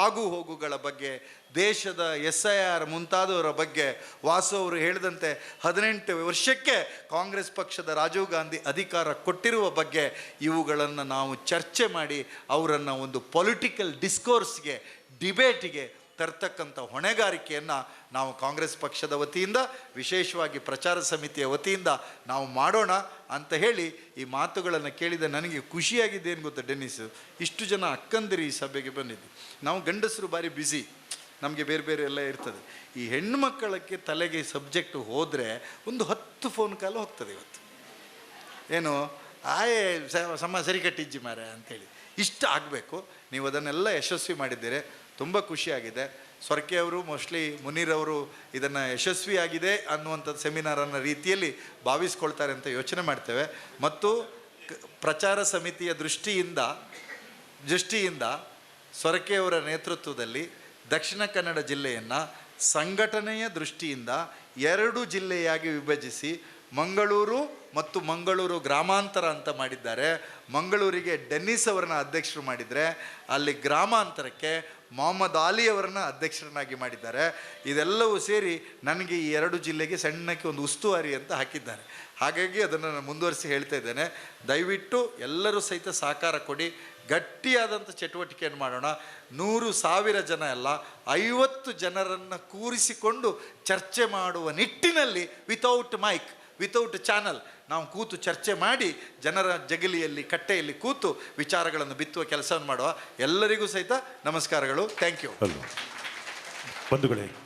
ಆಗು ಹೋಗುಗಳ ಬಗ್ಗೆ, ದೇಶದ SIR ಮುಂತಾದವರ ಬಗ್ಗೆ ವಾಸು ಅವರು ಹೇಳಿದಂತೆ 18 ವರ್ಷಕ್ಕೆ ಕಾಂಗ್ರೆಸ್ ಪಕ್ಷದ ರಾಜೀವ್ ಗಾಂಧಿ ಅಧಿಕಾರ ಕೊಟ್ಟಿರುವ ಬಗ್ಗೆ ಇವುಗಳನ್ನು ನಾವು ಚರ್ಚೆ ಮಾಡಿ ಅವರನ್ನು ಒಂದು ಪೊಲಿಟಿಕಲ್ ಡಿಸ್ಕೋರ್ಸ್ಗೆ, ಡಿಬೇಟಿಗೆ ತರ್ತಕ್ಕಂಥ ಹೊಣೆಗಾರಿಕೆಯನ್ನು ನಾವು ಕಾಂಗ್ರೆಸ್ ಪಕ್ಷದ ವತಿಯಿಂದ, ವಿಶೇಷವಾಗಿ ಪ್ರಚಾರ ಸಮಿತಿಯ ವತಿಯಿಂದ ನಾವು ಮಾಡೋಣ ಅಂತ ಹೇಳಿ ಈ ಮಾತುಗಳನ್ನು ಕೇಳಿದ ನನಗೆ ಖುಷಿಯಾಗಿದ್ದೇನು ಗೊತ್ತಾ ಡೆನ್ನಿಸ್, ಇಷ್ಟು ಜನ ಅಕ್ಕಂದಿರು ಈ ಸಭೆಗೆ ಬಂದಿದ್ದು. ನಾವು ಗಂಡಸರು ಭಾರಿ ಬ್ಯುಸಿ, ನಮಗೆ ಬೇರೆ ಬೇರೆ ಎಲ್ಲ ಇರ್ತದೆ. ಈ ಹೆಣ್ಣು ಮಕ್ಕಳಕ್ಕೆ ತಲೆಗೆ ಸಬ್ಜೆಕ್ಟ್ ಹೋದರೆ ಒಂದು 10 ಫೋನ್ ಕಾಲು ಹೋಗ್ತದೆ ಇವತ್ತು. ಏನು ಆಯೇ ಸಮ ಸರಿ ಕಟ್ಟಿಜ್ಜಿ ಮಾರೆ ಅಂಥೇಳಿ ಇಷ್ಟ ಆಗಬೇಕು. ನೀವು ಅದನ್ನೆಲ್ಲ ಯಶಸ್ವಿ ಮಾಡಿದ್ದೀರಿ, ತುಂಬ ಖುಷಿಯಾಗಿದೆ. ಸ್ವರ್ಕೆ ಅವರು, ಮೋಸ್ಟ್ಲಿ ಮುನೀರವರು ಇದನ್ನು ಯಶಸ್ವಿಯಾಗಿದೆ ಅನ್ನುವಂಥದ್ದು ಸೆಮಿನಾರನ್ನ ರೀತಿಯಲ್ಲಿ ಭಾವಿಸ್ಕೊಳ್ತಾರೆ ಅಂತ ಯೋಚನೆ ಮಾಡ್ತೇವೆ. ಮತ್ತು ಪ್ರಚಾರ ಸಮಿತಿಯ ದೃಷ್ಟಿಯಿಂದ ಸ್ವರ್ಕೆಯವರ ನೇತೃತ್ವದಲ್ಲಿ ದಕ್ಷಿಣ ಕನ್ನಡ ಜಿಲ್ಲೆಯನ್ನು ಸಂಘಟನೆಯ ದೃಷ್ಟಿಯಿಂದ 2 ಜಿಲ್ಲೆಯಾಗಿ ವಿಭಜಿಸಿ ಮಂಗಳೂರು ಮತ್ತು ಮಂಗಳೂರು ಗ್ರಾಮಾಂತರ ಅಂತ ಮಾಡಿದ್ದಾರೆ. ಮಂಗಳೂರಿಗೆ ಡೆನ್ನಿಸ್ ಅವರನ್ನ ಅಧ್ಯಕ್ಷರು ಮಾಡಿದರೆ, ಅಲ್ಲಿ ಗ್ರಾಮಾಂತರಕ್ಕೆ ಮೊಹಮ್ಮದ್ ಅಲಿ ಅವರನ್ನ ಅಧ್ಯಕ್ಷರನ್ನಾಗಿ ಮಾಡಿದ್ದಾರೆ. ಇದೆಲ್ಲವೂ ಸೇರಿ ನನಗೆ ಈ 2 ಜಿಲ್ಲೆಗೆ ಸಣ್ಣಕ್ಕೆ ಒಂದು ಉಸ್ತುವಾರಿ ಅಂತ ಹಾಕಿದ್ದಾರೆ. ಹಾಗಾಗಿ ಅದನ್ನು ನಾನು ಮುಂದುವರಿಸಿ ಹೇಳ್ತಾ ಇದ್ದೇನೆ. ದಯವಿಟ್ಟು ಎಲ್ಲರೂ ಸಹಿತ ಸಹಕಾರ ಕೊಡಿ, ಗಟ್ಟಿಯಾದಂಥ ಚಟುವಟಿಕೆಯನ್ನು ಮಾಡೋಣ. 100,000 ಜನ ಅಲ್ಲ, 50 ಜನರನ್ನು ಕೂರಿಸಿಕೊಂಡು ಚರ್ಚೆ ಮಾಡುವ ನಿಟ್ಟಿನಲ್ಲಿ ವಿತೌಟ್ ಮೈಕ್, ವಿತೌಟ್ ಚಾನಲ್ ನಾವು ಕೂತು ಚರ್ಚೆ ಮಾಡಿ ಜನರ ಜಗಲಿಯಲ್ಲಿ, ಕಟ್ಟೆಯಲ್ಲಿ ಕೂತು ವಿಚಾರಗಳನ್ನು ಬಿತ್ತುವ ಕೆಲಸವನ್ನು ಮಾಡುವ. ಎಲ್ಲರಿಗೂ ಸಹಿತ ನಮಸ್ಕಾರಗಳು. Thank you. ಬಂಧುಗಳೇ.